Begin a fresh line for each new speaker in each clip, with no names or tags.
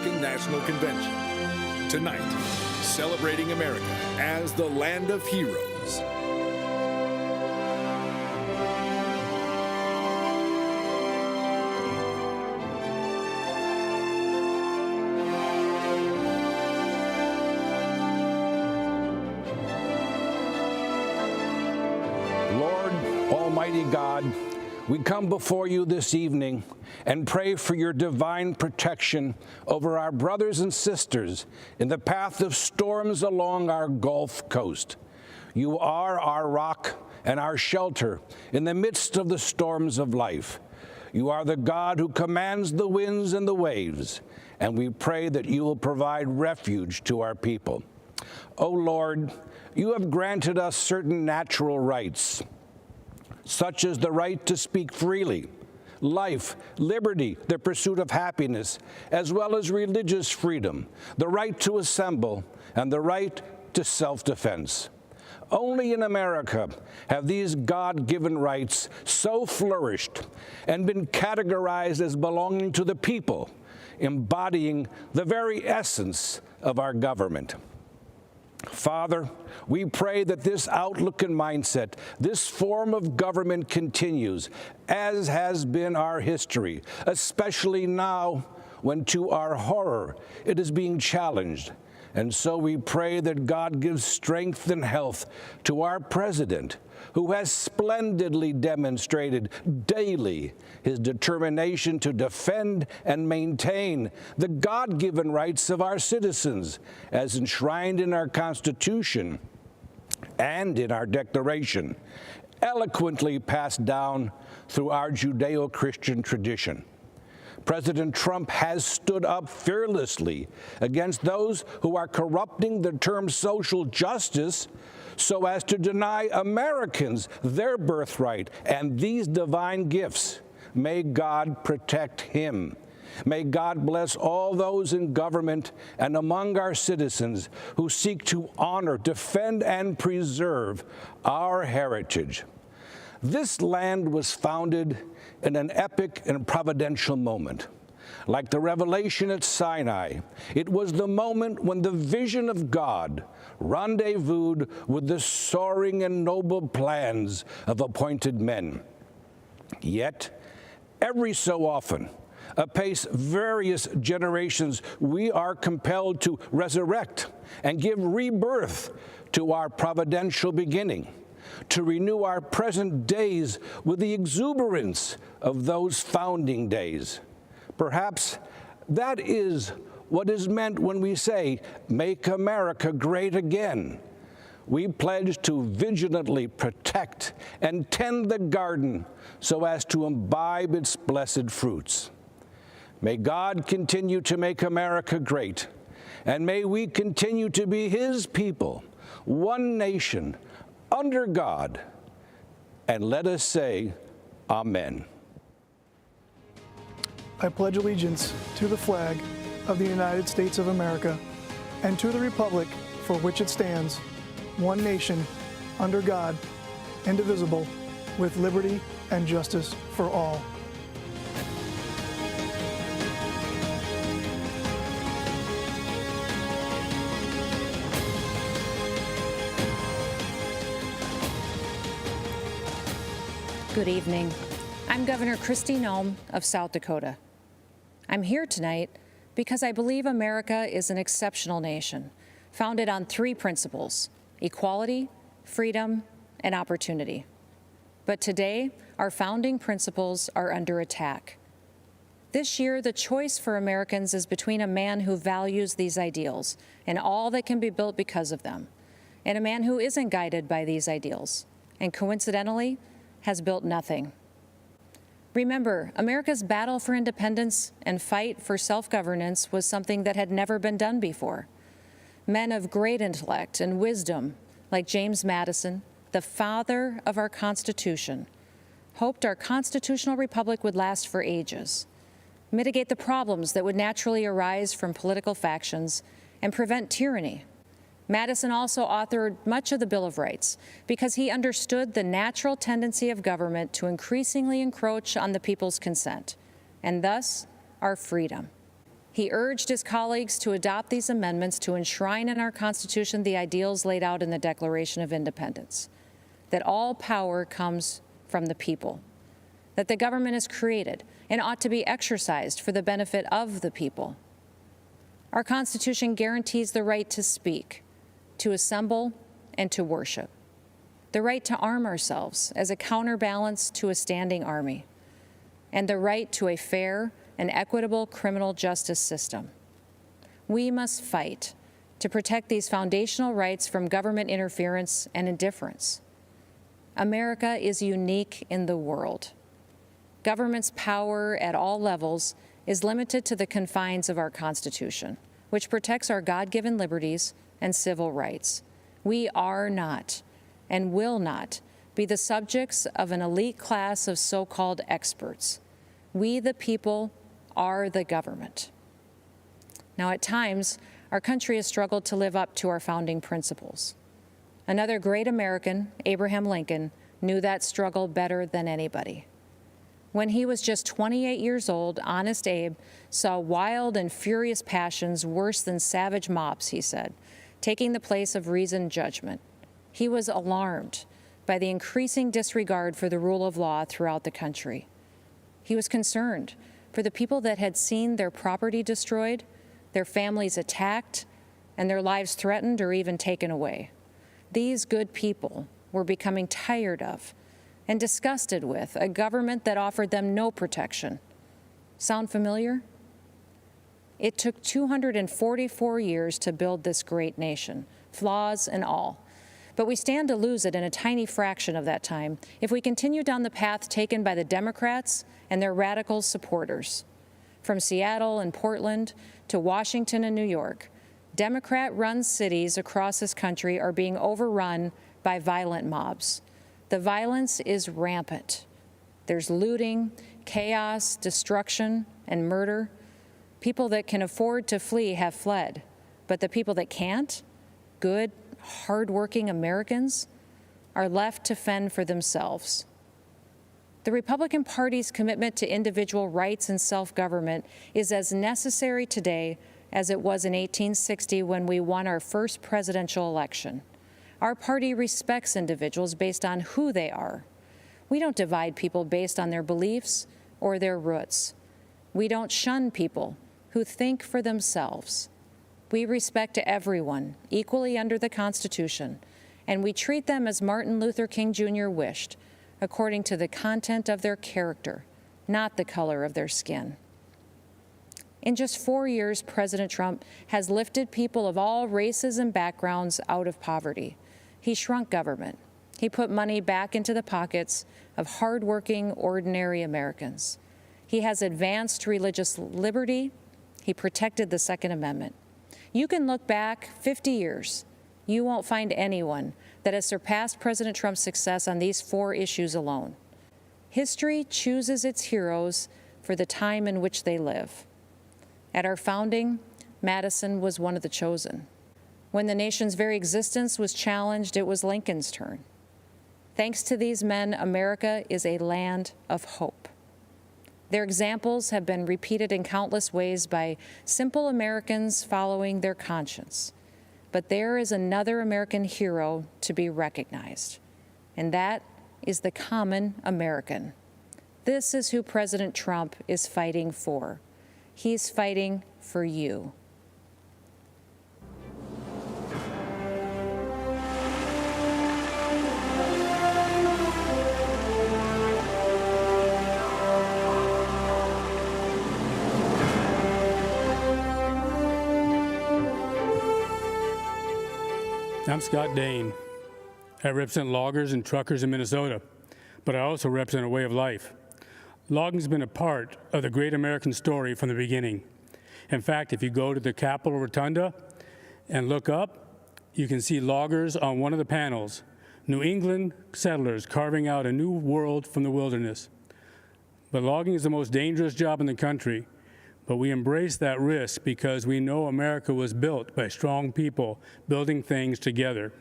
Republican National Convention. Tonight, celebrating America as the land of heroes.
Lord, Almighty God, we come before you this evening and pray for your divine protection over our brothers and sisters in the path of storms along our Gulf Coast. You are our rock and our shelter in the midst of the storms of life. You are the God who commands the winds and the waves, and we pray that you will provide refuge to our people. O Lord, you have granted us certain natural rights, such as the right to speak freely, life, liberty, the pursuit of happiness, as well as religious freedom, the right to assemble, and the right to self-defense. Only in America have these God-given rights so flourished and been categorized as belonging to the people, embodying the very essence of our government. Father, we pray that this outlook and mindset, this form of government continues, as has been our history, especially now when, to our horror, it is being challenged. And so we pray that God gives strength and health to our president, who has splendidly demonstrated daily his determination to defend and maintain the God-given rights of our citizens, as enshrined in our Constitution and in our Declaration, eloquently passed down through our Judeo-Christian tradition. President Trump has stood up fearlessly against those who are corrupting the term social justice so as to deny Americans their birthright and these divine gifts. May God protect him. May God bless all those in government and among our citizens who seek to honor, defend, and preserve our heritage. This land was founded in an epic and providential moment. Like the revelation at Sinai, it was the moment when the vision of God rendezvoused with the soaring and noble plans of appointed men. Yet, every so often, apace various generations, we are compelled to resurrect and give rebirth to our providential beginning, to renew our present days with the exuberance of those founding days. Perhaps that is what is meant when we say, "Make America great again." We pledge to vigilantly protect and tend the garden so as to imbibe its blessed fruits. May God continue to make America great, and may we continue to be his people, one nation, under God, and let us say, Amen.
I pledge allegiance to the flag of the United States of America and to the republic for which it stands, one nation, under God, indivisible, with liberty and justice for all.
Good evening. I'm Governor Kristi Noem of South Dakota. I'm here tonight because I believe America is an exceptional nation, founded on three principles: equality, freedom, and opportunity. But today, our founding principles are under attack. This year, the choice for Americans is between a man who values these ideals and all that can be built because of them, and a man who isn't guided by these ideals, and coincidentally, has built nothing. Remember, America's battle for independence and fight for self-governance was something that had never been done before. Men of great intellect and wisdom, like James Madison, the father of our Constitution, hoped our constitutional republic would last for ages, mitigate the problems that would naturally arise from political factions, and prevent tyranny. Madison also authored much of the Bill of Rights because he understood the natural tendency of government to increasingly encroach on the people's consent, and thus our freedom. He He urged his colleagues to adopt these amendments to enshrine in our Constitution the ideals laid out in the Declaration of Independence, that all power comes from the people, that the government is created and ought to be exercised for the benefit of the people. Our Constitution guarantees the right to speak, to assemble, and to worship, the right to arm ourselves as a counterbalance to a standing army, and the right to a fair and equitable criminal justice system. We must fight to protect these foundational rights from government interference and indifference. America is unique in the world. Government's power at all levels is limited to the confines of our Constitution, which protects our God-given liberties and civil rights. We are not and will not be the subjects of an elite class of so-called experts. We, the people, are the government. Now, at times, our country has struggled to live up to our founding principles. Another great American, Abraham Lincoln, knew that struggle better than anybody. When he was just 28 years old, Honest Abe saw wild and furious passions worse than savage mobs, he said, taking the place of reasoned judgment. He was alarmed by the increasing disregard for the rule of law throughout the country. He was concerned for the people that had seen their property destroyed, their families attacked, and their lives threatened or even taken away. These good people were becoming tired of and disgusted with a government that offered them no protection. Sound familiar? It took 244 years to build this great nation, flaws and all. But we stand to lose it in a tiny fraction of that time if we continue down the path taken by the Democrats and their radical supporters. From Seattle and Portland to Washington and New York, Democrat-run cities across this country are being overrun by violent mobs. The violence is rampant. There's looting, chaos, destruction, and murder. People that can afford to flee have fled, but the people that can't, good, hardworking Americans, are left to fend for themselves. The Republican Party's commitment to individual rights and self-government is as necessary today as it was in 1860 when we won our first presidential election. Our party respects individuals based on who they are. We don't divide people based on their beliefs or their roots. We don't shun people who think for themselves. We respect everyone equally under the Constitution, and we treat them as Martin Luther King Jr. wished, according to the content of their character, not the color of their skin. In just 4 years, President Trump has lifted people of all races and backgrounds out of poverty. He shrunk government. He put money back into the pockets of hardworking, ordinary Americans. He has advanced religious liberty. He protected the Second Amendment. You can look back 50 years. You won't find anyone that has surpassed President Trump's success on these 4 issues alone. History chooses its heroes for the time in which they live. At our founding, Madison was one of the chosen. When the nation's very existence was challenged, it was Lincoln's turn. Thanks to these men, America is a land of hope. Their examples have been repeated in countless ways by simple Americans following their conscience. But there is another American hero to be recognized, and that is the common American. This is who President Trump is fighting for. He's fighting for you.
I'm Scott Dane. I represent loggers and truckers in Minnesota, but I also represent a way of life. Logging's been a part of the great American story from the beginning. In fact, if you go to the Capitol Rotunda and look up, you can see loggers on one of the panels, New England settlers carving out a new world from the wilderness. But logging is the most dangerous job in the country, but we embrace that risk because we know America was built by strong people building things together.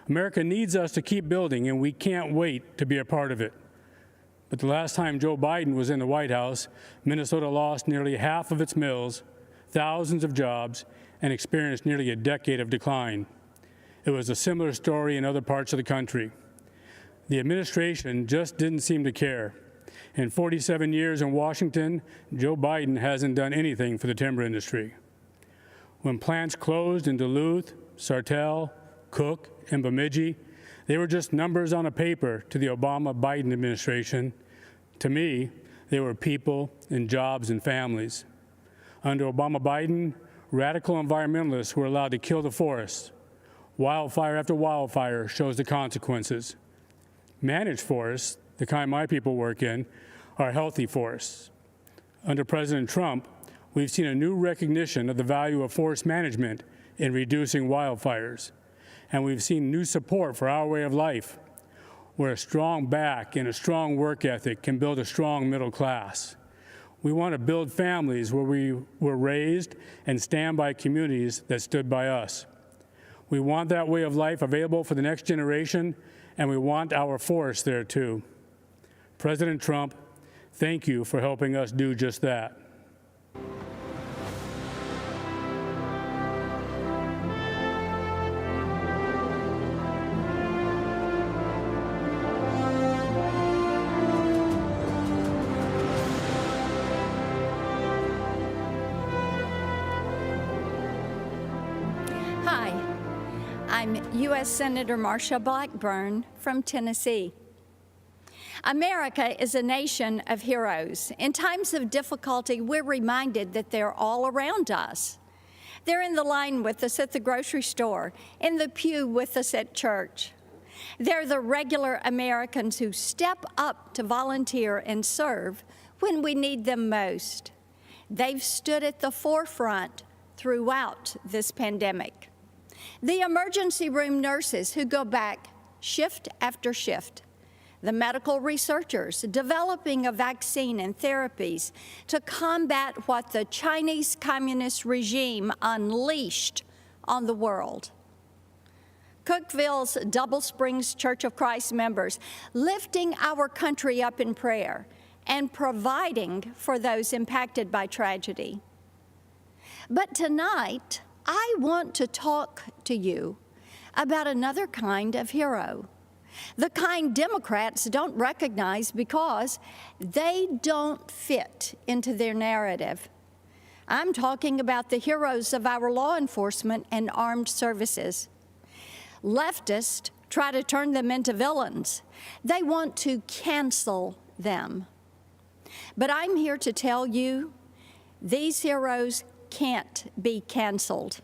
America needs us to keep building, and we can't wait to be a part of it. But the last time Joe Biden was in the White House, Minnesota lost nearly half of its mills, thousands of jobs, and experienced nearly a decade of decline. It was a similar story in other parts of the country. The administration just didn't seem to care. In 47 years in Washington, Joe Biden hasn't done anything for the timber industry. When plants closed in Duluth, Sartell, Cook, and Bemidji, they were just numbers on a paper to the Obama-Biden administration. To me, they were people and jobs and families. Under Obama-Biden, radical environmentalists were allowed to kill the forests. Wildfire after wildfire shows the consequences. Managed forests, the kind my people work in, are healthy forests. Under President Trump, we've seen a new recognition of the value of forest management in reducing wildfires. And we've seen new support for our way of life, where a strong back and a strong work ethic can build a strong middle class. We want to build families where we were raised and stand by communities that stood by us. We want that way of life available for the next generation, and we want our forests there too. President Trump, thank you for helping us do just that.
Hi, I'm U.S. Senator Marsha Blackburn from Tennessee. America is a nation of heroes. In times of difficulty, we're reminded that they're all around us. They're in the line with us at the grocery store, in the pew with us at church. They're the regular Americans who step up to volunteer and serve when we need them most. They've stood at the forefront throughout this pandemic. The emergency room nurses who go back shift after shift. The medical researchers developing a vaccine and therapies to combat what the Chinese Communist regime unleashed on the world. Cookeville's Double Springs Church of Christ members lifting our country up in prayer and providing for those impacted by tragedy. But tonight, I want to talk to you about another kind of hero. The kind Democrats don't recognize because they don't fit into their narrative. I'm talking about the heroes of our law enforcement and armed services. Leftists try to turn them into villains. They want to cancel them. But I'm here to tell you, these heroes can't be canceled.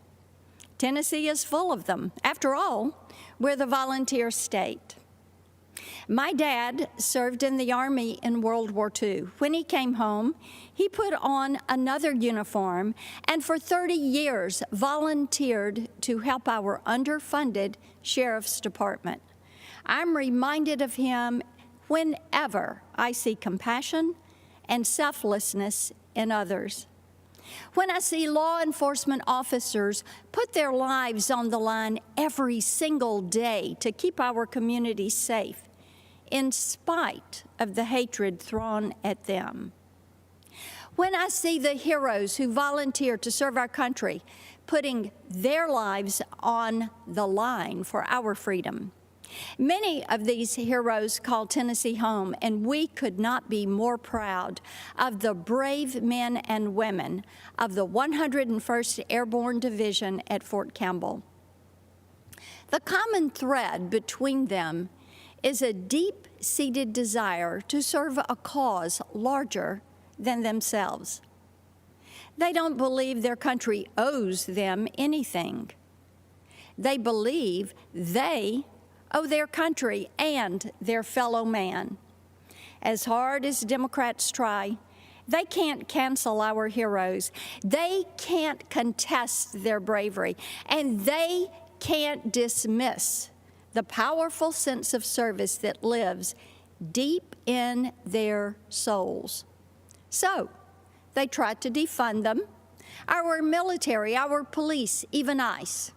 Tennessee is full of them. After all, we're the volunteer state. My dad served in the Army in World War II. When he came home, he put on another uniform and for 30 years volunteered to help our underfunded Sheriff's Department. I'm reminded of him whenever I see compassion and selflessness in others. When I see law enforcement officers put their lives on the line every single day to keep our communities safe, in spite of the hatred thrown at them. When I see the heroes who volunteer to serve our country, putting their lives on the line for our freedom. Many of these heroes call Tennessee home, and we could not be more proud of the brave men and women of the 101st Airborne Division at Fort Campbell. The common thread between them is a deep-seated desire to serve a cause larger than themselves. They don't believe their country owes them anything. They believe they owe their country and their fellow man. As hard as Democrats try, they can't cancel our heroes. They can't contest their bravery, and they can't dismiss the powerful sense of service that lives deep in their souls. So, they try to defund them, our military, our police, even ICE,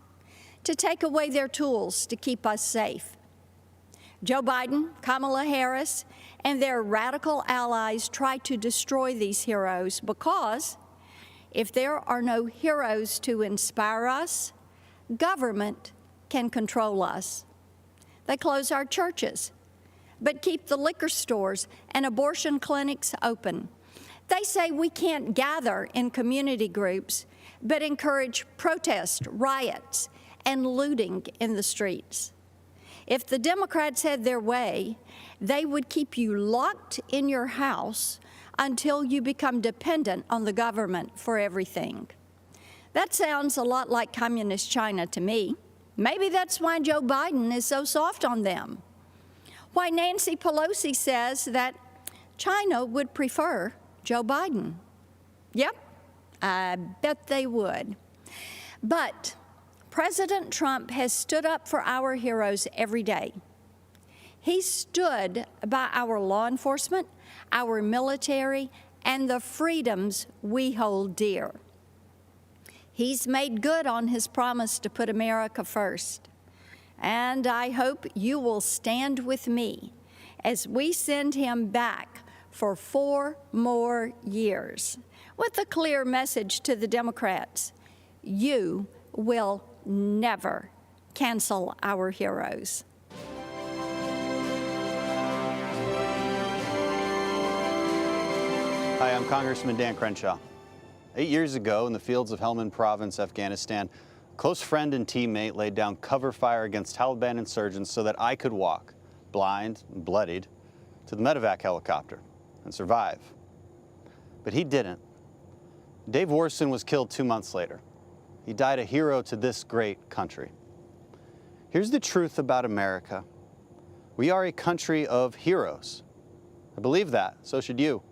to take away their tools to keep us safe. Joe Biden, Kamala Harris, and their radical allies try to destroy these heroes because If there are no heroes to inspire us, government can control us. They close our churches, but keep the liquor stores and abortion clinics open. They say we can't gather in community groups, but encourage protest, riots, and looting in the streets. If the Democrats had their way, they would keep you locked in your house until you become dependent on the government for everything. That sounds a lot like communist China to me. Maybe that's why Joe Biden is so soft on them. Why Nancy Pelosi says that China would prefer Joe Biden. Yep, I bet they would. But President Trump has stood up for our heroes every day. He stood by our law enforcement, our military, and the freedoms we hold dear. He's made good on his promise to put America first. And I hope you will stand with me as we send him back for 4 more years with a clear message to the Democrats: you will never cancel our heroes.
Hi, I'm Congressman Dan Crenshaw. 8 years ago, in the fields of Helmand Province, Afghanistan, a close friend and teammate laid down cover fire against Taliban insurgents so that I could walk, blind and bloodied, to the medevac helicopter and survive. But he didn't. Dave Warson was killed 2 months later. He died a hero to this great country. Here's the truth about America. We are a country of heroes. I believe that, so should you.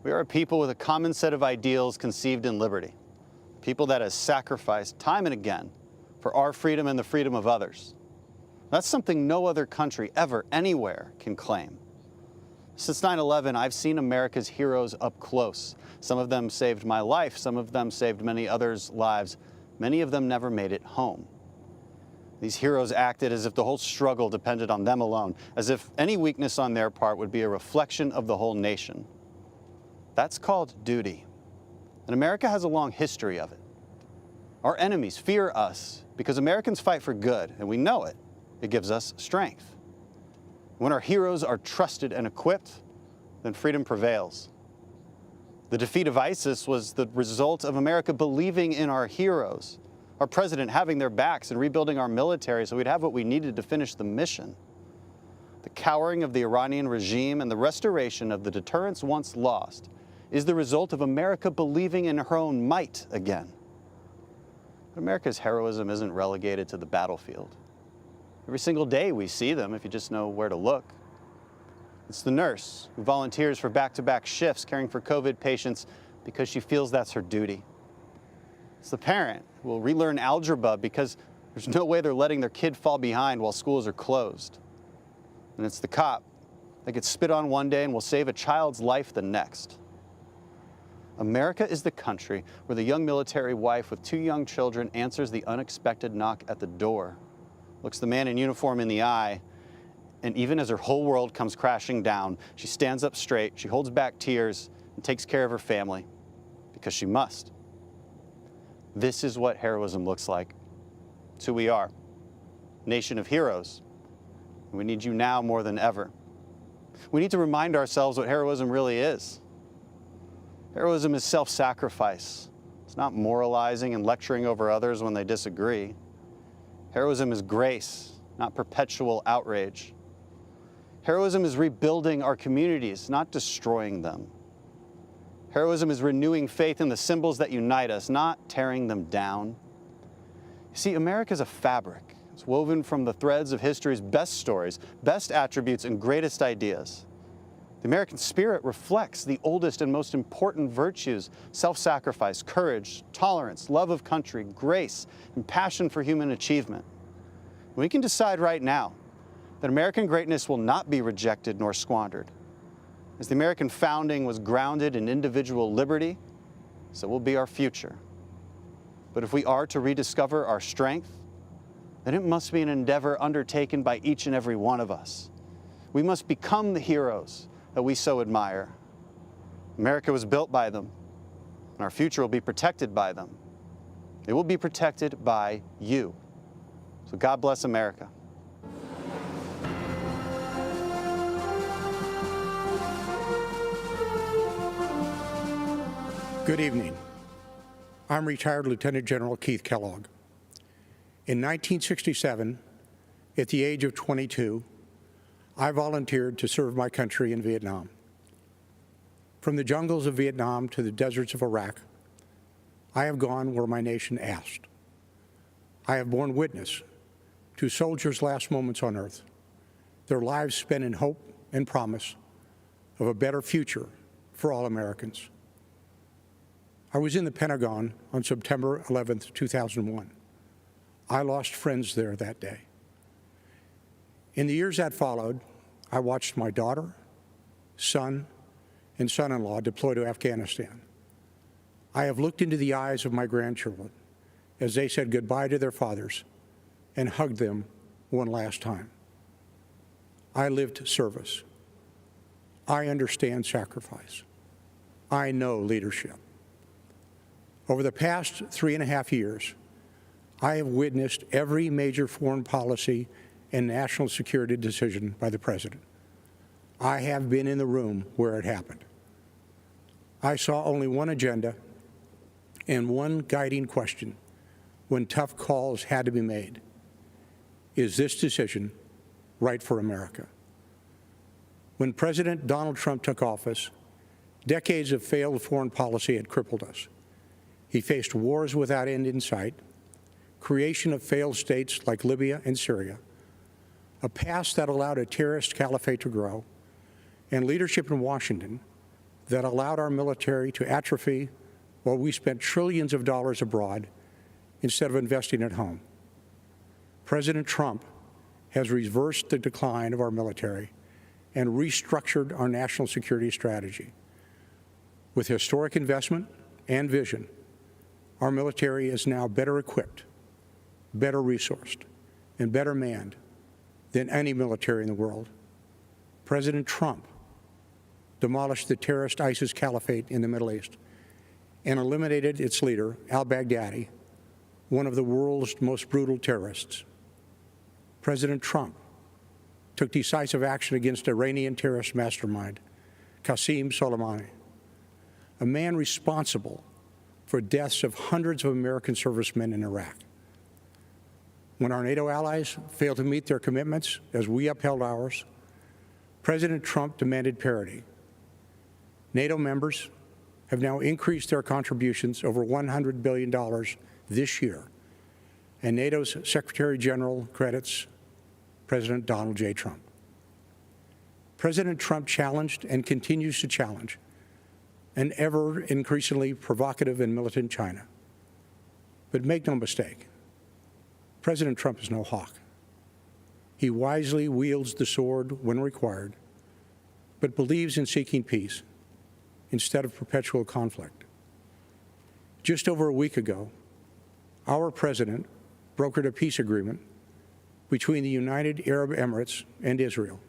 We are a people with a common set of ideals conceived in liberty. People that has sacrificed time and again for our freedom and the freedom of others. That's something no other country ever, anywhere, can claim. Since 9/11, I've seen America's heroes up close. Some of them saved my life. Some of them saved many others' lives. Many of them never made it home. These heroes acted as if the whole struggle depended on them alone, as if any weakness on their part would be a reflection of the whole nation. That's called duty. And America has a long history of it. Our enemies fear us because Americans fight for good, and we know it. It gives us strength. When our heroes are trusted and equipped, then freedom prevails. The defeat of ISIS was the result of America believing in our heroes, our president having their backs and rebuilding our military so we'd have what we needed to finish the mission. The cowering of the Iranian regime and the restoration of the deterrence once lost is the result of America believing in her own might again. But America's heroism isn't relegated to the battlefield. Every single day we see them if you just know where to look. It's the nurse who volunteers for back-to-back shifts caring for COVID patients because she feels that's her duty. It's the parent who will relearn algebra because there's no way they're letting their kid fall behind while schools are closed. And it's the cop that gets spit on one day and will save a child's life the next. America is the country where the young military wife with 2 young children answers the unexpected knock at the door, looks the man in uniform in the eye, and even as her whole world comes crashing down, she stands up straight, she holds back tears, and takes care of her family, because she must. This is what heroism looks like. It's who we are, nation of heroes. And we need you now more than ever. We need to remind ourselves what heroism really is. Heroism is self-sacrifice. It's not moralizing and lecturing over others when they disagree. Heroism is grace, not perpetual outrage. Heroism is rebuilding our communities, not destroying them. Heroism is renewing faith in the symbols that unite us, not tearing them down. You see, America is a fabric. It's woven from the threads of history's best stories, best attributes, and greatest ideas. The American spirit reflects the oldest and most important virtues: self-sacrifice, courage, tolerance, love of country, grace, and passion for human achievement. We can decide right now that American greatness will not be rejected nor squandered. As the American founding was grounded in individual liberty, so will be our future. But if we are to rediscover our strength, then it must be an endeavor undertaken by each and every one of us. We must become the heroes that we so admire. America was built by them. and our future will be protected by them. It will be protected by you. So God bless America.
Good evening. I'm retired Lieutenant General Keith Kellogg. In 1967, at the age of 22, I volunteered to serve my country in Vietnam. From the jungles of Vietnam to the deserts of Iraq, I have gone where my nation asked. I have borne witness to soldiers' last moments on earth, their lives spent in hope and promise of a better future for all Americans. I was in the Pentagon on September 11th, 2001. I lost friends there that day. In the years that followed, I watched my daughter, son, and son-in-law deploy to Afghanistan. I have looked into the eyes of my grandchildren as they said goodbye to their fathers and hugged them one last time. I lived service. I understand sacrifice. I know leadership. Over the past 3.5 years, I have witnessed every major foreign policy and national security decision by the President. I have been in the room where it happened. I saw only one agenda and one guiding question when tough calls had to be made. Is this decision right for America? When President Donald Trump took office, decades of failed foreign policy had crippled us. He faced wars without end in sight, creation of failed states like Libya and Syria, a past that allowed a terrorist caliphate to grow, and leadership in Washington that allowed our military to atrophy while we spent trillions of dollars abroad instead of investing at home. President Trump has reversed the decline of our military and restructured our national security strategy. With historic investment and vision, our military is now better equipped, better resourced, and better manned than any military in the world. President Trump demolished the terrorist ISIS caliphate in the Middle East and eliminated its leader, al-Baghdadi, one of the world's most brutal terrorists. President Trump took decisive action against Iranian terrorist mastermind, Qasem Soleimani, a man responsible for deaths of hundreds of American servicemen in Iraq. When our NATO allies failed to meet their commitments as we upheld ours, President Trump demanded parity. NATO members have now increased their contributions over $100 billion this year, and NATO's Secretary General credits President Donald J. Trump. President Trump challenged and continues to challenge an ever increasingly provocative and militant China. But make no mistake, President Trump is no hawk. He wisely wields the sword when required, but believes in seeking peace instead of perpetual conflict. Just over a week ago, our president brokered a peace agreement between the United Arab Emirates and Israel,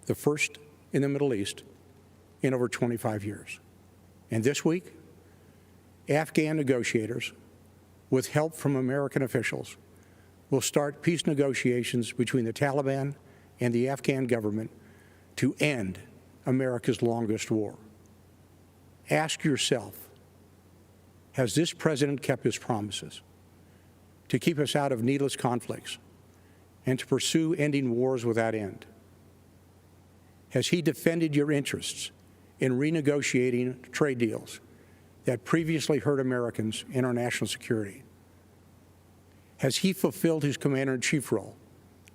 the first in the Middle East in over 25 years. And this week, Afghan negotiators, with help from American officials, will start peace negotiations between the Taliban and the Afghan government to end America's longest war. Ask yourself, has this president kept his promises to keep us out of needless conflicts and to pursue ending wars without end? Has he defended your interests in renegotiating trade deals that previously hurt Americans and our national security? Has he fulfilled his commander-in-chief role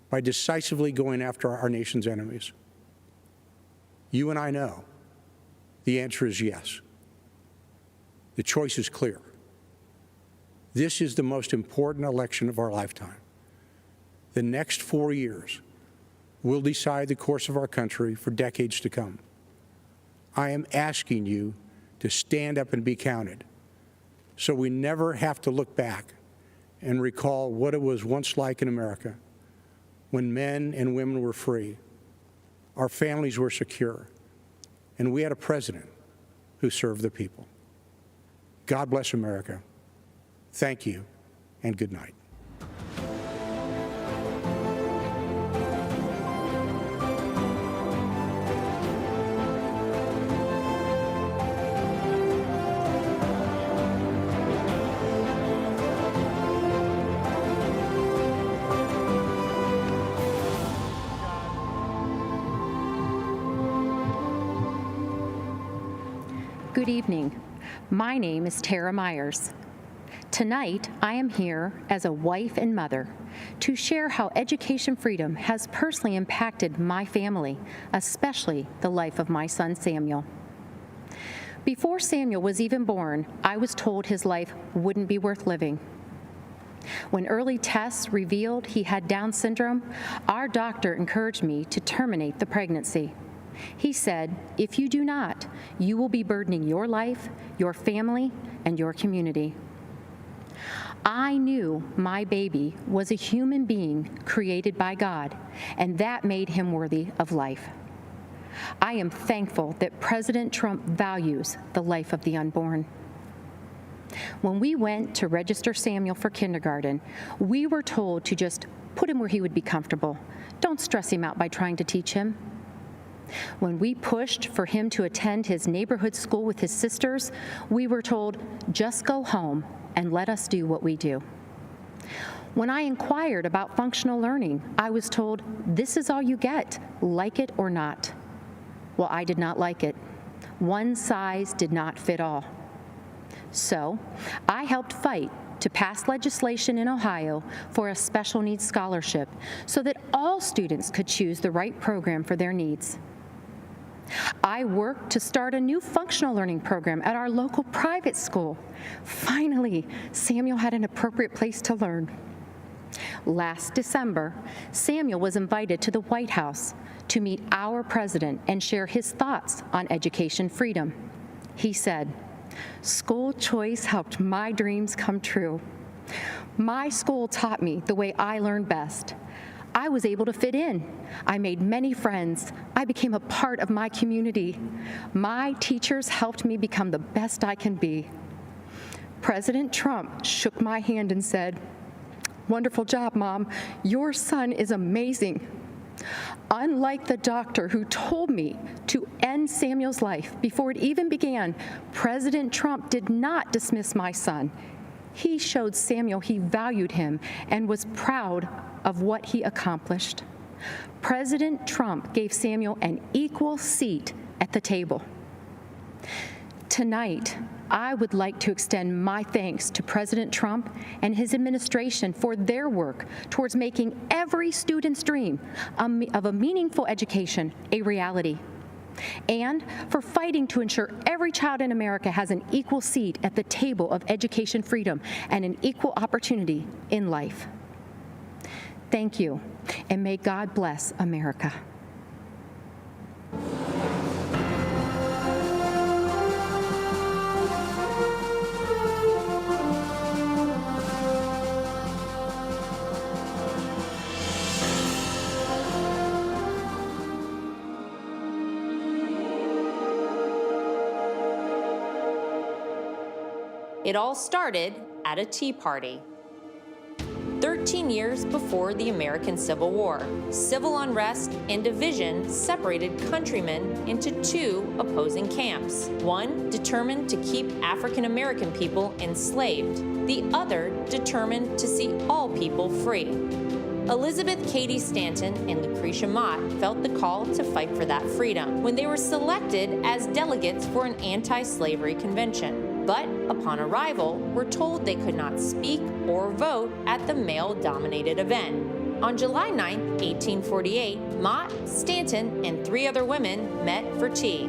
by decisively going after our nation's enemies? You and I know the answer is yes. The choice is clear. This is the most important election of our lifetime. The next 4 years will decide the course of our country for decades to come. I am asking you to stand up and be counted so we never have to look back and recall what it was once like in America when men and women were free, our families were secure, and we had a president who served the people. God bless America. Thank you, and good night.
Good evening. My name is Tara Myers. Tonight, I am here as a wife and mother to share how education freedom has personally impacted my family, especially the life of my son Samuel. Before Samuel was even born, I was told his life wouldn't be worth living. When early tests revealed he had Down syndrome, our doctor encouraged me to terminate the pregnancy. He said, if you do not, you will be burdening your life, your family, and your community. I knew my baby was a human being created by God, and that made him worthy of life. I am thankful that President Trump values the life of the unborn. When we went to register Samuel for kindergarten, we were told to just put him where he would be comfortable. Don't stress him out by trying to teach him. When we pushed for him to attend his neighborhood school with his sisters, we were told, just go home and let us do what we do. When I inquired about functional learning, I was told, this is all you get, like it or not. Well, I did not like it. One size did not fit all. So I helped fight to pass legislation in Ohio for a special needs scholarship so that all students could choose the right program for their needs. I worked to start a new functional learning program at our local private school. Finally, Samuel had an appropriate place to learn. Last December, Samuel was invited to the White House to meet our president and share his thoughts on education freedom. He said, "School choice helped my dreams come true. My school taught me the way I learned best. I was able to fit in. I made many friends. I became a part of my community. My teachers helped me become the best I can be." President Trump shook my hand and said, "Wonderful job, Mom. Your son is amazing." Unlike the doctor who told me to end Samuel's life before it even began, President Trump did not dismiss my son. He showed Samuel he valued him and was proud of what he accomplished. President Trump gave Samuel an equal seat at the table. Tonight, I would like to extend my thanks to President Trump and his administration for their work towards making every student's dream of a meaningful education a reality, and for fighting to ensure every child in America has an equal seat at the table of education freedom and an equal opportunity in life. Thank you, and may God bless America.
It all started at a tea party. 13 years before the American Civil War, civil unrest and division separated countrymen into two opposing camps. One determined to keep African American people enslaved, the other determined to see all people free. Elizabeth Cady Stanton and Lucretia Mott felt the call to fight for that freedom when they were selected as delegates for an anti-slavery convention. But upon arrival, were told they could not speak or vote at the male-dominated event. On July 9, 1848, Mott, Stanton, and 3 other women met for tea.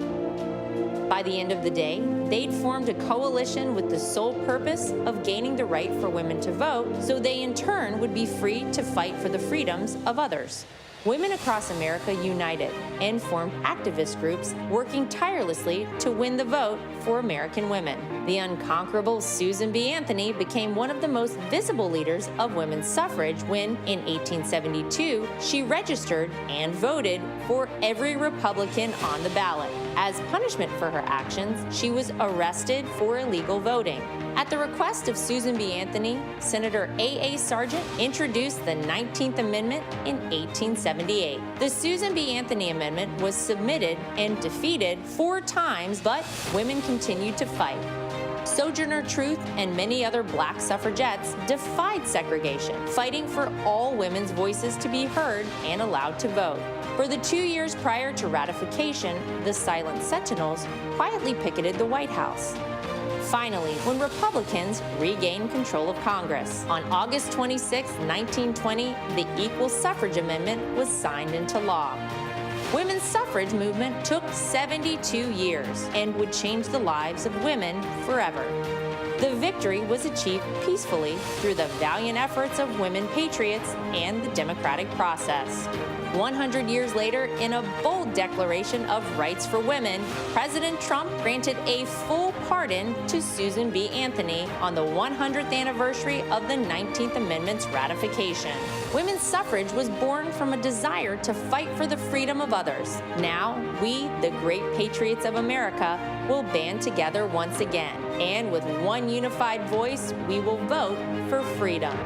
By the end of the day, they'd formed a coalition with the sole purpose of gaining the right for women to vote, so they in turn would be free to fight for the freedoms of others. Women across America united and formed activist groups working tirelessly to win the vote for American women. The unconquerable Susan B. Anthony became one of the most visible leaders of women's suffrage when, in 1872, she registered and voted for every Republican on the ballot. As punishment for her actions, she was arrested for illegal voting. At the request of Susan B. Anthony, Senator A.A. Sargent introduced the 19th Amendment in 1878. The Susan B. Anthony Amendment was submitted and defeated 4 times, but women continued to fight. Sojourner Truth and many other black suffragettes defied segregation, fighting for all women's voices to be heard and allowed to vote. For the 2 years prior to ratification, the Silent Sentinels quietly picketed the White House. Finally, when Republicans regained control of Congress, on August 26, 1920, the Equal Suffrage Amendment was signed into law. Women's suffrage movement took 72 years and would change the lives of women forever. The victory was achieved peacefully through the valiant efforts of women patriots and the democratic process. 100 years later, in a bold declaration of rights for women, President Trump granted a full pardon to Susan B. Anthony on the 100th anniversary of the 19th Amendment's ratification. Women's suffrage was born from a desire to fight for the freedom of others. Now, we, the great patriots of America, will band together once again. And with one unified voice, we will vote for freedom.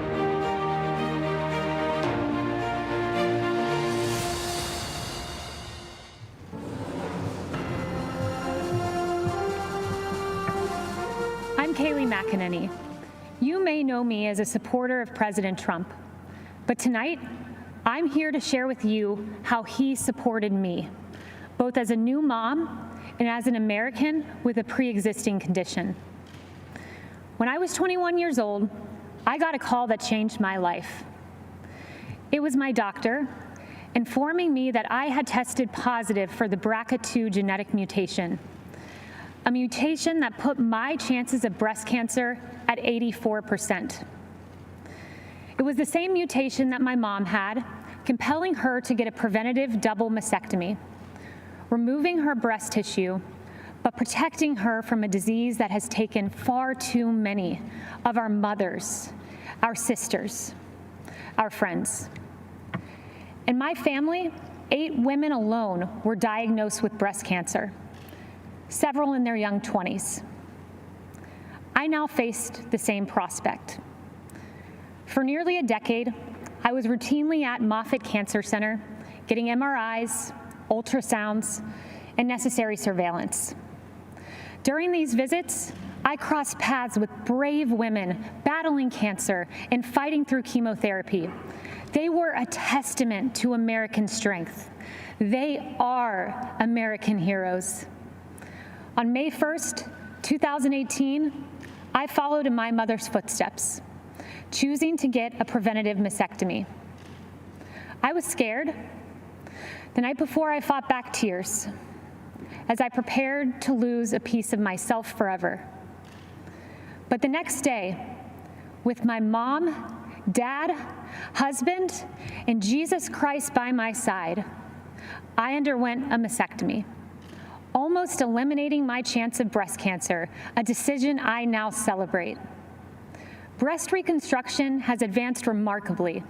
I'm Kayleigh McEnany. You may know me as a supporter of President Trump, but tonight, I'm here to share with you how he supported me, both as a new mom and as an American with a pre-existing condition. When I was 21 years old, I got a call that changed my life. It was my doctor informing me that I had tested positive for the BRCA2 genetic mutation, a mutation that put my chances of breast cancer at 84%. It was the same mutation that my mom had, compelling her to get a preventative double mastectomy, removing her breast tissue, but protecting her from a disease that has taken far too many of our mothers, our sisters, our friends. In my family, 8 women alone were diagnosed with breast cancer, several in their young 20s. I now faced the same prospect. For nearly a decade, I was routinely at Moffitt Cancer Center, getting MRIs, ultrasounds, and necessary surveillance. During these visits, I crossed paths with brave women battling cancer and fighting through chemotherapy. They were a testament to American strength. They are American heroes. On May 1st, 2018, I followed in my mother's footsteps, choosing to get a preventative mastectomy. I was scared. The night before, I fought back tears as I prepared to lose a piece of myself forever. But the next day, with my mom, dad, husband, and Jesus Christ by my side, I underwent a mastectomy, almost eliminating my chance of breast cancer, a decision I now celebrate. Breast reconstruction has advanced remarkably.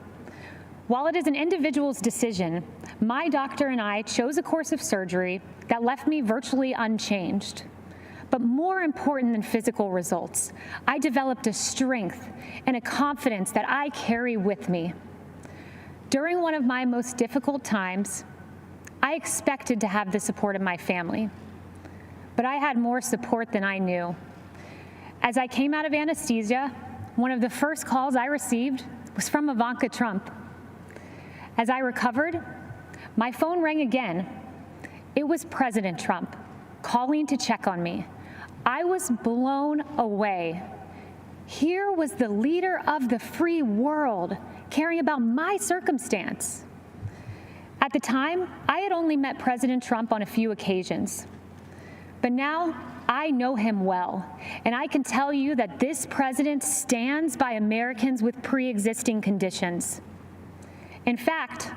While it is an individual's decision, my doctor and I chose a course of surgery that left me virtually unchanged. But more important than physical results, I developed a strength and a confidence that I carry with me. During one of my most difficult times, I expected to have the support of my family, but I had more support than I knew. As I came out of anesthesia, one of the first calls I received was from Ivanka Trump. As I recovered, my phone rang again. It was President Trump calling to check on me. I was blown away. Here was the leader of the free world caring about my circumstance. At the time, I had only met President Trump on a few occasions. But now, I know him well, and I can tell you that this president stands by Americans with pre-existing conditions. In fact,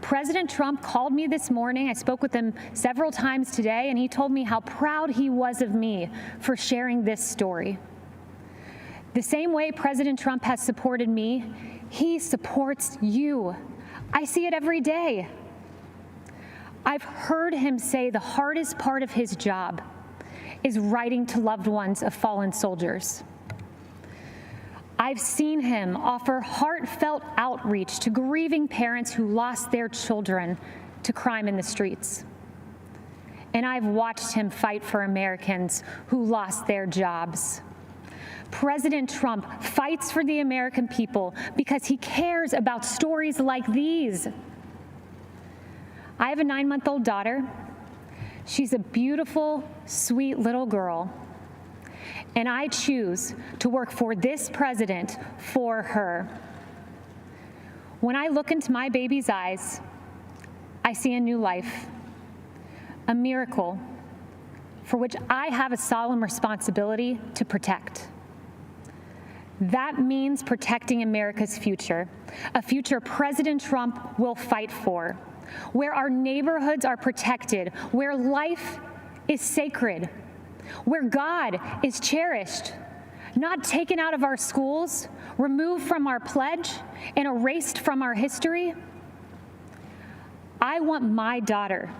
President Trump called me this morning. I spoke with him several times today, and he told me how proud he was of me for sharing this story. The same way President Trump has supported me, he supports you. I see it every day. I've heard him say the hardest part of his job is writing to loved ones of fallen soldiers. I've seen him offer heartfelt outreach to grieving parents who lost their children to crime in the streets. And I've watched him fight for Americans who lost their jobs. President Trump fights for the American people because he cares about stories like these. I have a 9-month-old daughter. She's a beautiful, sweet little girl. And I choose to work for this president for her. When I look into my baby's eyes, I see a new life, a miracle for which I have a solemn responsibility to protect. That means protecting America's future, a future President Trump will fight for, where our neighborhoods are protected, where life is sacred, where God is cherished, not taken out of our schools, removed from our pledge, and erased from our history. I want my daughter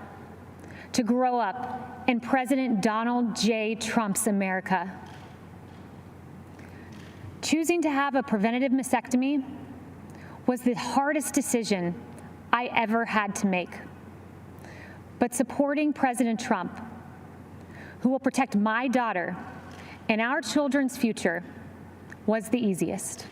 to grow up in President Donald J. Trump's America. Choosing to have a preventative mastectomy was the hardest decision I ever had to make. But supporting President Trump, who will protect my daughter and our children's future, was the easiest.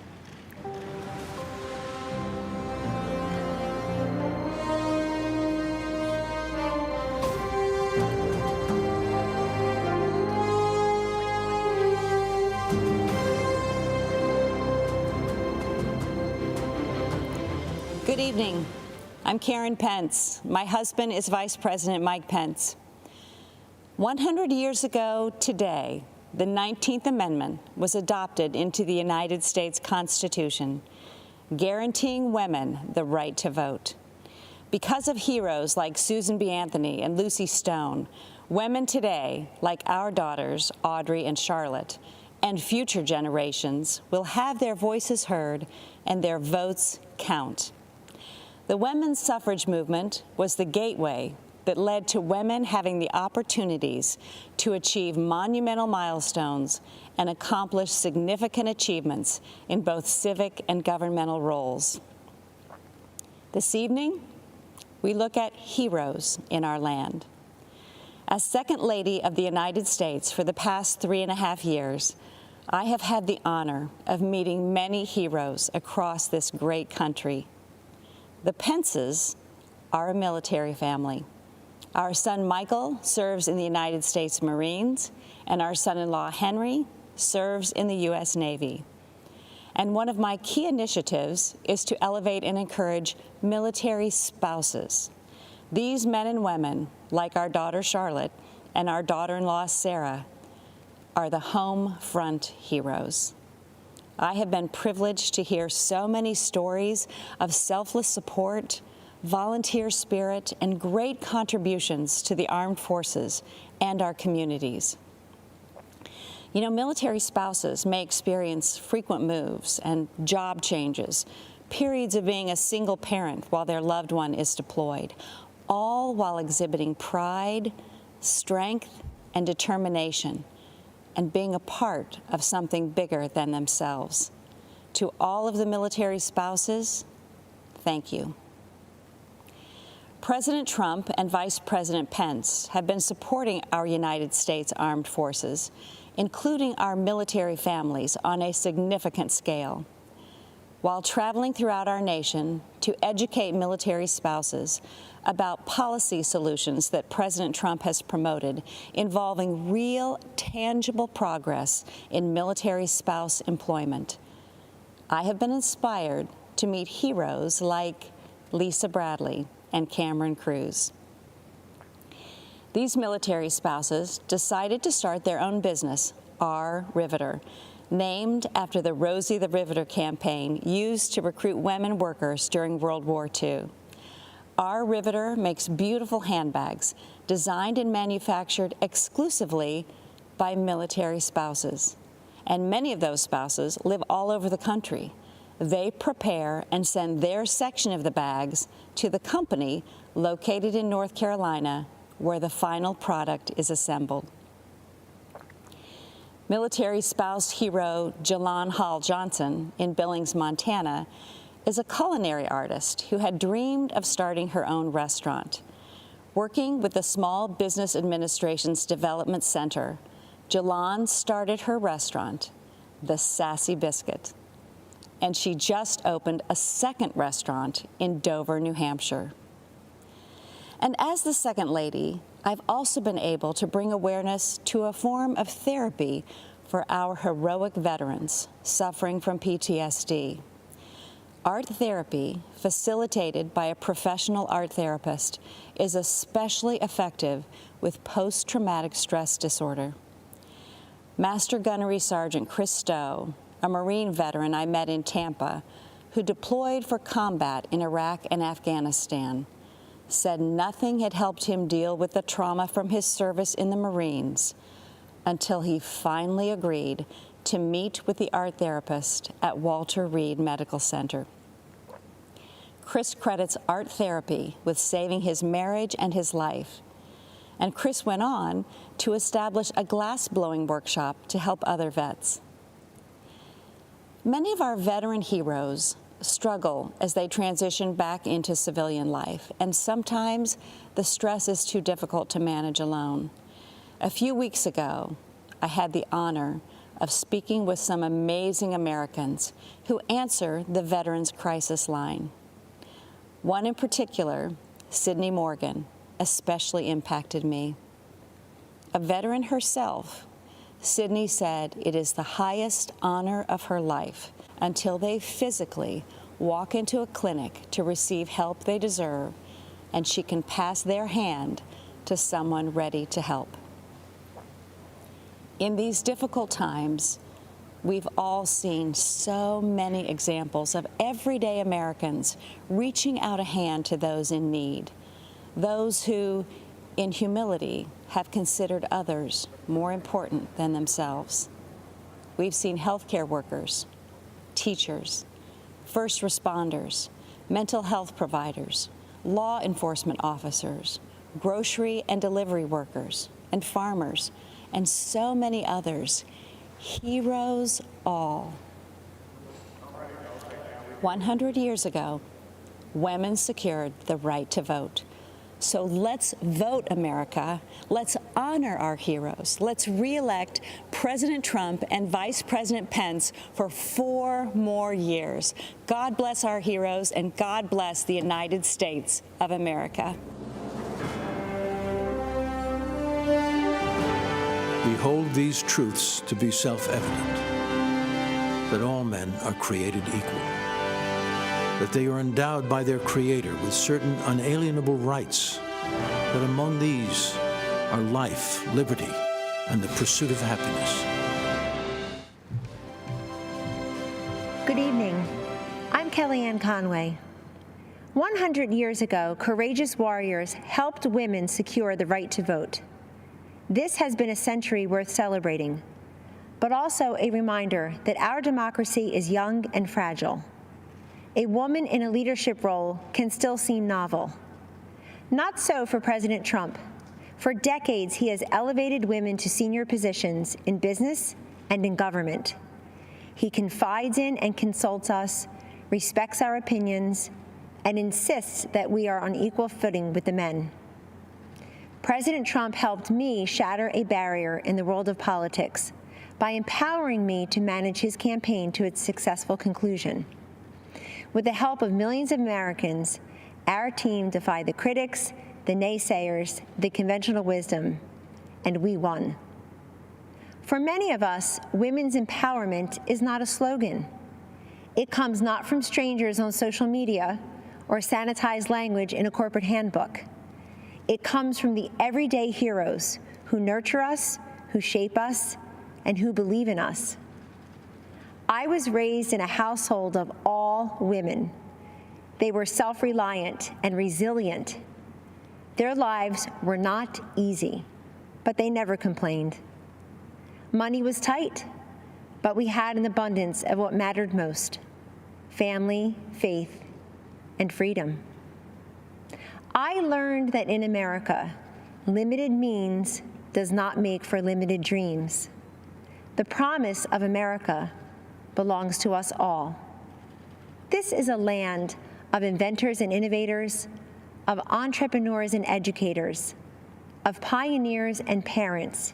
Good evening. I'm Karen Pence. My husband is Vice President Mike Pence. 100 years ago today, the 19th Amendment was adopted into the United States Constitution, guaranteeing women the right to vote. Because of heroes like Susan B. Anthony and Lucy Stone, women today, like our daughters, Audrey and Charlotte, and future generations, will have their voices heard and their votes count. The women's suffrage movement was the gateway that led to women having the opportunities to achieve monumental milestones and accomplish significant achievements in both civic and governmental roles. This evening, we look at heroes in our land. As Second Lady of the United States for the past 3.5 years, I have had the honor of meeting many heroes across this great country. The Pences are a military family. Our son Michael serves in the United States Marines, and our son-in-law Henry serves in the U.S. Navy. And one of my key initiatives is to elevate and encourage military spouses. These men and women, like our daughter Charlotte and our daughter-in-law Sarah, are the home front heroes. I have been privileged to hear so many stories of selfless support, volunteer spirit, and great contributions to the armed forces and our communities. You know, military spouses may experience frequent moves and job changes, periods of being a single parent while their loved one is deployed, all while exhibiting pride, strength, and determination, and being a part of something bigger than themselves. To all of the military spouses, thank you. President Trump and Vice President Pence have been supporting our United States Armed Forces, including our military families, on a significant scale. While traveling throughout our nation to educate military spouses about policy solutions that President Trump has promoted involving real, tangible progress in military spouse employment, I have been inspired to meet heroes like Lisa Bradley and Cameron Cruz. These military spouses decided to start their own business, Our Riveter, named after the Rosie the Riveter campaign used to recruit women workers during World War II. Our Riveter makes beautiful handbags designed and manufactured exclusively by military spouses. And many of those spouses live all over the country They prepare and send their section of the bags to the company located in North Carolina, where the final product is assembled. Military spouse hero Jalon Hall Johnson in Billings, Montana, is a culinary artist who had dreamed of starting her own restaurant. Working with the Small Business Administration's Development Center, Jalon started her restaurant, The Sassy Biscuit, and she just opened a second restaurant in Dover, New Hampshire. And as the second lady, I've also been able to bring awareness to a form of therapy for our heroic veterans suffering from PTSD. Art therapy, facilitated by a professional art therapist, is especially effective with post-traumatic stress disorder. Master Gunnery Sergeant Chris Stowe, a Marine veteran I met in Tampa, who deployed for combat in Iraq and Afghanistan, said nothing had helped him deal with the trauma from his service in the Marines until he finally agreed to meet with the art therapist at Walter Reed Medical Center. Chris credits art therapy with saving his marriage and his life. And Chris went on to establish a glass-blowing workshop to help other vets. Many of our veteran heroes struggle as they transition back into civilian life, and sometimes the stress is too difficult to manage alone. A few weeks ago, I had the honor of speaking with some amazing Americans who answer the Veterans Crisis Line. One in particular, Sydney Morgan, especially impacted me. A veteran herself, Sydney said it is the highest honor of her life until they physically walk into a clinic to receive help they deserve, and she can pass their hand to someone ready to help. In these difficult times, we've all seen so many examples of everyday Americans reaching out a hand to those in need, those who, in humility, have considered others more important than themselves. We've seen healthcare workers, teachers, first responders, mental health providers, law enforcement officers, grocery and delivery workers, and farmers, and so many others, heroes all. 100 years ago, women secured the right to vote. So let's vote, America. Let's honor our heroes. Let's re-elect President Trump and Vice President Pence for 4 more years. God bless our heroes, and God bless the United States of America.
We hold these truths to be self-evident, that all men are created equal, that they are endowed by their Creator with certain unalienable rights, that among these are life, liberty, and the pursuit of happiness.
Good evening. I'm Kellyanne Conway. 100 years ago, courageous warriors helped women secure the right to vote. This has been a century worth celebrating, but also a reminder that our democracy is young and fragile. A woman in a leadership role can still seem novel. Not so for President Trump. For decades, he has elevated women to senior positions in business and in government. He confides in and consults us, respects our opinions, and insists that we are on equal footing with the men. President Trump helped me shatter a barrier in the world of politics by empowering me to manage his campaign to its successful conclusion. With the help of millions of Americans, our team defied the critics, the naysayers, the conventional wisdom, and we won. For many of us, women's empowerment is not a slogan. It comes not from strangers on social media or sanitized language in a corporate handbook. It comes from the everyday heroes who nurture us, who shape us, and who believe in us. I was raised in a household of all women. They were self-reliant and resilient. Their lives were not easy, but they never complained. Money was tight, but we had an abundance of what mattered most. family, faith, and freedom. I learned that in America, limited means does not make for limited dreams. The promise of America belongs to us all. This is a land of inventors and innovators, of entrepreneurs and educators, of pioneers and parents,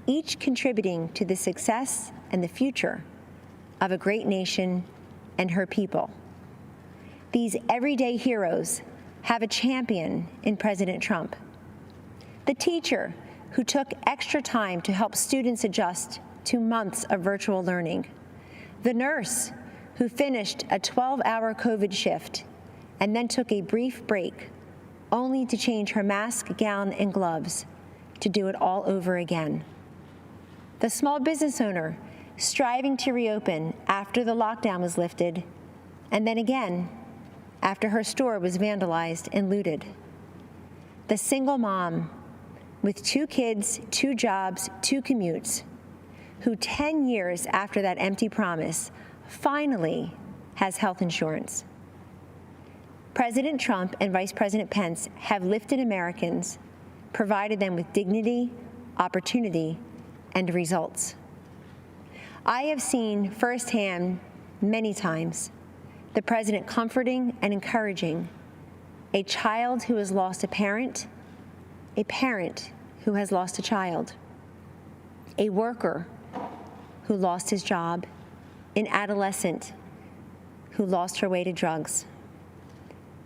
each contributing to the success and the future of a great nation and her people. These everyday heroes have a champion in President Trump. The teacher who took extra time to help students adjust to months of virtual learning. The nurse who finished a 12-hour COVID shift and then took a brief break, only to change her mask, gown, and gloves to do it all over again. The small business owner striving to reopen after the lockdown was lifted, and then again after her store was vandalized and looted. The single mom with 2 kids, 2 jobs, 2 commutes, who 10 years after that empty promise finally has health insurance. President Trump and Vice President Pence have lifted Americans, provided them with dignity, opportunity, and results. I have seen firsthand many times the president comforting and encouraging a child who has lost a parent who has lost a child, a worker who lost his job, an adolescent who lost her way to drugs.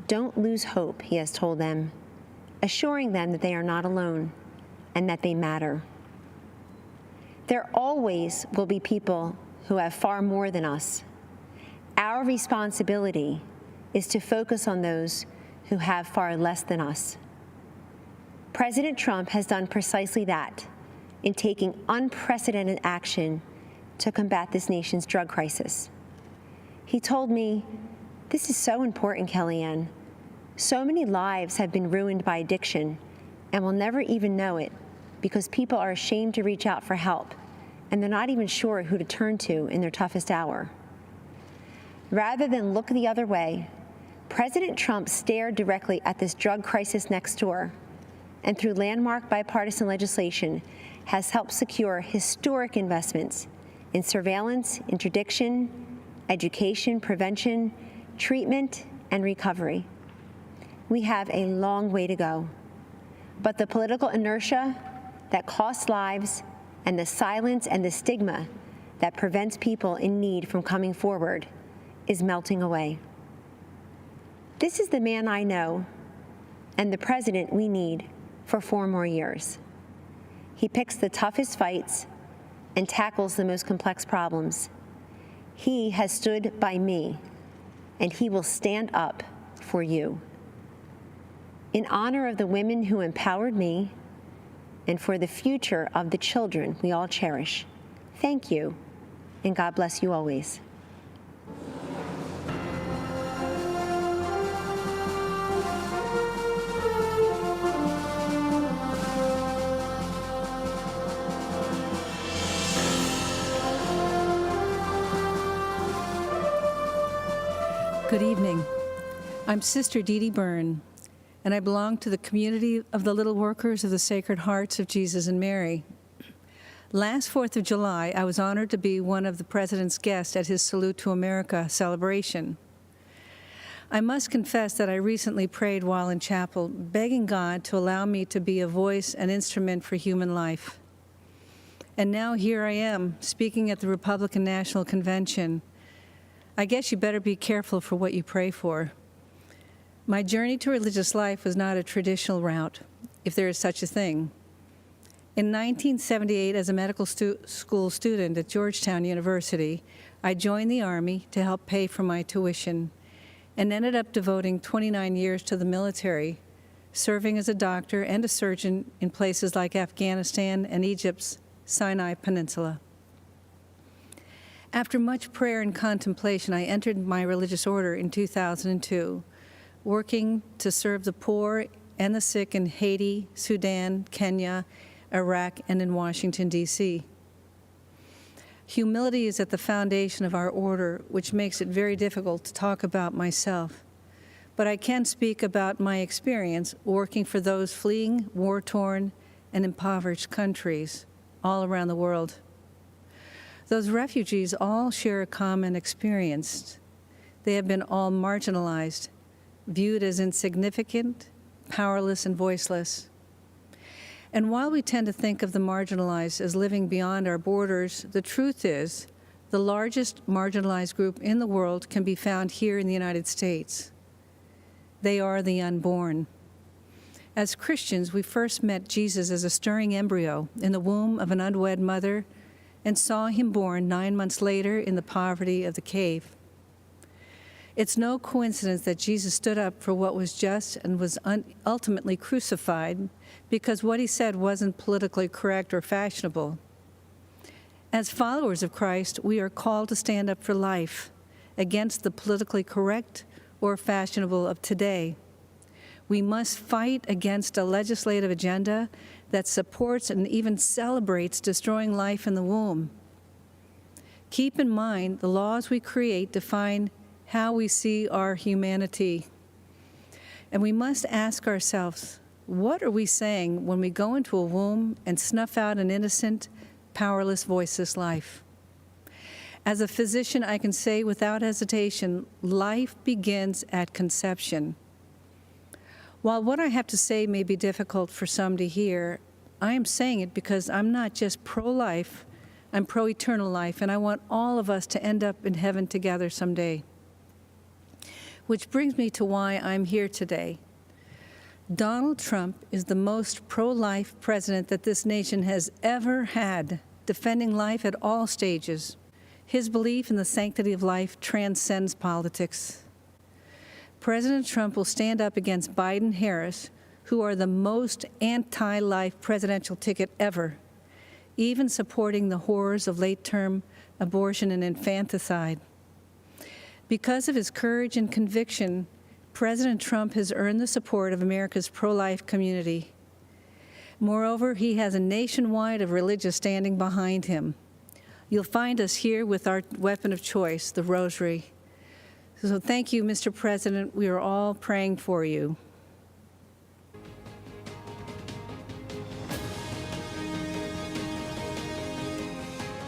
Don't lose hope, he has told them, assuring them that they are not alone and that they matter. There always will be people who have far more than us. Our responsibility is to focus on those who have far less than us. President Trump has done precisely that in taking unprecedented action to combat this nation's drug crisis. He told me, "This is so important, Kellyanne. So many lives have been ruined by addiction and will never even know it because people are ashamed to reach out for help and they're not even sure who to turn to in their toughest hour." Rather than look the other way, President Trump stared directly at this drug crisis next door and through landmark bipartisan legislation has helped secure historic investments in surveillance, interdiction, education, prevention, treatment, and recovery. We have a long way to go, but the political inertia that costs lives and the silence and the stigma that prevents people in need from coming forward is melting away. This is the man I know and the president we need for 4 more years. He picks the toughest fights and tackles the most complex problems. He has stood by me, and he will stand up for you. In honor of the women who empowered me and for the future of the children we all cherish, thank you, and God bless you always.
Good evening. I'm Sister Dee Dee Byrne, and I belong to the community of the Little Workers of the Sacred Hearts of Jesus and Mary. Last 4th of July, I was honored to be one of the President's guests at his Salute to America celebration. I must confess that I recently prayed while in chapel, begging God to allow me to be a voice and instrument for human life. And now here I am, speaking at the Republican National Convention. I guess you better be careful for what you pray for. My journey to religious life was not a traditional route, if there is such a thing. In 1978, as a medical school student at Georgetown University, I joined the Army to help pay for my tuition and ended up devoting 29 years to the military, serving as a doctor and a surgeon in places like Afghanistan and Egypt's Sinai Peninsula. After much prayer and contemplation, I entered my religious order in 2002, working to serve the poor and the sick in Haiti, Sudan, Kenya, Iraq, and in Washington, D.C. Humility is at the foundation of our order, which makes it very difficult to talk about myself. But I can speak about my experience working for those fleeing war-torn and impoverished countries all around the world. Those refugees all share a common experience. They have been all marginalized, viewed as insignificant, powerless, and voiceless. And while we tend to think of the marginalized as living beyond our borders, the truth is the largest marginalized group in the world can be found here in the United States. They are the unborn. As Christians, we first met Jesus as a stirring embryo in the womb of an unwed mother and saw him born 9 months later in the poverty of the cave. It's no coincidence that Jesus stood up for what was just and was ultimately crucified because what he said wasn't politically correct or fashionable. As followers of Christ, we are called to stand up for life against the politically correct or fashionable of today. We must fight against a legislative agenda that supports and even celebrates destroying life in the womb. Keep in mind, the laws we create define how we see our humanity. And we must ask ourselves, what are we saying when we go into a womb and snuff out an innocent, powerless, voiceless life? As a physician, I can say without hesitation, life begins at conception. While what I have to say may be difficult for some to hear, I am saying it because I'm not just pro-life, I'm pro-eternal life, and I want all of us to end up in heaven together someday. Which brings me to why I'm here today. Donald Trump is the most pro-life president that this nation has ever had, defending life at all stages. His belief in the sanctity of life transcends politics. President Trump will stand up against Biden and Harris, who are the most anti-life presidential ticket ever, even supporting the horrors of late-term abortion and infanticide. Because of his courage and conviction, President Trump has earned the support of America's pro-life community. Moreover, he has a nationwide of religious standing behind him. You'll find us here with our weapon of choice, the rosary. So thank you, Mr. President. We are all praying for you.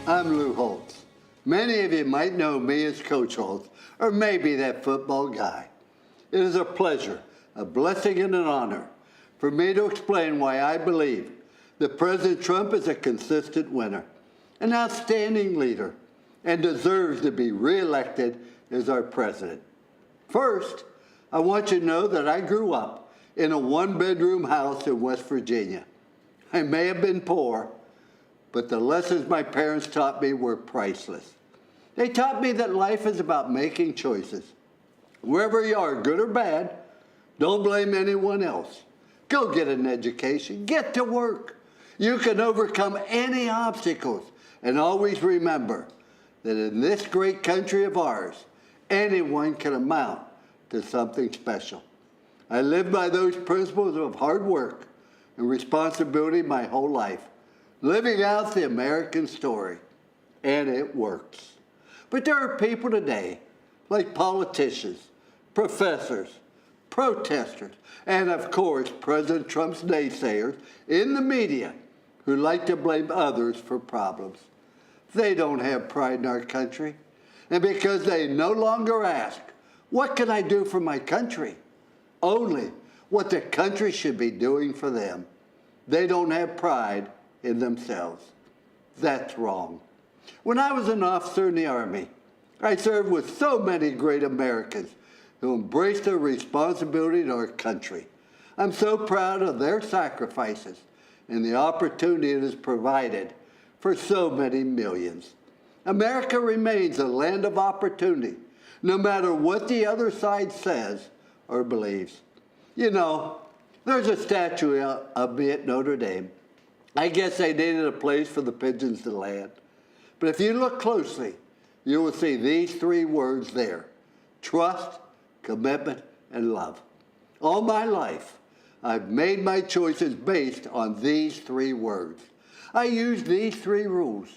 I'm Lou Holtz. Many of you might know me as Coach Holtz, or maybe that football guy. It is a pleasure, a blessing, and an honor for me to explain why I believe that President Trump is a consistent winner, an outstanding leader, and deserves to be reelected as our president. First, I want you to know that I grew up in a one-bedroom house in West Virginia. I may have been poor, but the lessons my parents taught me were priceless. They taught me that life is about making choices. Wherever you are, good or bad, don't blame anyone else. Go get an education, get to work. You can overcome any obstacles, and always remember that in this great country of ours, anyone can amount to something special. I lived by those principles of hard work and responsibility my whole life, living out the American story, and it works. But there are people today, like politicians, professors, protesters, and of course, President Trump's naysayers in the media who like to blame others for problems. They don't have pride in our country. And because they no longer ask, what can I do for my country? Only what the country should be doing for them. They don't have pride in themselves. That's wrong. When I was an officer in the Army, I served with so many great Americans who embraced their responsibility to our country. I'm so proud of their sacrifices and the opportunity it has provided for so many millions. America remains a land of opportunity, no matter what the other side says or believes. You know, there's a statue of me at Notre Dame. I guess they needed a place for the pigeons to land. But if you look closely, you will see these three words there: trust, commitment, and love. All my life, I've made my choices based on these three words. I use these three rules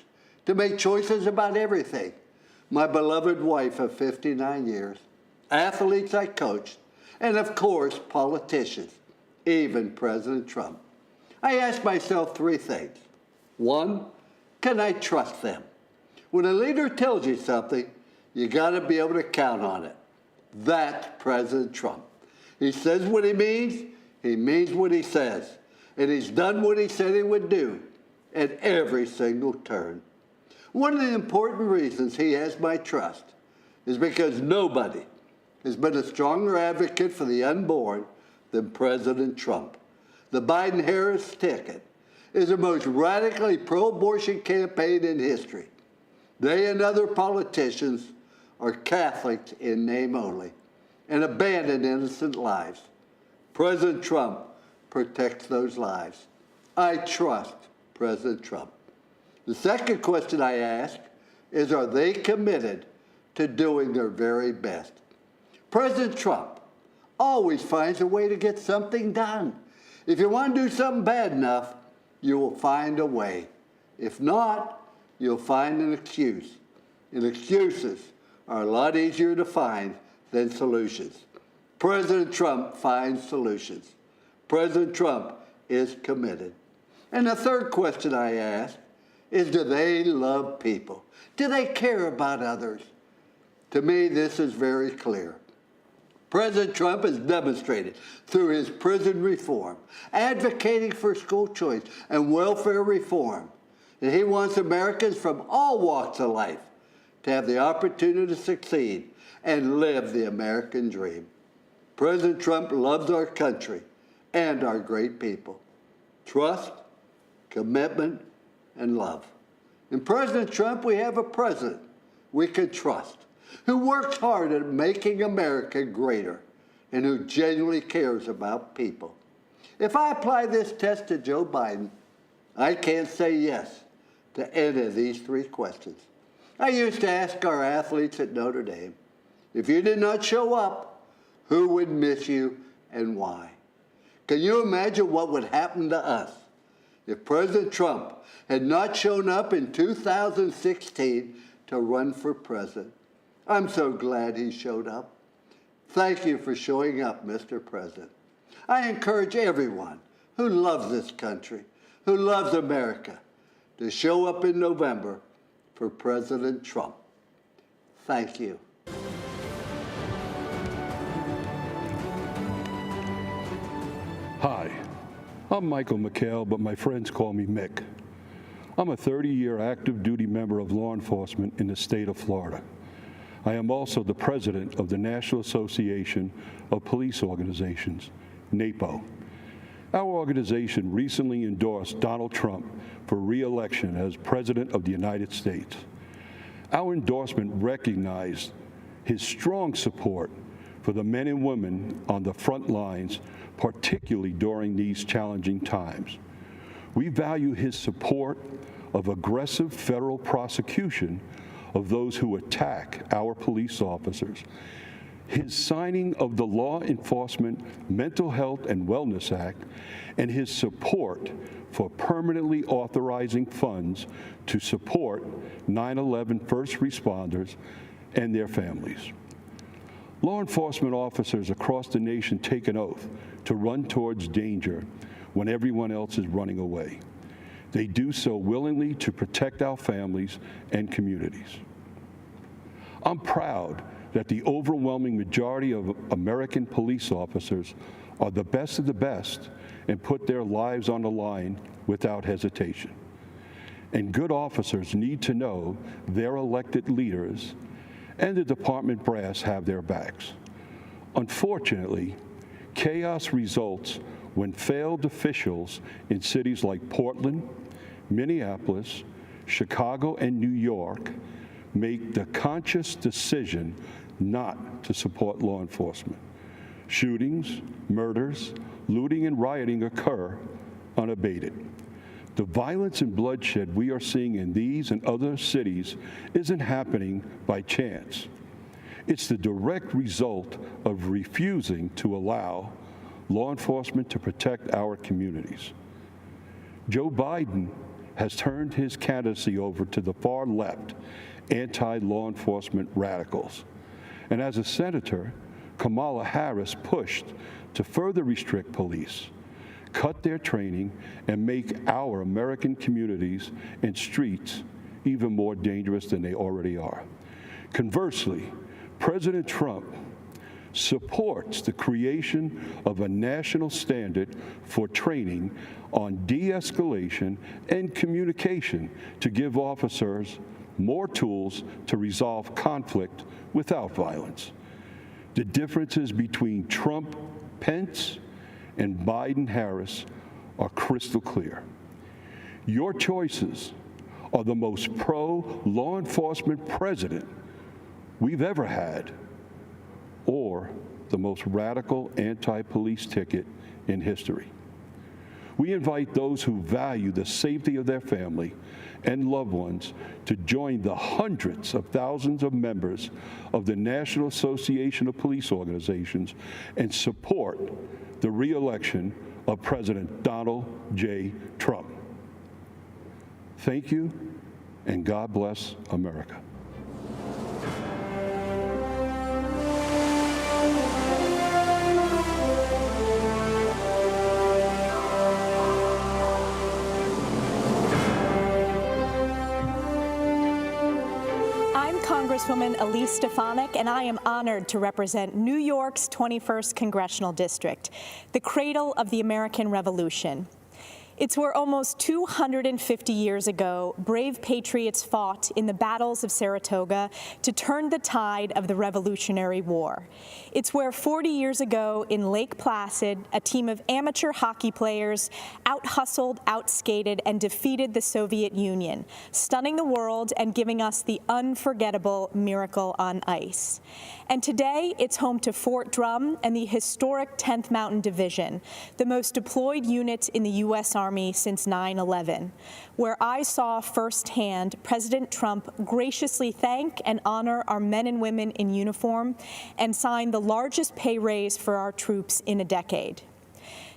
to make choices about everything. My beloved wife of 59 years, athletes I coached, and of course, politicians, even President Trump. I ask myself three things. One, can I trust them? When a leader tells you something, you got to be able to count on it. That's President Trump. He says what he means what he says, and he's done what he said he would do at every single turn. One of the important reasons he has my trust is because nobody has been a stronger advocate for the unborn than President Trump. The Biden-Harris ticket is the most radically pro-abortion campaign in history. They and other politicians are Catholics in name only and abandon innocent lives. President Trump protects those lives. I trust President Trump. The second question I ask is, are they committed to doing their very best? President Trump always finds a way to get something done. If you want to do something bad enough, you will find a way. If not, you'll find an excuse. And excuses are a lot easier to find than solutions. President Trump finds solutions. President Trump is committed. And the third question I ask is, do they love people? Do they care about others? To me, this is very clear. President Trump has demonstrated through his prison reform, advocating for school choice and welfare reform, that he wants Americans from all walks of life to have the opportunity to succeed and live the American dream. President Trump loves our country and our great people. Trust, commitment, and love. In President Trump, we have a president we can trust, who works hard at making America greater and who genuinely cares about people. If I apply this test to Joe Biden, I can't say yes to any of these three questions. I used to ask our athletes at Notre Dame, if you did not show up, who would miss you and why? Can you imagine what would happen to us if President Trump had not shown up in 2016 to run for president? I'm so glad he showed up. Thank you for showing up, Mr. President. I encourage everyone who loves this country, who loves America, to show up in November for President Trump. Thank you.
Hi, I'm Michael McHale, but my friends call me Mick. I'm a 30-year active duty member of law enforcement in the state of Florida. I am also the president of the National Association of Police Organizations, NAPO. Our organization recently endorsed Donald Trump for re-election as President of the United States. Our endorsement recognized his strong support for the men and women on the front lines, particularly during these challenging times. We value his support of aggressive federal prosecution of those who attack our police officers, his signing of the Law Enforcement Mental Health and Wellness Act, and his support for permanently authorizing funds to support 9/11 first responders and their families. Law enforcement officers across the nation take an oath to run towards danger when everyone else is running away. They do so willingly to protect our families and communities. I'm proud that the overwhelming majority of American police officers are the best of the best and put their lives on the line without hesitation. And good officers need to know their elected leaders and the department brass have their backs. Unfortunately, chaos results when failed officials in cities like Portland, Minneapolis, Chicago, and New York make the conscious decision not to support law enforcement. Shootings, murders, looting, and rioting occur unabated. The violence and bloodshed we are seeing in these and other cities isn't happening by chance. It's the direct result of refusing to allow law enforcement to protect our communities. Joe Biden has turned his candidacy over to the far left, anti-law enforcement radicals. And as a senator, Kamala Harris pushed to further restrict police, cut their training, and make our American communities and streets even more dangerous than they already are. Conversely, President Trump supports the creation of a national standard for training on de-escalation and communication to give officers more tools to resolve conflict without violence. The differences between Trump, Pence, and Biden-Harris are crystal clear. Your choices are the most pro-law enforcement president we've ever had, or the most radical anti-police ticket in history. We invite those who value the safety of their family and loved ones to join the hundreds of thousands of members of the National Association of Police Organizations and support the re-election of President Donald J. Trump. Thank you, and God bless America.
Congresswoman Elise Stefanik, and I am honored to represent New York's 21st Congressional District, the cradle of the American Revolution. It's where almost 250 years ago, brave patriots fought in the battles of Saratoga to turn the tide of the Revolutionary War. It's where 40 years ago in Lake Placid, a team of amateur hockey players out-hustled, out-skated, and defeated the Soviet Union, stunning the world and giving us the unforgettable Miracle on Ice. And today, it's home to Fort Drum and the historic 10th Mountain Division, the most deployed unit in the U.S. Army since 9/11, where I saw firsthand President Trump graciously thank and honor our men and women in uniform and sign the largest pay raise for our troops in a decade.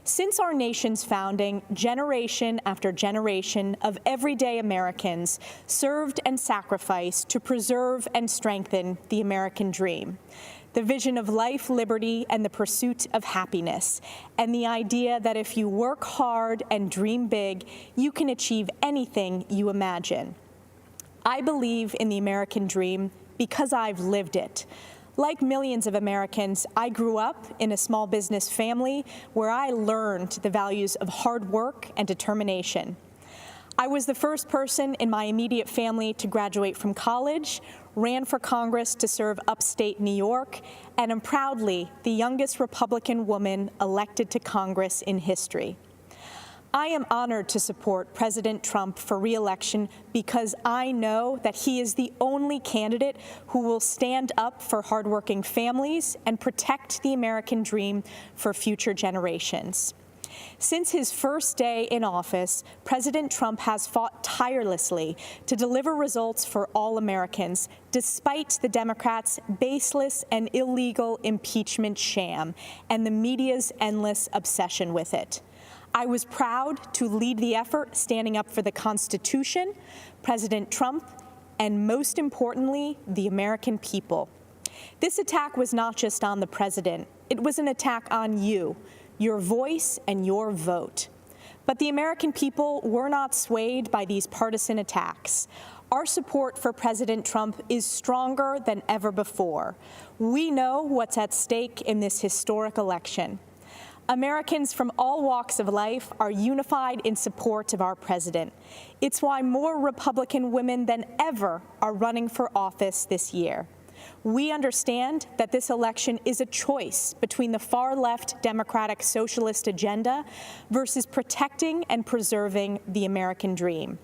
Since our nation's founding, generation after generation of everyday Americans served and sacrificed to preserve and strengthen the American dream, the vision of life, liberty, and the pursuit of happiness, and the idea that if you work hard and dream big, you can achieve anything you imagine. I believe in the American dream because I've lived it. Like millions of Americans, I grew up in a small business family where I learned the values of hard work and determination. I was the first person in my immediate family to graduate from college, ran for Congress to serve upstate New York, and am proudly the youngest Republican woman elected to Congress in history. I am honored to support President Trump for re-election because I know that he is the only candidate who will stand up for hardworking families and protect the American dream for future generations. Since his first day in office, President Trump has fought tirelessly to deliver results for all Americans, despite the Democrats' baseless and illegal impeachment sham and the media's endless obsession with it. I was proud to lead the effort standing up for the Constitution, President Trump, and most importantly, the American people. This attack was not just on the president. It was an attack on you, your voice, and your vote. But the American people were not swayed by these partisan attacks. Our support for President Trump is stronger than ever before. We know what's at stake in this historic election. Americans from all walks of life are unified in support of our president. It's why more Republican women than ever are running for office this year. We understand that this election is a choice between the far-left Democratic socialist agenda versus protecting and preserving the American dream.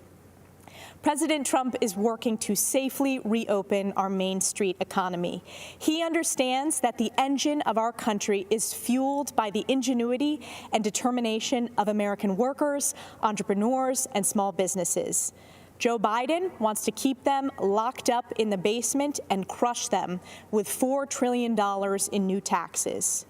President Trump is working to safely reopen our Main Street economy. He understands that the engine of our country is fueled by the ingenuity and determination of American workers, entrepreneurs, and small businesses. Joe Biden wants to keep them locked up in the basement and crush them with $4 trillion in new taxes.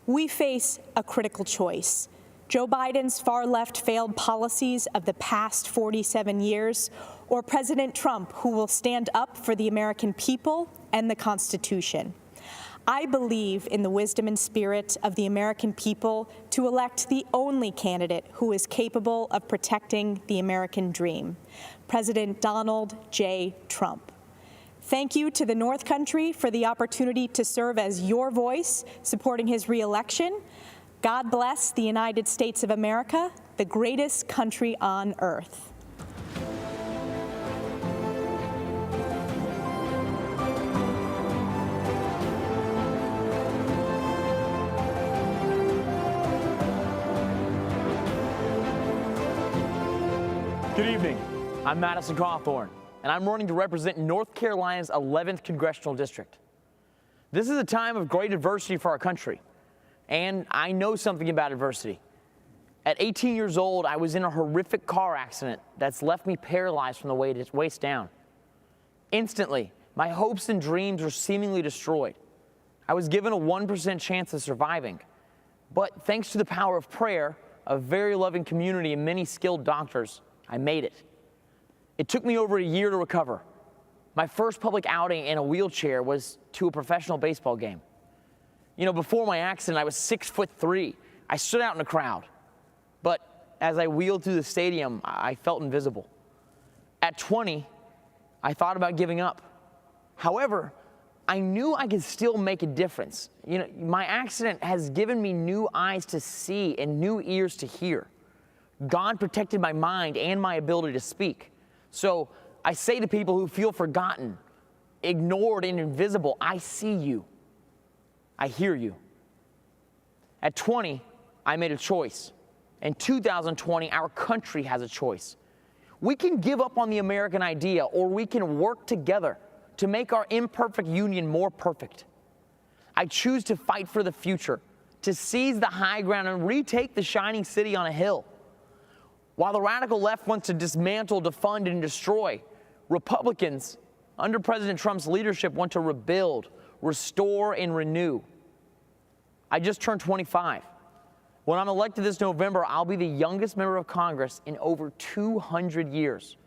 We face a critical choice: Joe Biden's far-left failed policies of the past 47 years, or President Trump, who will stand up for the American people and the Constitution. I believe in the wisdom and spirit of the American people to elect the only candidate who is capable of protecting the American dream, President Donald J. Trump. Thank you to the North Country for the opportunity to serve as your voice supporting his re-election. God bless the United States of America, the greatest country on earth.
Good evening. I'm Madison Cawthorn, and I'm running to represent North Carolina's 11th Congressional District. This is a time of great adversity for our country, and I know something about adversity. At 18 years old, I was in a horrific car accident that's left me paralyzed from the waist down. Instantly, my hopes and dreams were seemingly destroyed. I was given a 1% chance of surviving, but thanks to the power of prayer, a very loving community, and many skilled doctors, I made it. It took me over a year to recover. My first public outing in a wheelchair was to a professional baseball game. You know, before my accident, I was 6'3". I stood out in the crowd. But as I wheeled through the stadium, I felt invisible. At 20, I thought about giving up. However, I knew I could still make a difference. You know, my accident has given me new eyes to see and new ears to hear. God protected my mind and my ability to speak. So I say to people who feel forgotten, ignored, and invisible, I see you. I hear you. At 20, I made a choice. In 2020, our country has a choice. We can give up on the American idea, or we can work together to make our imperfect union more perfect. I choose to fight for the future, to seize the high ground and retake the shining city on a hill. While the radical left wants to dismantle, defund, and destroy, Republicans, under President Trump's leadership, want to rebuild, restore, and renew. I just turned 25. When I'm elected this November, I'll be the youngest member of Congress in over 200 years.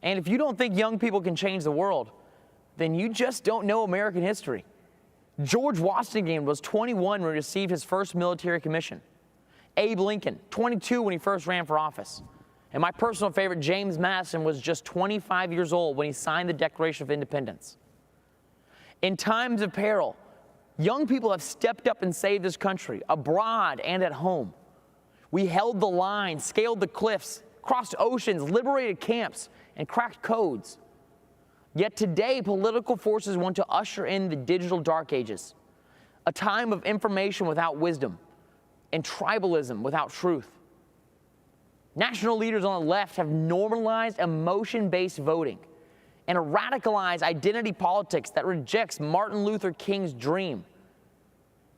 And if you don't think young people can change the world, then you just don't know American history. George Washington was 21 when he received his first military commission. Abe Lincoln, 22 when he first ran for office. And my personal favorite, James Madison, was just 25 years old when he signed the Declaration of Independence. In times of peril, young people have stepped up and saved this country, abroad and at home. We held the line, scaled the cliffs, crossed oceans, liberated camps, and cracked codes. Yet today, political forces want to usher in the digital dark ages, a time of information without wisdom, and tribalism without truth. National leaders on the left have normalized emotion-based voting and a radicalized identity politics that rejects Martin Luther King's dream.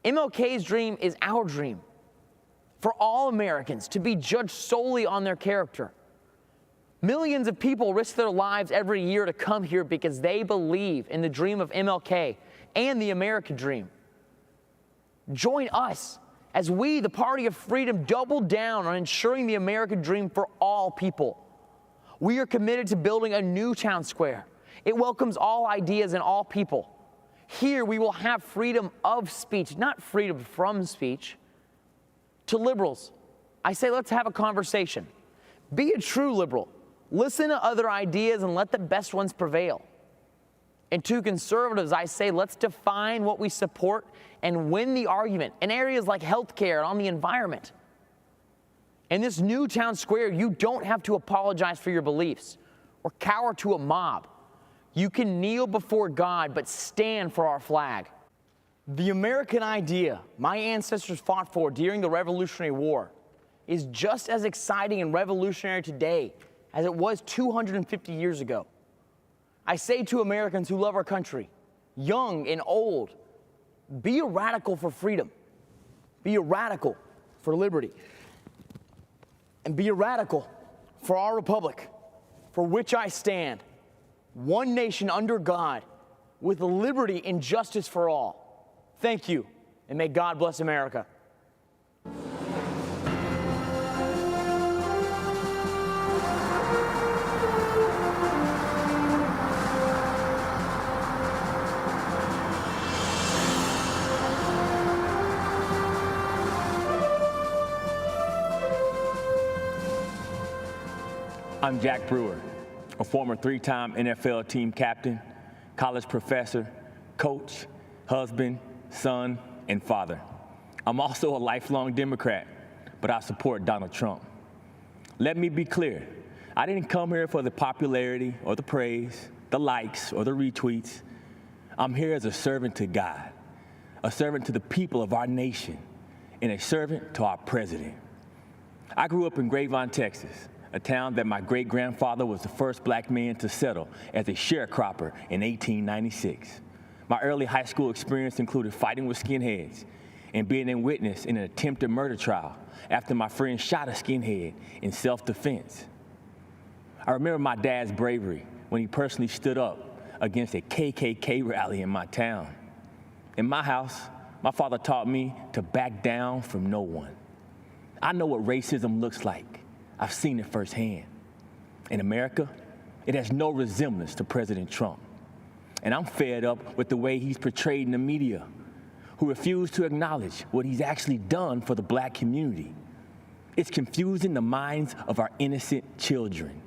MLK's dream is our dream, for all Americans to be judged solely on their character. Millions of people risk their lives every year to come here because they believe in the dream of MLK and the American dream. Join us as we, the Party of Freedom, double down on ensuring the American dream for all people. We are committed to building a new town square. It welcomes all ideas and all people. Here we will have freedom of speech, not freedom from speech. To liberals, I say let's have a conversation. Be a true liberal. Listen to other ideas and let the best ones prevail. And to conservatives, I say let's define what we support and win the argument in areas like healthcare and on the environment. In this new town square, you don't have to apologize for your beliefs or cower to a mob. You can kneel before God, but stand for our flag. The American idea my ancestors fought for during the Revolutionary War is just as exciting and revolutionary today as it was 250 years ago. I say to Americans who love our country, young and old, be a radical for freedom. Be a radical for liberty. And be a radical for our republic, for which I stand, one nation under God, with liberty and justice for all. Thank you, and may God bless America.
I'm Jack Brewer, a former three-time NFL team captain, college professor, coach, husband, son, and father. I'm also a lifelong Democrat, but I support Donald Trump. Let me be clear. I didn't come here for the popularity or the praise, the likes or the retweets. I'm here as a servant to God, a servant to the people of our nation, and a servant to our president. I grew up in Grapevine, Texas, a town that my great-grandfather was the first black man to settle as a sharecropper in 1896. My early high school experience included fighting with skinheads and being a witness in an attempted murder trial after my friend shot a skinhead in self-defense. I remember my dad's bravery when he personally stood up against a KKK rally in my town. In my house, my father taught me to back down from no one. I know what racism looks like. I've seen it firsthand. In America, it has no resemblance to President Trump. And I'm fed up with the way he's portrayed in the media, who refuse to acknowledge what he's actually done for the black community. It's confusing the minds of our innocent children.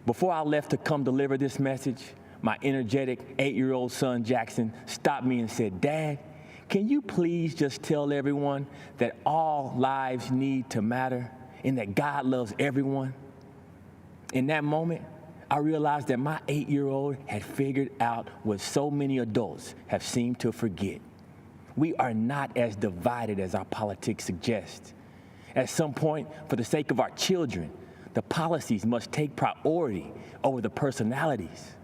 Before I left to come deliver this message, my energetic 8-year-old son, Jackson, stopped me and said, "Dad, can you please just tell everyone that all lives need to matter and that God loves everyone?" In that moment, I realized that my 8-year-old had figured out what so many adults have seemed to forget. We are not as divided as our politics suggest. At some point, for the sake of our children, the policies must take priority over the personalities.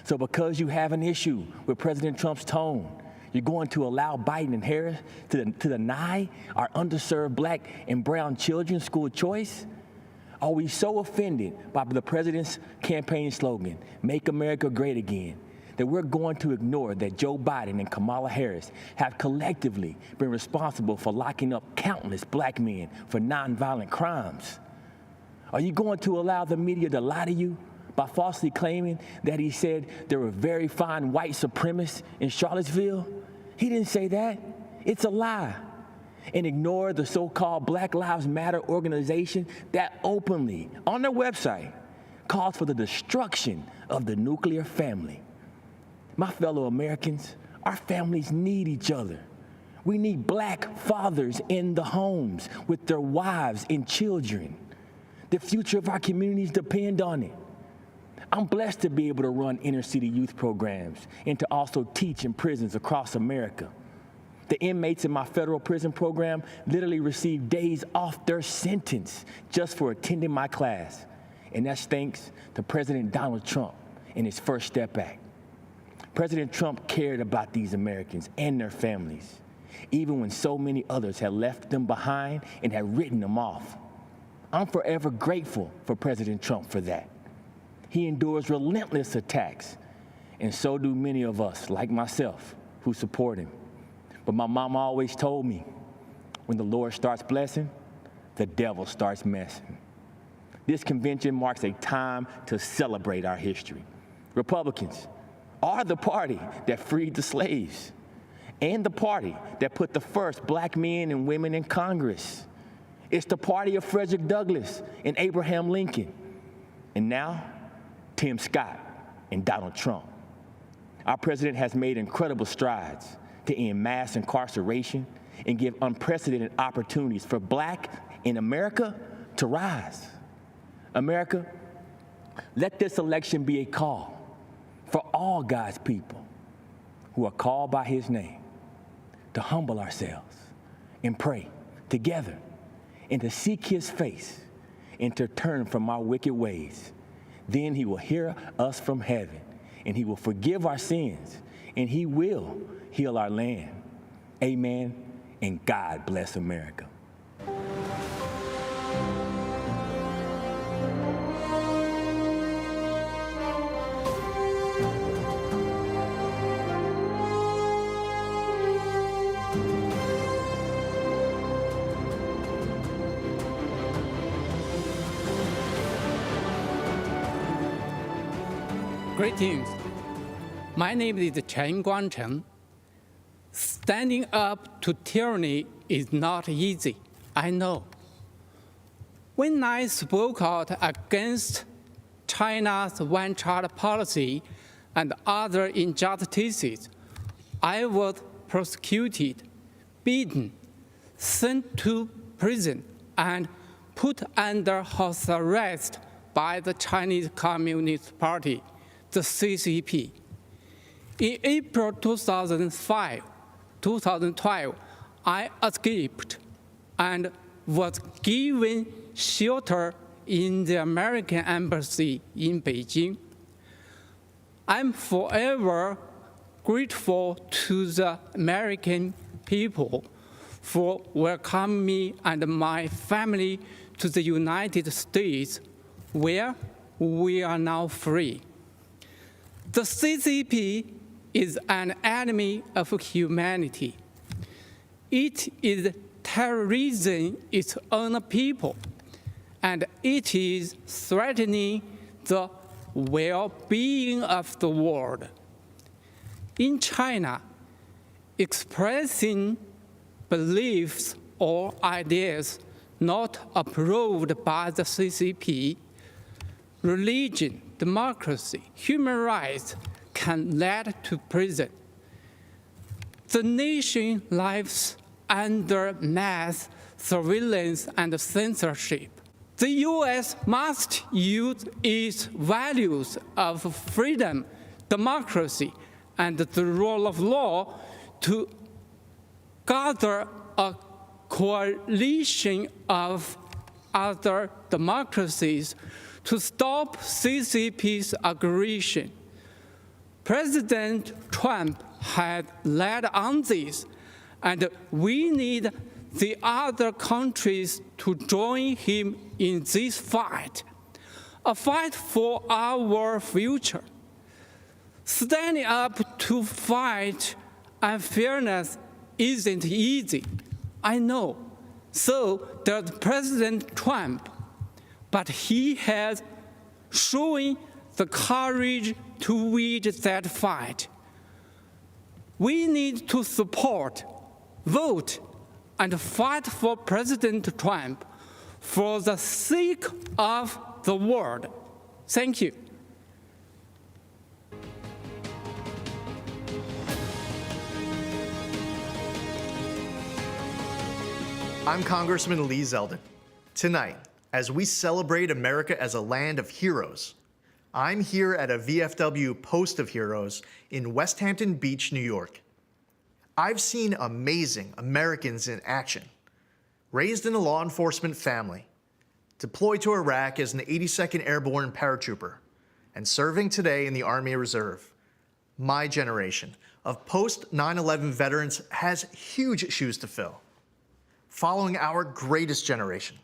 So because you have an issue with President Trump's tone, you're going to allow Biden and Harris to deny our underserved black and brown children school choice? Are we so offended by the president's campaign slogan, "Make America Great Again," that we're going to ignore that Joe Biden and Kamala Harris have collectively been responsible for locking up countless black men for nonviolent crimes? Are you going to allow the media to lie to you by falsely claiming that he said there were very fine white supremacists in Charlottesville? He didn't say that. It's a lie. And ignore the so-called Black Lives Matter organization that openly, on their website, calls for the destruction of the nuclear family. My fellow Americans, our families need each other. We need black fathers in the homes with their wives and children. The future of our communities depend on it. I'm blessed to be able to run inner-city youth programs and to also teach in prisons across America. The inmates in my federal prison program literally receive days off their sentence just for attending my class. And that's thanks to President Donald Trump and his First Step Act. President Trump cared about these Americans and their families, even when so many others had left them behind and had written them off. I'm forever grateful for President Trump for that. He endures relentless attacks, and so do many of us, like myself, who support him. But my mama always told me, when the Lord starts blessing, the devil starts messing. This convention marks a time to celebrate our history. Republicans are the party that freed the slaves and the party that put the first black men and women in Congress. It's the party of Frederick Douglass and Abraham Lincoln. And now, Tim Scott and Donald Trump. Our president has made incredible strides to end mass incarceration and give unprecedented opportunities for black in America to rise. America, let this election be a call for all God's people who are called by his name to humble ourselves and pray together and to seek his face and to turn from our wicked ways. Then he will hear us from heaven, and he will forgive our sins, and he will heal our land. Amen, and God bless America.
Greetings. My name is Chen Guangcheng. Standing up to tyranny is not easy, I know. When I spoke out against China's one-child policy and other injustices, I was prosecuted, beaten, sent to prison, and put under house arrest by the Chinese Communist Party, the CCP. In April 2012, I escaped and was given shelter in the American Embassy in Beijing. I'm forever grateful to the American people for welcoming me and my family to the United States, where we are now free. The CCP is an enemy of humanity. It is terrorizing its own people, and it is threatening the well-being of the world. In China, expressing beliefs or ideas not approved by the CCP, religion, democracy, human rights can lead to prison. The nation lives under mass surveillance and censorship. The U.S. must use its values of freedom, democracy, and the rule of law to gather a coalition of other democracies to stop CCP's aggression. President Trump had led on this, and we need the other countries to join him in this fight, a fight for our future. Standing up to fight unfairness isn't easy, I know. So does President Trump, but he has shown the courage to wage that fight. We need to support, vote, and fight for President Trump for the sake of the world. Thank you.
I'm Congressman Lee Zeldin. Tonight, as we celebrate America as a land of heroes, I'm here at a VFW Post of Heroes in West Hampton Beach, New York. I've seen amazing Americans in action, raised in a law enforcement family, deployed to Iraq as an 82nd Airborne paratrooper, and serving today in the Army Reserve. My generation of post-9/11 veterans has huge shoes to fill, following our greatest generation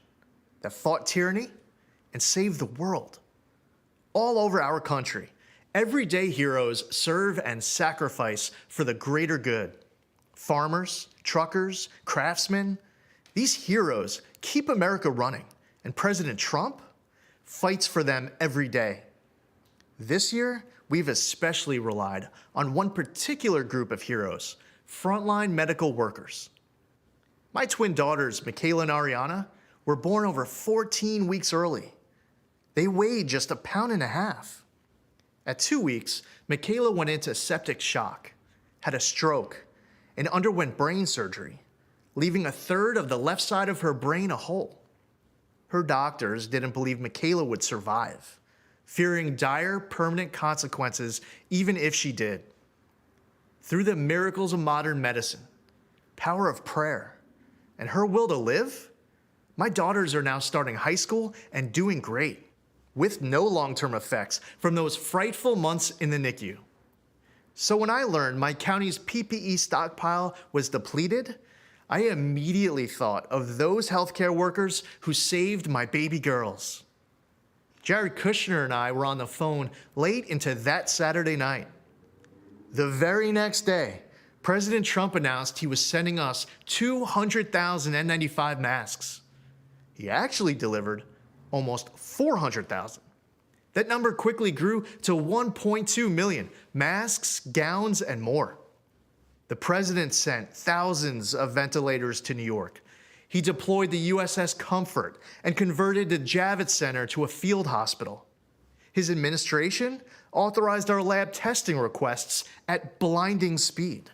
that fought tyranny and saved the world. All over our country, everyday heroes serve and sacrifice for the greater good. Farmers, truckers, craftsmen, these heroes keep America running, and President Trump fights for them every day. This year, we've especially relied on one particular group of heroes, frontline medical workers. My twin daughters, Michaela and Ariana, were born over 14 weeks early. They weighed just 1.5 pounds. At 2 weeks, Michaela went into septic shock, had a stroke, and underwent brain surgery, leaving 1/3 of the left side of her brain a hole. Her doctors didn't believe Michaela would survive, fearing dire permanent consequences even if she did. Through the miracles of modern medicine, power of prayer, and her will to live, my daughters are now starting high school and doing great, with no long-term effects from those frightful months in the NICU. So when I learned my county's PPE stockpile was depleted, I immediately thought of those healthcare workers who saved my baby girls. Jared Kushner and I were on the phone late into that Saturday night. The very next day, President Trump announced he was sending us 200,000 N95 masks. He actually delivered almost 400,000. That number quickly grew to 1.2 million masks, gowns, and more. The president sent thousands of ventilators to New York. He deployed the USS Comfort and converted the Javits Center to a field hospital. His administration authorized our lab testing requests at blinding speed.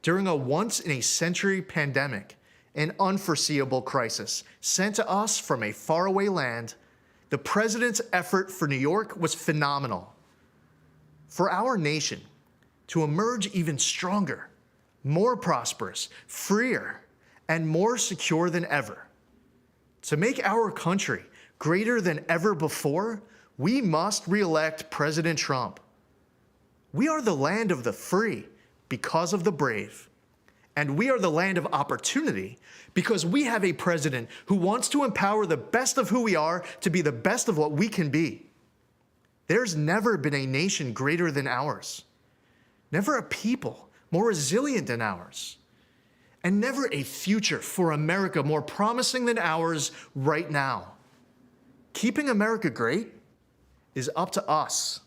During a once-in-a-century pandemic, an unforeseeable crisis sent to us from a faraway land, the president's effort for New York was phenomenal. For our nation to emerge even stronger, more prosperous, freer, and more secure than ever. To make our country greater than ever before, we must re-elect President Trump. We are the land of the free because of the brave. And we are the land of opportunity because we have a president who wants to empower the best of who we are to be the best of what we can be. There's never been a nation greater than ours. Never a people more resilient than ours. And never a future for America more promising than ours right now. Keeping America great is up to us,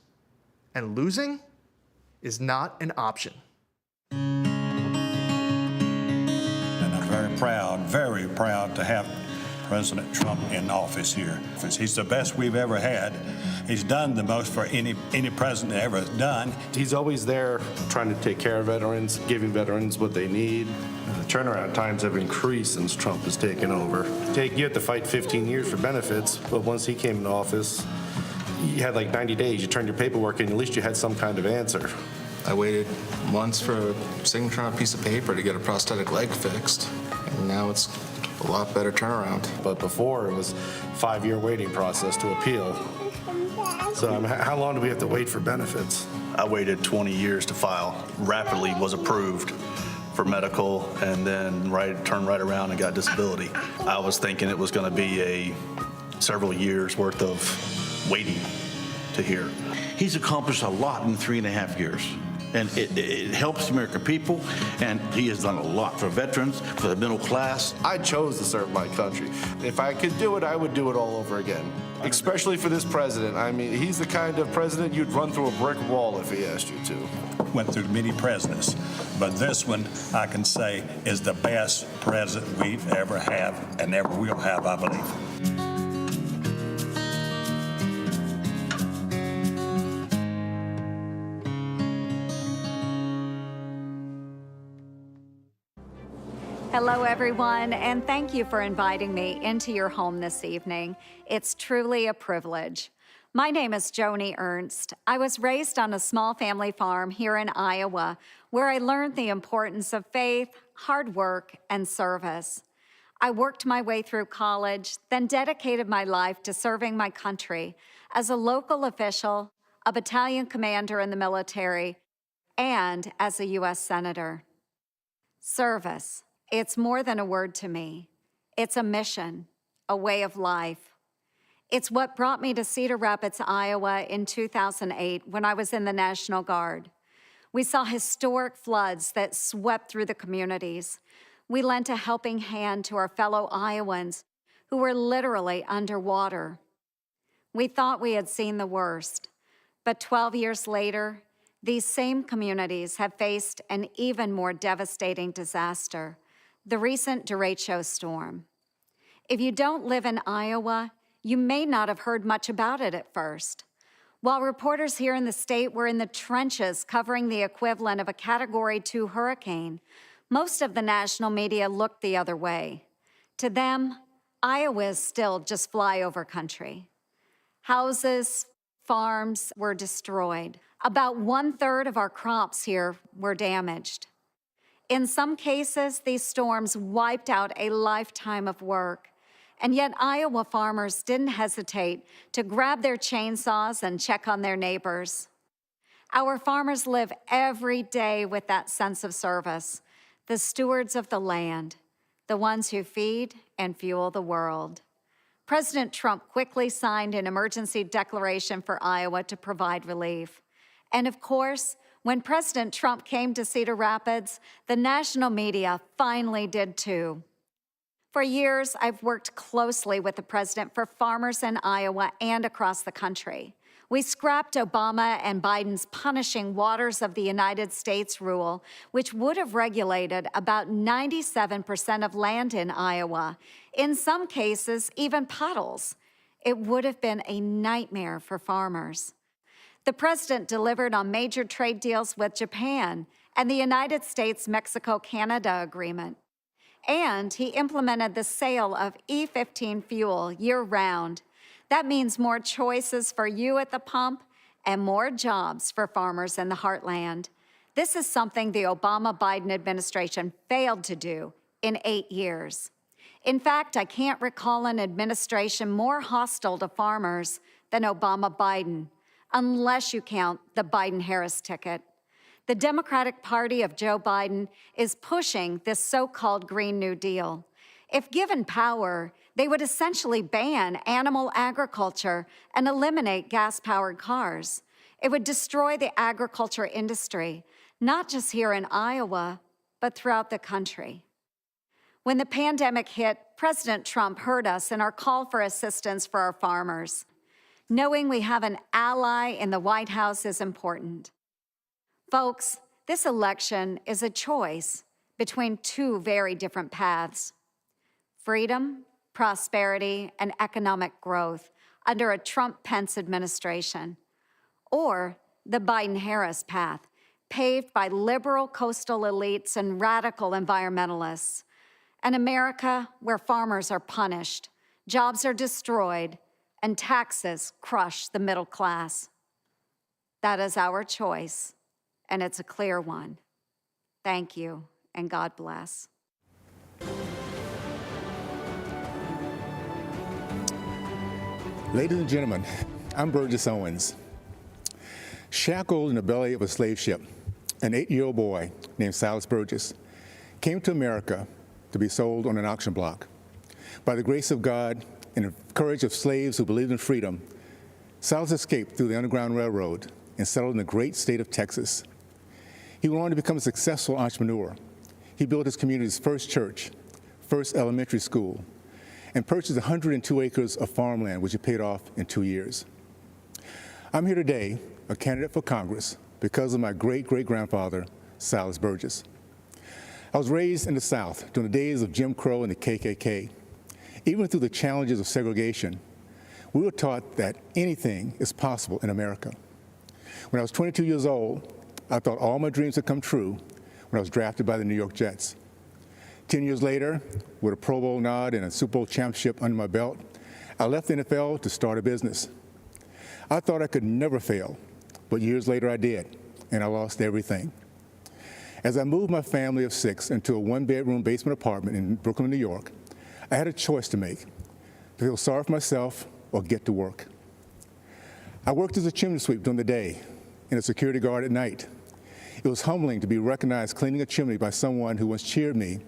and losing is not an option.
And I'm very proud to have President Trump in office here. He's the best we've ever had. He's done the most for any president ever done.
He's always there trying to take care of veterans, giving veterans what they need. The turnaround times have increased since Trump has taken over. You have to fight 15 years for benefits, but once he came into office, you had like 90 days. You turned your paperwork in, at least you had some kind of answer.
I waited months for a signature on a piece of paper to get a prosthetic leg fixed, and now it's a lot better turnaround.
But before, it was a 5-year waiting process to appeal. So how long do we have to wait for benefits?
I waited 20 years to file. Rapidly was approved for medical, and then turned right around and got disability. I was thinking it was going to be several years worth of waiting to hear.
He's accomplished a lot in 3.5 years. And it helps the American people, and he has done a lot for veterans, for the middle class.
I chose to serve my country. If I could do it, I would do it all over again, especially for this president. I mean, he's the kind of president you'd run through a brick wall if he asked you to.
Went through many presidents, but this one, I can say, is the best president we've ever had and ever will have, I believe.
Hello, everyone, and thank you for inviting me into your home this evening. It's truly a privilege. My name is Joni Ernst. I was raised on a small family farm here in Iowa, where I learned the importance of faith, hard work, and service. I worked my way through college, then dedicated my life to serving my country as a local official, a battalion commander in the military, and as a U.S. Senator. Service. It's more than a word to me. It's a mission, a way of life. It's what brought me to Cedar Rapids, Iowa in 2008 when I was in the National Guard. We saw historic floods that swept through the communities. We lent a helping hand to our fellow Iowans who were literally underwater. We thought we had seen the worst, but 12 years later, these same communities have faced an even more devastating disaster. The recent derecho storm. If you don't live in Iowa, you may not have heard much about it at first. While reporters here in the state were in the trenches covering the equivalent of a Category 2 hurricane, most of the national media looked the other way. To them, Iowa is still just flyover country. Houses, farms were destroyed. About 1/3 of our crops here were damaged. In some cases, these storms wiped out a lifetime of work, and yet Iowa farmers didn't hesitate to grab their chainsaws and check on their neighbors. Our farmers live every day with that sense of service, the stewards of the land, the ones who feed and fuel the world. President Trump quickly signed an emergency declaration for Iowa to provide relief. And of course, when President Trump came to Cedar Rapids, the national media finally did too. For years, I've worked closely with the president for farmers in Iowa and across the country. We scrapped Obama and Biden's punishing waters of the United States rule, which would have regulated about 97% of land in Iowa, in some cases, even puddles. It would have been a nightmare for farmers. The president delivered on major trade deals with Japan and the United States-Mexico-Canada agreement. And he implemented the sale of E15 fuel year-round. That means more choices for you at the pump and more jobs for farmers in the heartland. This is something the Obama-Biden administration failed to do in 8 years. In fact, I can't recall an administration more hostile to farmers than Obama-Biden, unless you count the Biden-Harris ticket. The Democratic Party of Joe Biden is pushing this so-called Green New Deal. If given power, they would essentially ban animal agriculture and eliminate gas-powered cars. It would destroy the agriculture industry, not just here in Iowa, but throughout the country. When the pandemic hit, President Trump heard us in our call for assistance for our farmers. Knowing we have an ally in the White House is important. Folks, this election is a choice between two very different paths: freedom, prosperity, and economic growth under a Trump-Pence administration, or the Biden-Harris path, paved by liberal coastal elites and radical environmentalists, an America where farmers are punished, jobs are destroyed, and taxes crush the middle class. That is our choice, and it's a clear one. Thank you, and God bless.
Ladies and gentlemen, I'm Burgess Owens. Shackled in the belly of a slave ship, an 8-year-old boy named Silas Burgess came to America to be sold on an auction block. By the grace of God and the courage of slaves who believed in freedom, Silas escaped through the Underground Railroad and settled in the great state of Texas. He went on to become a successful entrepreneur. He built his community's first church, first elementary school, and purchased 102 acres of farmland, which he paid off in 2 years. I'm here today, a candidate for Congress, because of my great-great-grandfather, Silas Burgess. I was raised in the South during the days of Jim Crow and the KKK. Even through the challenges of segregation, we were taught that anything is possible in America. When I was 22 years old, I thought all my dreams had come true when I was drafted by the New York Jets. 10 years later, with a Pro Bowl nod and a Super Bowl championship under my belt, I left the NFL to start a business. I thought I could never fail, but years later I did, and I lost everything. As I moved my family of 6 into a 1-bedroom basement apartment in Brooklyn, New York, I had a choice to make: to feel sorry for myself or get to work. I worked as a chimney sweep during the day and a security guard at night. It was humbling to be recognized cleaning a chimney by someone who once cheered me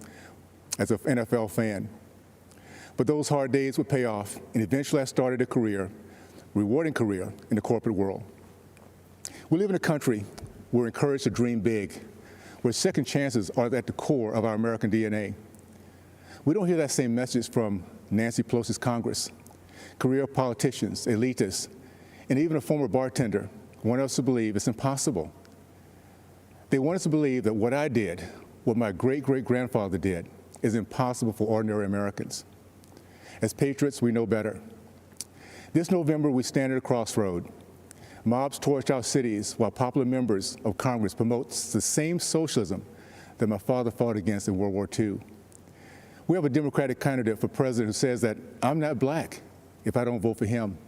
as an NFL fan. But those hard days would pay off, and eventually I started a rewarding career in the corporate world. We live in a country where we're encouraged to dream big, where second chances are at the core of our American DNA. We don't hear that same message from Nancy Pelosi's Congress. Career politicians, elitists, and even a former bartender want us to believe it's impossible. They want us to believe that what I did, what my great-great-grandfather did, is impossible for ordinary Americans. As patriots, we know better. This November, we stand at a crossroad. Mobs torch our cities while popular members of Congress promote the same socialism that my father fought against in World War II. We have a Democratic candidate for president who says that I'm not black if I don't vote for him.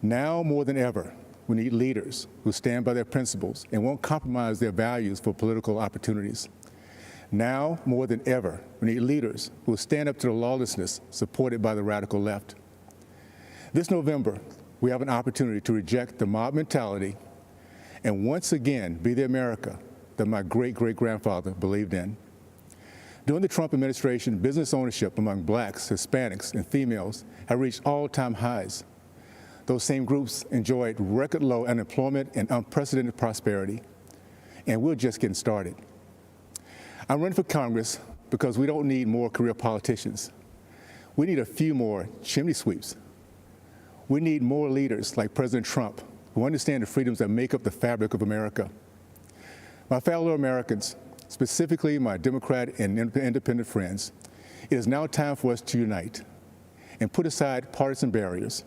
Now more than ever, we need leaders who stand by their principles and won't compromise their values for political opportunities. Now more than ever, we need leaders who will stand up to the lawlessness supported by the radical left. This November, we have an opportunity to reject the mob mentality and once again be the America that my great-great-grandfather believed in. During the Trump administration, business ownership among blacks, Hispanics, and females have reached all-time highs. Those same groups enjoyed record-low unemployment and unprecedented prosperity, and we're just getting started. I'm running for Congress because we don't need more career politicians. We need a few more chimney sweeps. We need more leaders like President Trump who understand the freedoms that make up the fabric of America. My fellow Americans, specifically my Democrat and independent friends, it is now time for us to unite and put aside partisan barriers.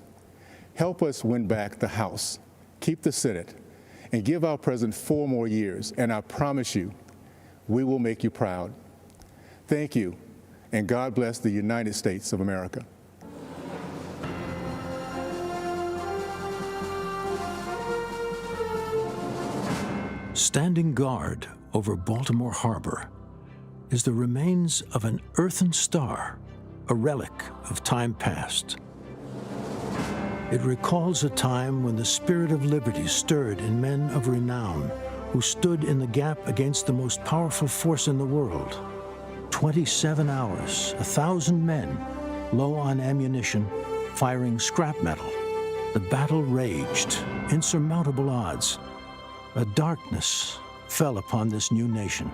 Help us win back the House, keep the Senate, and give our president 4 more years, and I promise you, we will make you proud. Thank you, and God bless the United States of America.
Standing guard over Baltimore Harbor is the remains of an earthen star, a relic of time past. It recalls a time when the spirit of liberty stirred in men of renown who stood in the gap against the most powerful force in the world. 27 hours, 1,000 men, low on ammunition, firing scrap metal. The battle raged, insurmountable odds. A darkness fell upon this new nation.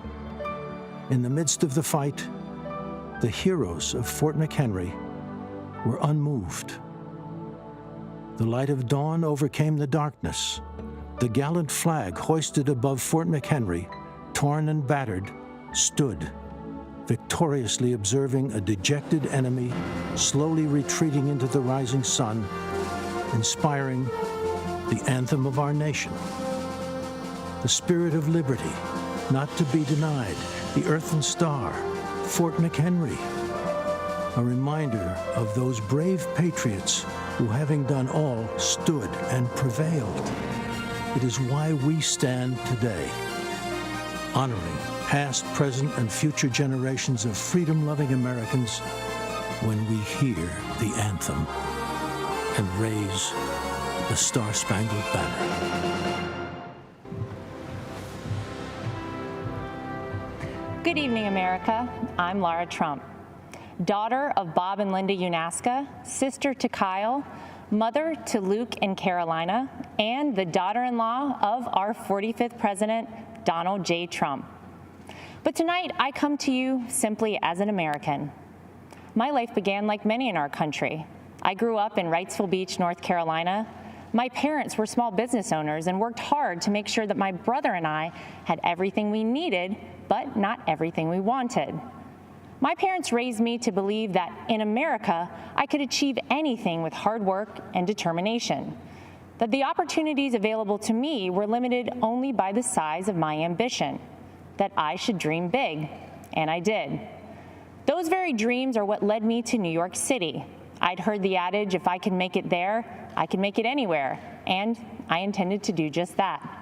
In the midst of the fight, the heroes of Fort McHenry were unmoved. The light of dawn overcame the darkness. The gallant flag hoisted above Fort McHenry, torn and battered, stood, victoriously observing a dejected enemy slowly retreating into the rising sun, inspiring the anthem of our nation. The spirit of liberty, not to be denied, the earthen star, Fort McHenry, a reminder of those brave patriots who, having done all, stood and prevailed. It is why we stand today, honoring past, present, and future generations of freedom-loving Americans when we hear the anthem and raise the Star-Spangled Banner.
Good evening, America. I'm Laura Trump, daughter of Bob and Linda Unaska, sister to Kyle, mother to Luke and Carolina, and the daughter-in-law of our 45th president, Donald J. Trump. But tonight, I come to you simply as an American. My life began like many in our country. I grew up in Wrightsville Beach, North Carolina. My parents were small business owners and worked hard to make sure that my brother and I had everything we needed, but not everything we wanted. My parents raised me to believe that in America, I could achieve anything with hard work and determination, that the opportunities available to me were limited only by the size of my ambition, that I should dream big, and I did. Those very dreams are what led me to New York City. I'd heard the adage, if I can make it there, I can make it anywhere, and I intended to do just that.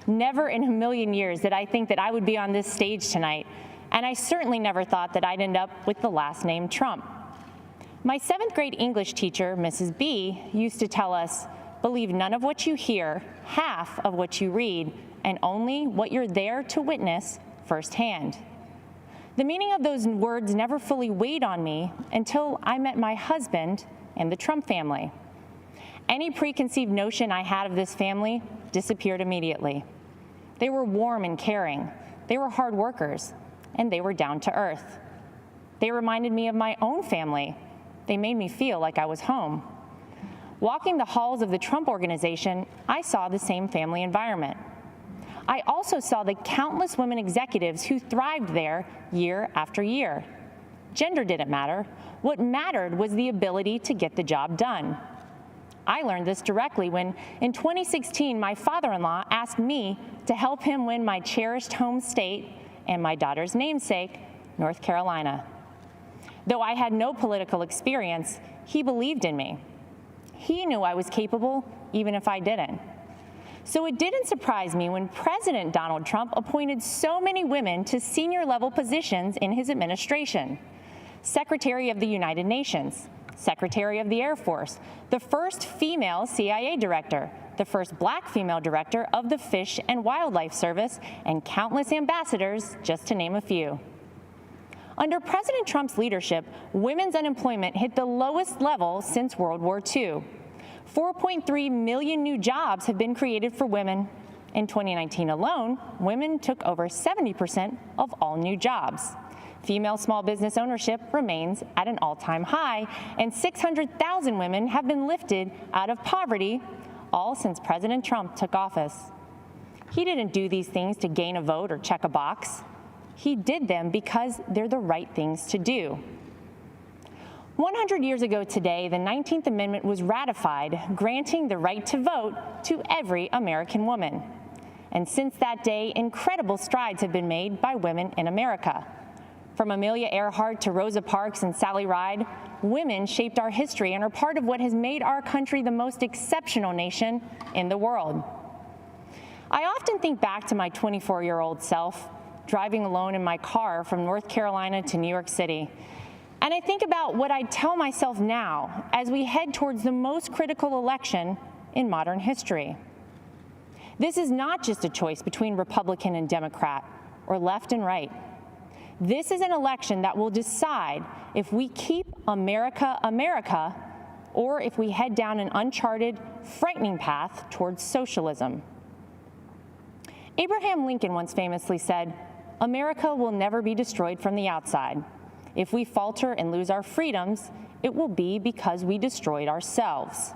Never in a million years did I think that I would be on this stage tonight, and I certainly never thought that I'd end up with the last name Trump. My 7th grade English teacher, Mrs. B, used to tell us, believe none of what you hear, half of what you read, and only what you're there to witness firsthand. The meaning of those words never fully weighed on me until I met my husband and the Trump family. Any preconceived notion I had of this family disappeared immediately. They were warm and caring, they were hard workers, and they were down to earth. They reminded me of my own family. They made me feel like I was home. Walking the halls of the Trump Organization, I saw the same family environment. I also saw the countless women executives who thrived there year after year. Gender didn't matter. What mattered was the ability to get the job done. I learned this directly when, in 2016, my father-in-law asked me to help him win my cherished home state and my daughter's namesake, North Carolina. Though I had no political experience, he believed in me. He knew I was capable, even if I didn't. So it didn't surprise me when President Donald Trump appointed so many women to senior-level positions in his administration. Secretary of the United Nations, Secretary of the Air Force, the first female CIA director, the first black female director of the Fish and Wildlife Service, and countless ambassadors, just to name a few. Under President Trump's leadership, women's unemployment hit the lowest level since World War II. 4.3 million new jobs have been created for women. In 2019 alone, women took over 70% of all new jobs.
Female small business ownership remains at an all-time high, and 600,000 women have been lifted out of poverty, all since President Trump took office. He didn't do these things to gain a vote or check a box. He did them because they're the right things to do. 100 years ago today, the 19th Amendment was ratified, granting the right to vote to every American woman. And since that day, incredible strides have been made by women in America. From Amelia Earhart to Rosa Parks and Sally Ride, women shaped our history and are part of what has made our country the most exceptional nation in the world. I often think back to my 24-year-old self, driving alone in my car from North Carolina to New York City. And I think about what I'd tell myself now as we head towards the most critical election in modern history. This is not just a choice between Republican and Democrat or left and right. This is an election that will decide if we keep America America or if we head down an uncharted, frightening path towards socialism. Abraham Lincoln once famously said, "America will never be destroyed from the outside. If we falter and lose our freedoms, it will be because we destroyed ourselves."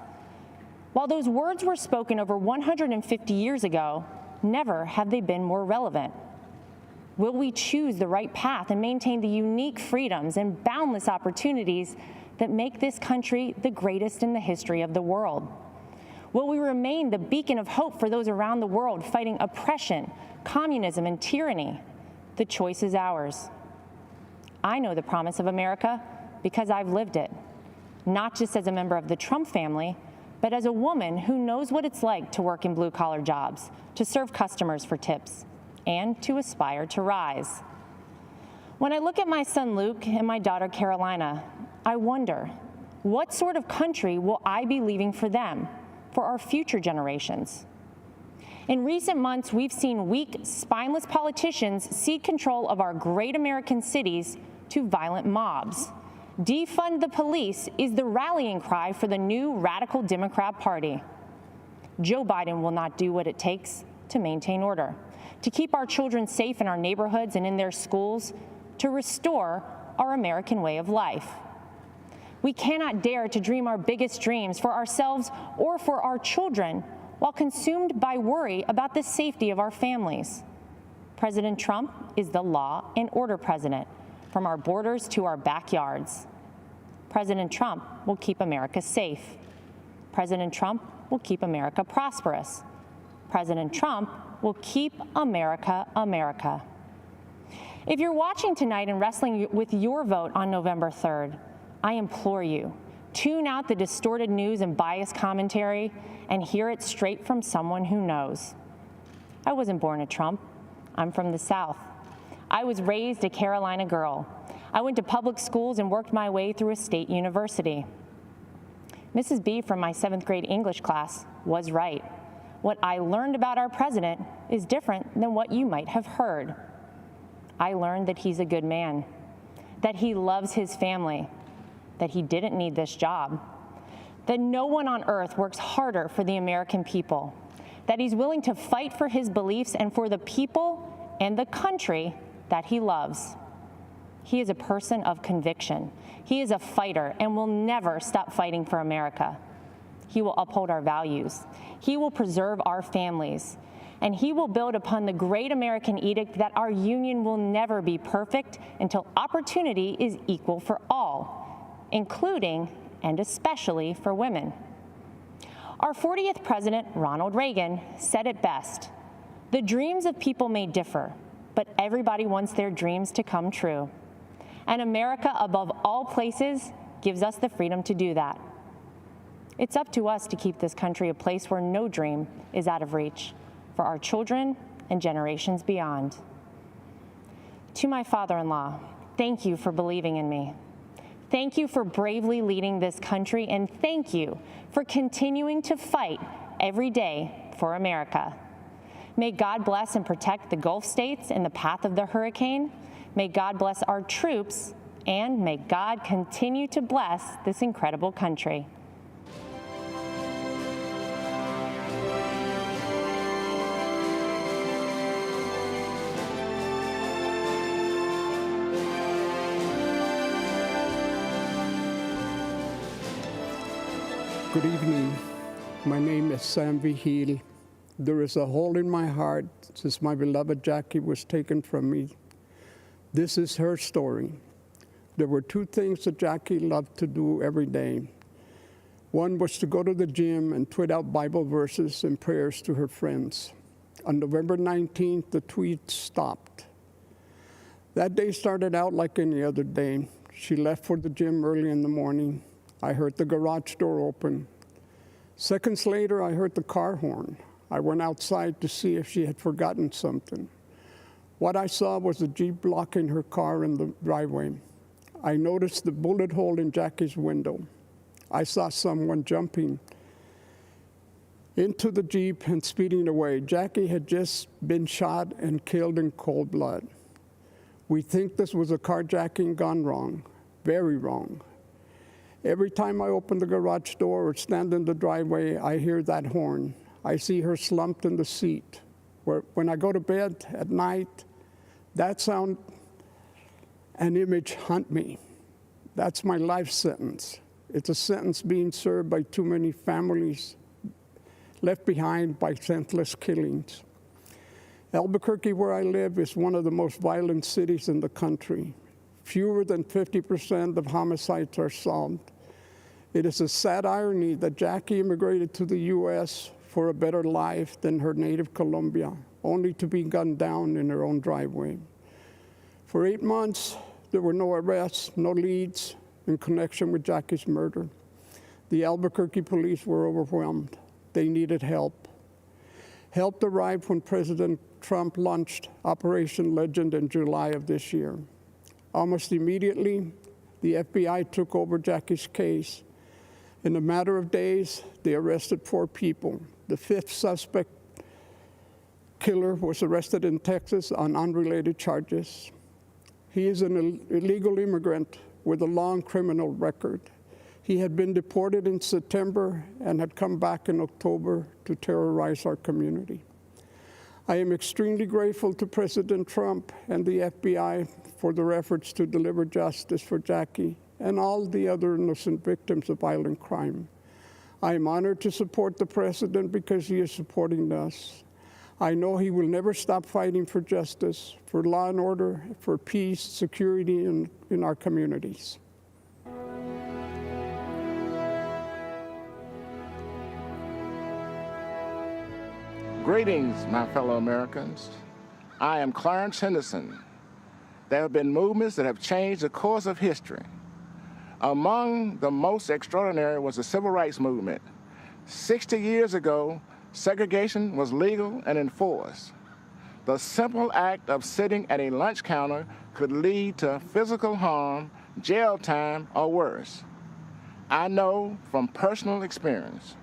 While those words were spoken over 150 years ago, never have they been more relevant. Will we choose the right path and maintain the unique freedoms and boundless opportunities that make this country the greatest in the history of the world? Will we remain the beacon of hope for those around the world fighting oppression, communism, and tyranny? The choice is ours. I know the promise of America because I've lived it, not just as a member of the Trump family, but as a woman who knows what it's like to work in blue-collar jobs, to serve customers for tips, and to aspire to rise. When I look at my son Luke and my daughter Carolina, I wonder, what sort of country will I be leaving for them, for our future generations? In recent months, we've seen weak, spineless politicians cede control of our great American cities to violent mobs. Defund the police is the rallying cry for the new radical Democrat Party. Joe Biden will not do what it takes to maintain order, to keep our children safe in our neighborhoods and in their schools, to restore our American way of life. We cannot dare to dream our biggest dreams for ourselves or for our children while consumed by worry about the safety of our families. President Trump is the law and order president, from our borders to our backyards. President Trump will keep America safe. President Trump will keep America prosperous. President Trump will keep America America. If you're watching tonight and wrestling with your vote on November 3rd, I implore you, tune out the distorted news and biased commentary and hear it straight from someone who knows. I wasn't born a Trump. I'm from the South. I was raised a Carolina girl. I went to public schools and worked my way through a state university. Mrs. B from my 7th grade English class was right. What I learned about our president is different than what you might have heard. I learned that he's a good man, that he loves his family, that he didn't need this job, that no one on earth works harder for the American people, that he's willing to fight for his beliefs and for the people and the country that he loves. He is a person of conviction. He is a fighter and will never stop fighting for America. He will uphold our values. He will preserve our families. And he will build upon the great American edict that our union will never be perfect until opportunity is equal for all, including and especially for women. Our 40th president, Ronald Reagan, said it best: "The dreams of people may differ, but everybody wants their dreams to come true. And America, above all places, gives us the freedom to do that." It's up to us to keep this country a place where no dream is out of reach for our children and generations beyond. To my father-in-law, thank you for believing in me. Thank you for bravely leading this country, and thank you for continuing to fight every day for America. May God bless and protect the Gulf states in the path of the hurricane. May God bless our troops, and may God continue to bless this incredible country.
Good evening. My name is Sam Vigil. There is a hole in my heart since my beloved Jackie was taken from me. This is her story. There were two things that Jackie loved to do every day. One was to go to the gym and tweet out Bible verses and prayers to her friends. On November 19th, the tweets stopped. That day started out like any other day. She left for the gym early in the morning. I heard the garage door open. Seconds later, I heard the car horn. I went outside to see if she had forgotten something. What I saw was a Jeep blocking her car in the driveway. I noticed the bullet hole in Jackie's window. I saw someone jumping into the Jeep and speeding away. Jackie had just been shot and killed in cold blood. We think this was a carjacking gone wrong, very wrong. Every time I open the garage door or stand in the driveway, I hear that horn. I see her slumped in the seat. When I go to bed at night, that sound and image haunt me. That's my life sentence. It's a sentence being served by too many families left behind by senseless killings. Albuquerque, where I live, is one of the most violent cities in the country. Fewer than 50% of homicides are solved. It is a sad irony that Jackie immigrated to the U.S. for a better life than her native Colombia, only to be gunned down in her own driveway. For 8 months, there were no arrests, no leads in connection with Jackie's murder. The Albuquerque police were overwhelmed. They needed help. Help arrived when President Trump launched Operation Legend in July of this year. Almost immediately, the FBI took over Jackie's case. In a matter of days, they arrested 4 people. The 5th suspect killer was arrested in Texas on unrelated charges. He is an illegal immigrant with a long criminal record. He had been deported in September and had come back in October to terrorize our community. I am extremely grateful to President Trump and the FBI for their efforts to deliver justice for Jackie and all the other innocent victims of violent crime. I am honored to support the president because he is supporting us. I know he will never stop fighting for justice, for law and order, for peace, security in our communities.
Greetings, my fellow Americans. I am Clarence Henderson. There have been movements that have changed the course of history. Among the most extraordinary was the Civil Rights Movement. 60 years ago, segregation was legal and enforced. The simple act of sitting at a lunch counter could lead to physical harm, jail time, or worse. I know from personal experience.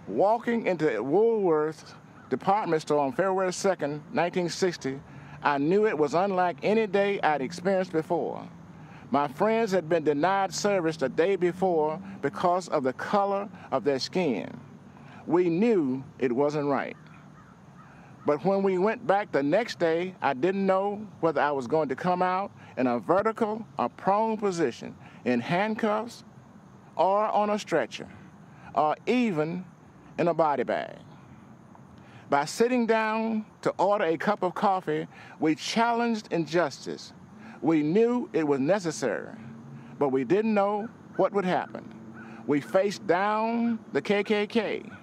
Walking into Woolworth department store on February 2nd, 1960, I knew it was unlike any day I'd experienced before. My friends had been denied service the day before because of the color of their skin. We knew it wasn't right. But when we went back the next day, I didn't know whether I was going to come out in a vertical or prone position, in handcuffs or on a stretcher, or even in a body bag. By sitting down to order a cup of coffee, we challenged injustice. We knew it was necessary, but we didn't know what would happen. We faced down the KKK.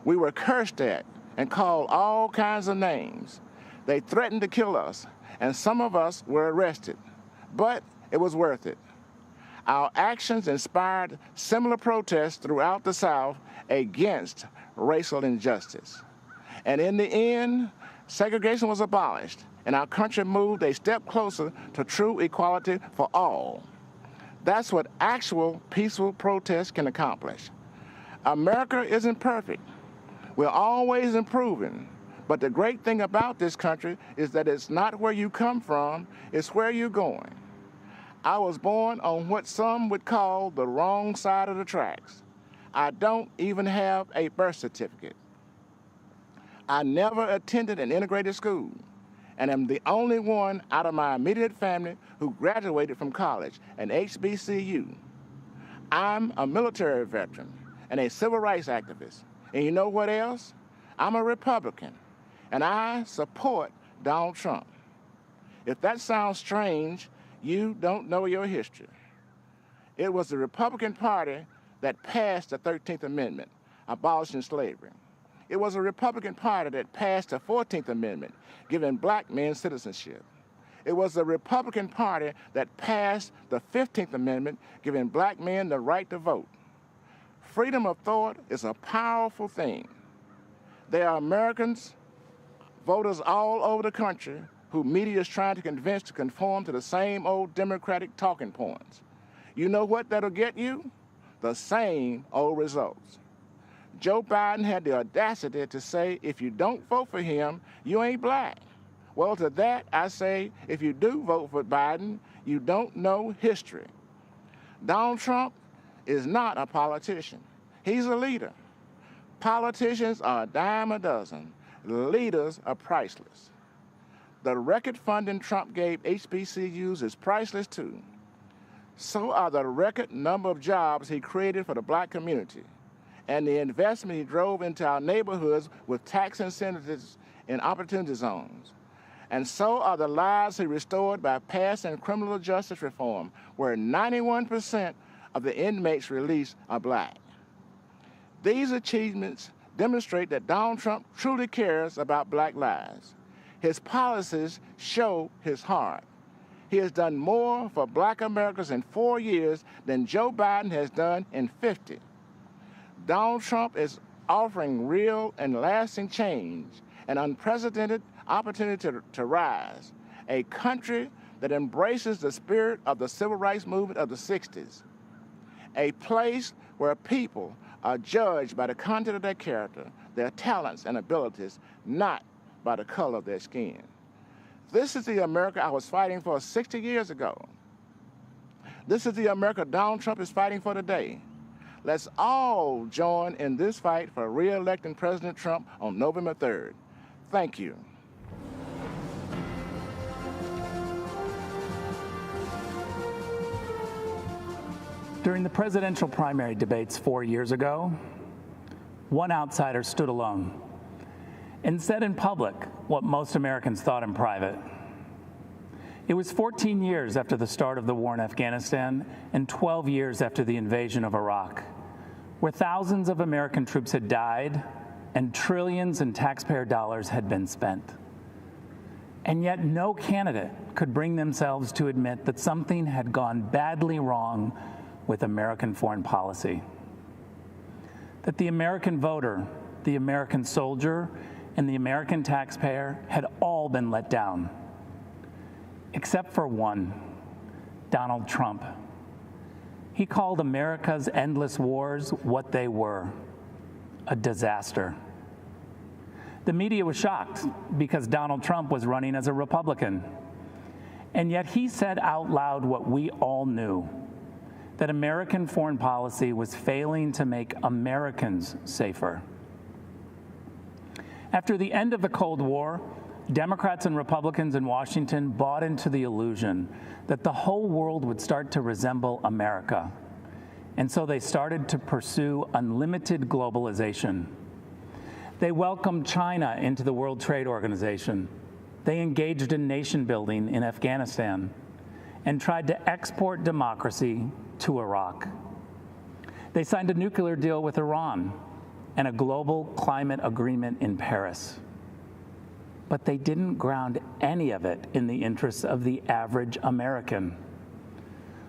We were cursed at and called all kinds of names. They threatened to kill us, and some of us were arrested, but it was worth it. Our actions inspired similar protests throughout the South against racial injustice. And in the end, segregation was abolished, and our country moved a step closer to true equality for all. That's what actual peaceful protest can accomplish. America isn't perfect. We're always improving, but the great thing about this country is that it's not where you come from, it's where you're going. I was born on what some would call the wrong side of the tracks. I don't even have a birth certificate. I never attended an integrated school, and am the only one out of my immediate family who graduated from college, an HBCU. I'm a military veteran, and a civil rights activist. And you know what else? I'm a Republican, and I support Donald Trump. If that sounds strange, you don't know your history. It was the Republican Party that passed the 13th Amendment, abolishing slavery. It was a Republican Party that passed the 14th Amendment, giving black men citizenship. It was the Republican Party that passed the 15th Amendment, giving black men the right to vote. Freedom of thought is a powerful thing. There are Americans, voters all over the country, who media is trying to convince to conform to the same old Democratic talking points. You know what that'll get you? The same old results. Joe Biden had the audacity to say, if you don't vote for him, you ain't black. Well, to that, I say, if you do vote for Biden, you don't know history. Donald Trump is not a politician. He's a leader. Politicians are a dime a dozen. Leaders are priceless. The record funding Trump gave HBCUs is priceless too. So are the record number of jobs he created for the black community and the investment he drove into our neighborhoods with tax incentives in opportunity zones. And so are the lives he restored by passing criminal justice reform, where 91% of the inmates released are black. These achievements demonstrate that Donald Trump truly cares about black lives. His policies show his heart. He has done more for black Americans in 4 years than Joe Biden has done in 50. Donald Trump is offering real and lasting change, an unprecedented opportunity to rise, a country that embraces the spirit of the civil rights movement of the 60s, a place where people are judged by the content of their character, their talents and abilities, not by the color of their skin. This is the America I was fighting for 60 years ago. This is the America Donald Trump is fighting for today. Let's all join in this fight for re-electing President Trump on November 3rd. Thank you.
During the presidential primary debates 4 years ago, one outsider stood alone and said in public what most Americans thought in private. It was 14 years after the start of the war in Afghanistan and 12 years after the invasion of Iraq, where thousands of American troops had died and trillions in taxpayer dollars had been spent. And yet no candidate could bring themselves to admit that something had gone badly wrong with American foreign policy. That the American voter, the American soldier, and the American taxpayer had all been let down, except for one, Donald Trump. He called America's endless wars what they were, a disaster. The media was shocked because Donald Trump was running as a Republican. And yet he said out loud what we all knew, that American foreign policy was failing to make Americans safer. After the end of the Cold War, Democrats and Republicans in Washington bought into the illusion that the whole world would start to resemble America. And so they started to pursue unlimited globalization. They welcomed China into the World Trade Organization. They engaged in nation building in Afghanistan and tried to export democracy to Iraq. They signed a nuclear deal with Iran and a global climate agreement in Paris. But they didn't ground any of it in the interests of the average American.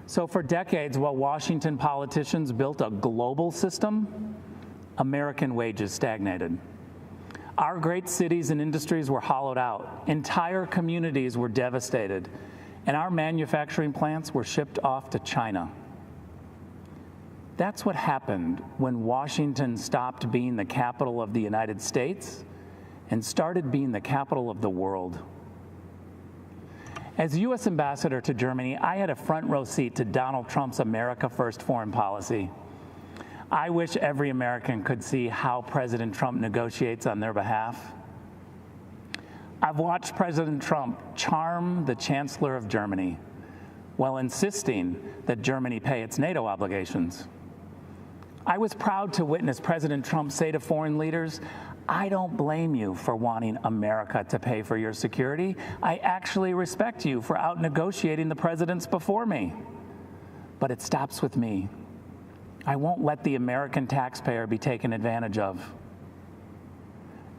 So for decades, while Washington politicians built a global system, American wages stagnated. Our great cities and industries were hollowed out. Entire communities were devastated, and our manufacturing plants were shipped off to China. That's what happened when Washington stopped being the capital of the United States and started being the capital of the world. As U.S. ambassador to Germany, I had a front row seat to Donald Trump's America First foreign policy. I wish every American could see how President Trump negotiates on their behalf. I've watched President Trump charm the Chancellor of Germany while insisting that Germany pay its NATO obligations. I was proud to witness President Trump say to foreign leaders, "I don't blame you for wanting America to pay for your security. I actually respect you for out-negotiating the presidents before me. But it stops with me. I won't let the American taxpayer be taken advantage of."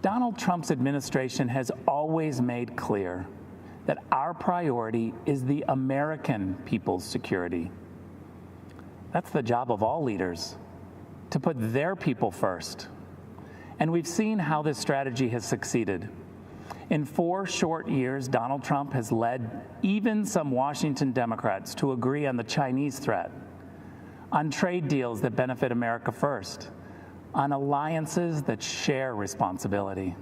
Donald Trump's administration has always made clear that our priority is the American people's security. That's the job of all leaders, to put their people first. And we've seen how this strategy has succeeded. In 4 short years, Donald Trump has led even some Washington Democrats to agree on the Chinese threat, on trade deals that benefit America first, on alliances that share responsibility.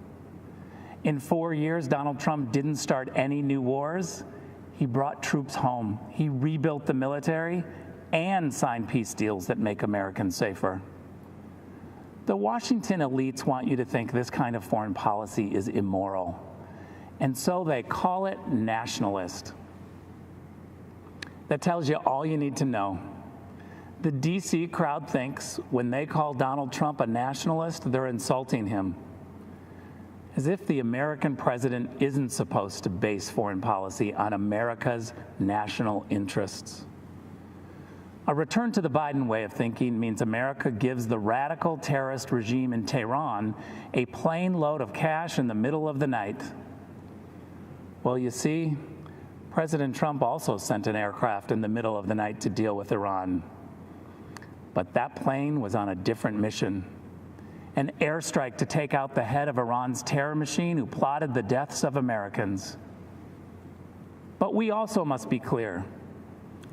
In 4 years, Donald Trump didn't start any new wars. He brought troops home. He rebuilt the military and signed peace deals that make Americans safer. The Washington elites want you to think this kind of foreign policy is immoral, and so they call it nationalist. That tells you all you need to know. The DC crowd thinks when they call Donald Trump a nationalist, they're insulting him, as if the American president isn't supposed to base foreign policy on America's national interests. A return to the Biden way of thinking means America gives the radical terrorist regime in Tehran a plane load of cash in the middle of the night. Well, you see, President Trump also sent an aircraft in the middle of the night to deal with Iran. But that plane was on a different mission, an airstrike to take out the head of Iran's terror machine who plotted the deaths of Americans. But we also must be clear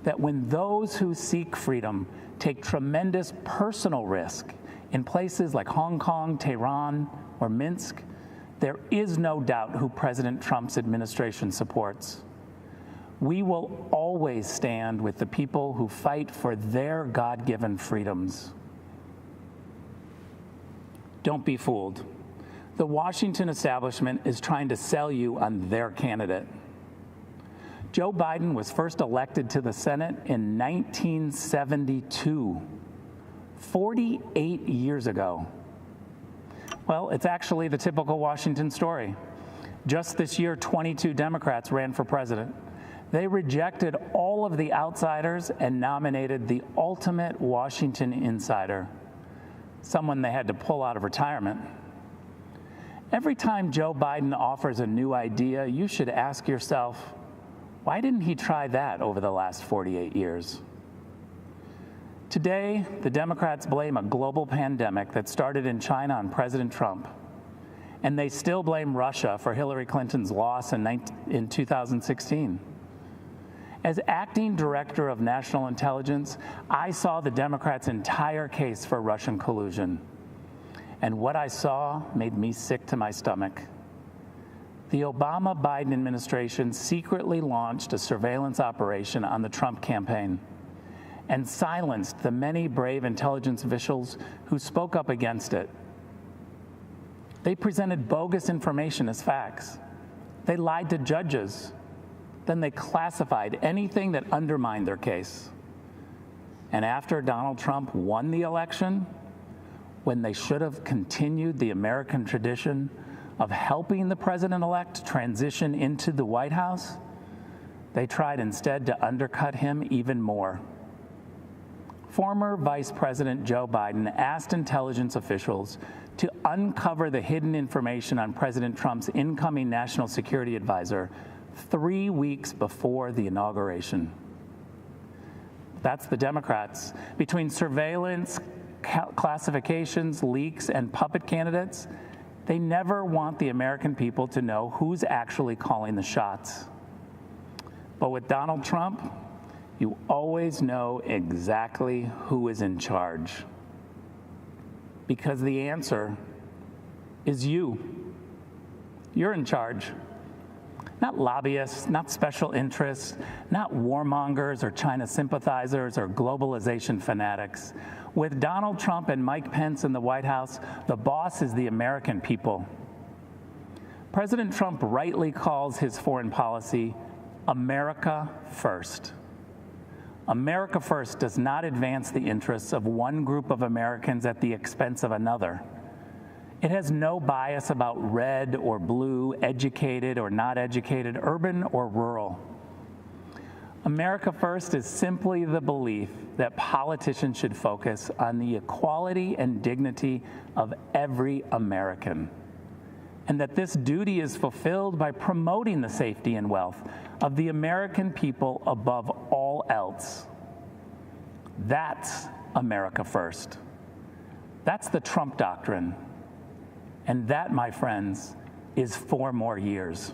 that when those who seek freedom take tremendous personal risk in places like Hong Kong, Tehran, or Minsk, there is no doubt who President Trump's administration supports. We will always stand with the people who fight for their God-given freedoms. Don't be fooled. The Washington establishment is trying to sell you on their candidate. Joe Biden was first elected to the Senate in 1972, 48 years ago. Well, it's actually the typical Washington story. Just this year, 22 Democrats ran for president. They rejected all of the outsiders and nominated the ultimate Washington insider, someone they had to pull out of retirement. Every time Joe Biden offers a new idea, you should ask yourself, why didn't he try that over the last 48 years? Today, the Democrats blame a global pandemic that started in China on President Trump. And they still blame Russia for Hillary Clinton's loss in 2016. As acting director of national intelligence, I saw the Democrats' entire case for Russian collusion. And what I saw made me sick to my stomach. The Obama-Biden administration secretly launched a surveillance operation on the Trump campaign and silenced the many brave intelligence officials who spoke up against it. They presented bogus information as facts. They lied to judges. Then they classified anything that undermined their case. And after Donald Trump won the election, when they should have continued the American tradition of helping the president-elect transition into the White House, they tried instead to undercut him even more. Former Vice President Joe Biden asked intelligence officials to uncover the hidden information on President Trump's incoming national security advisor 3 weeks before the inauguration. That's the Democrats. Between surveillance, classifications, leaks, and puppet candidates, they never want the American people to know who's actually calling the shots. But with Donald Trump, you always know exactly who is in charge. Because the answer is you. You're in charge. Not lobbyists, not special interests, not warmongers or China sympathizers or globalization fanatics. With Donald Trump and Mike Pence in the White House, the boss is the American people. President Trump rightly calls his foreign policy America First. America First does not advance the interests of one group of Americans at the expense of another. It has no bias about red or blue, educated or not educated, urban or rural. America First is simply the belief that politicians should focus on the equality and dignity of every American, and that this duty is fulfilled by promoting the safety and wealth of the American people above all else. That's America First. That's the Trump doctrine. And that, my friends, is 4 more years.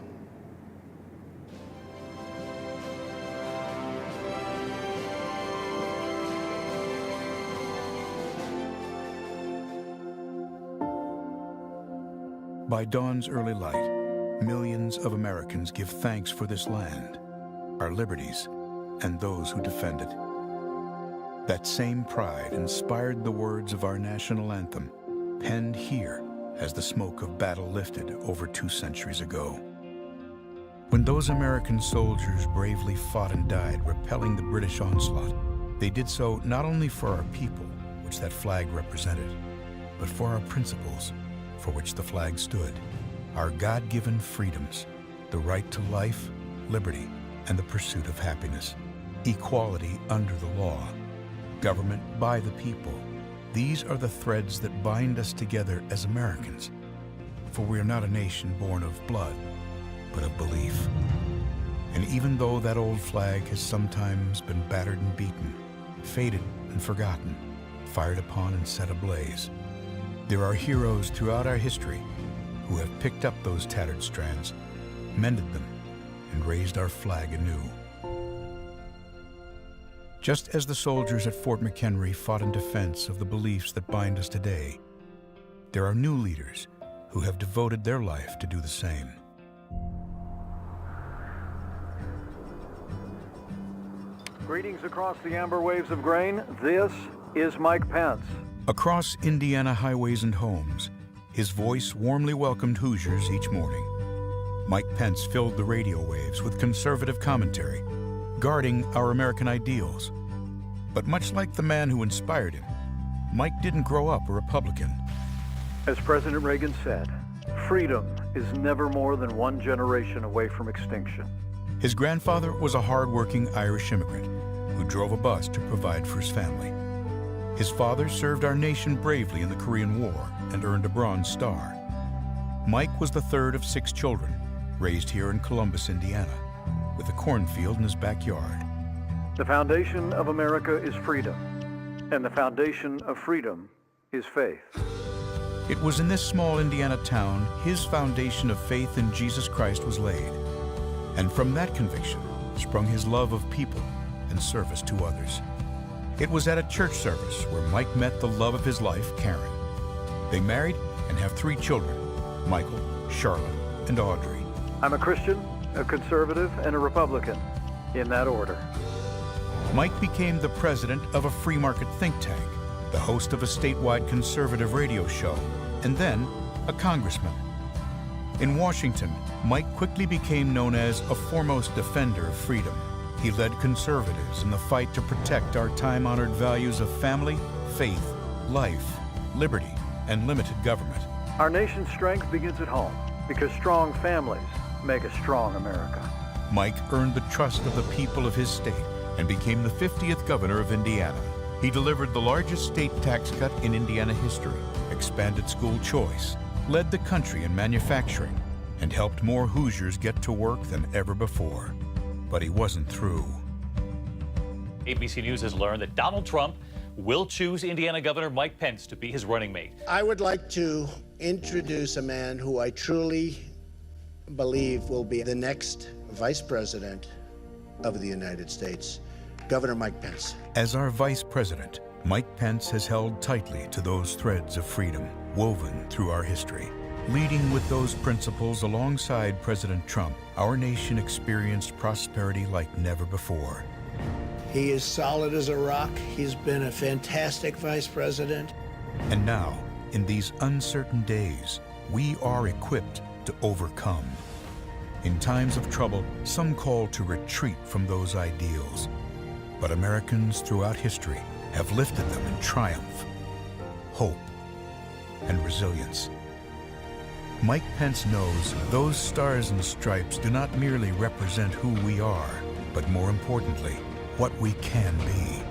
By dawn's early light, millions of Americans give thanks for this land, our liberties, and those who defend it. That same pride inspired the words of our national anthem, penned here as the smoke of battle lifted over 2 centuries ago. When those American soldiers bravely fought and died, repelling the British onslaught, they did so not only for our people, which that flag represented, but for our principles, for which the flag stood, our God-given freedoms, the right to life, liberty, and the pursuit of happiness, equality under the law, government by the people. These are the threads that bind us together as Americans, for we are not a nation born of blood, but of belief. And even though that old flag has sometimes been battered and beaten, faded and forgotten, fired upon and set ablaze, there are heroes throughout our history who have picked up those tattered strands, mended them, and raised our flag anew. Just as the soldiers at Fort McHenry fought in defense of the beliefs that bind us today, there are new leaders who have devoted their life to do the same.
Greetings across the amber waves of grain. This is Mike Pence.
Across Indiana highways and homes, his voice warmly welcomed Hoosiers each morning. Mike Pence filled the radio waves with conservative commentary, guarding our American ideals. But much like the man who inspired him, Mike didn't grow up a Republican.
As President Reagan said, freedom is never more than 1 generation away from extinction.
His grandfather was a hard-working Irish immigrant who drove a bus to provide for his family. His father served our nation bravely in the Korean War and earned a Bronze Star. Mike was the 3rd of 6 children, raised here in Columbus, Indiana, with a cornfield in his backyard.
The foundation of America is freedom, and the foundation of freedom is faith.
It was in this small Indiana town his foundation of faith in Jesus Christ was laid. And from that conviction sprung his love of people and service to others. It was at a church service where Mike met the love of his life, Karen. They married and have 3 children, Michael, Charlotte, and Audrey.
I'm a Christian, a conservative, and a Republican, in that order.
Mike became the president of a free market think tank, the host of a statewide conservative radio show, and then a congressman. In Washington, Mike quickly became known as a foremost defender of freedom. He led conservatives in the fight to protect our time-honored values of family, faith, life, liberty, and limited government.
Our nation's strength begins at home, because strong families make a strong America.
Mike earned the trust of the people of his state and became the 50th governor of Indiana. He delivered the largest state tax cut in Indiana history, expanded school choice, led the country in manufacturing, and helped more Hoosiers get to work than ever before. But he wasn't through.
ABC News has learned that Donald Trump will choose Indiana Governor Mike Pence to be his running mate.
I would like to introduce a man who I truly believe will be the next Vice President of the United States, Governor Mike Pence.
As our Vice President, Mike Pence has held tightly to those threads of freedom woven through our history. Leading with those principles alongside President Trump, our nation experienced prosperity like never before.
He is solid as a rock. He's been a fantastic vice president.
And now, in these uncertain days, we are equipped to overcome. In times of trouble, some call to retreat from those ideals. But Americans throughout history have lifted them in triumph, hope, and resilience. Mike Pence knows those stars and stripes do not merely represent who we are, but more importantly, what we can be.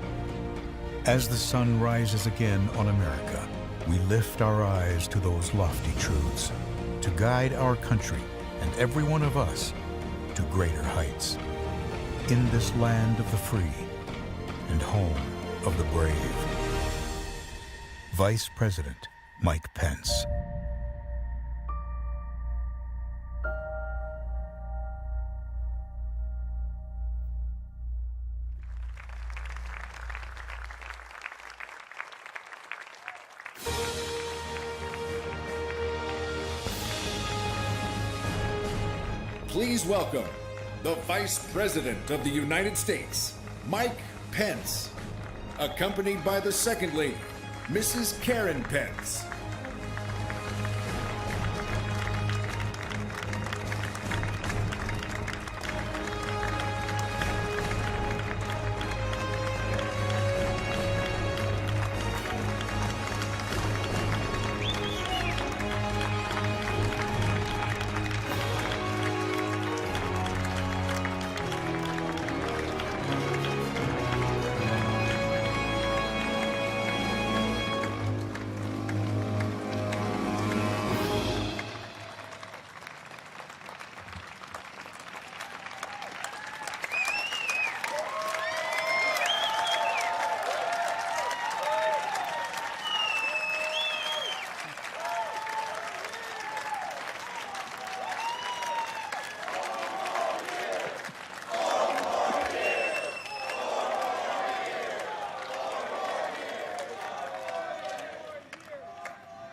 As the sun rises again on America, we lift our eyes to those lofty truths, to guide our country and every one of us to greater heights. In this land of the free and home of the brave. Vice President Mike Pence.
Please welcome the Vice President of the United States, Mike Pence, accompanied by the Second Lady, Mrs. Karen Pence.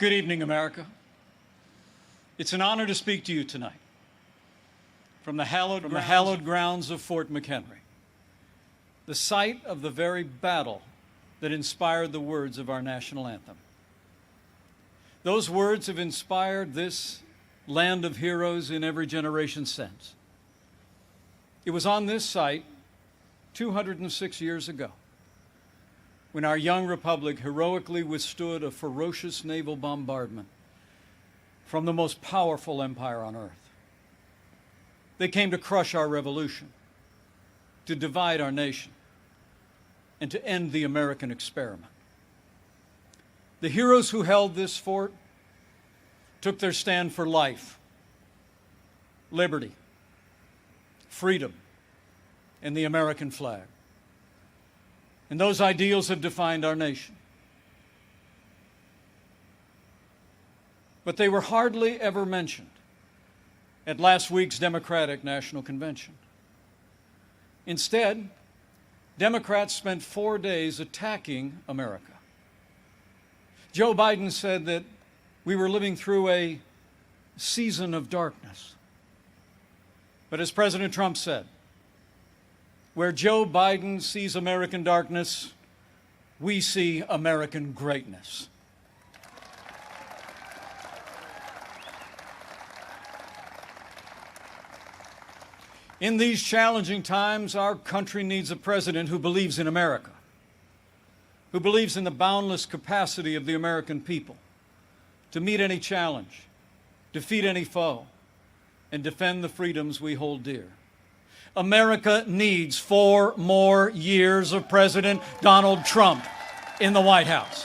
Good evening, America. It's an honor to speak to you tonight from the hallowed grounds of Fort McHenry, the site of the very battle that inspired the words of our national anthem. Those words have inspired this land of heroes in every generation since. It was on this site 206 years ago when our young republic heroically withstood a ferocious naval bombardment from the most powerful empire on earth. They came to crush our revolution, to divide our nation, and to end the American experiment. The heroes who held this fort took their stand for life, liberty, freedom, and the American flag. And those ideals have defined our nation. But they were hardly ever mentioned at last week's Democratic National Convention. Instead, Democrats spent 4 days attacking America. Joe Biden said that we were living through a season of darkness. But as President Trump said, where Joe Biden sees American darkness, we see American greatness. In these challenging times, our country needs a president who believes in America, who believes in the boundless capacity of the American people to meet any challenge, defeat any foe, and defend the freedoms we hold dear. America needs 4 more years of President Donald Trump in the White House.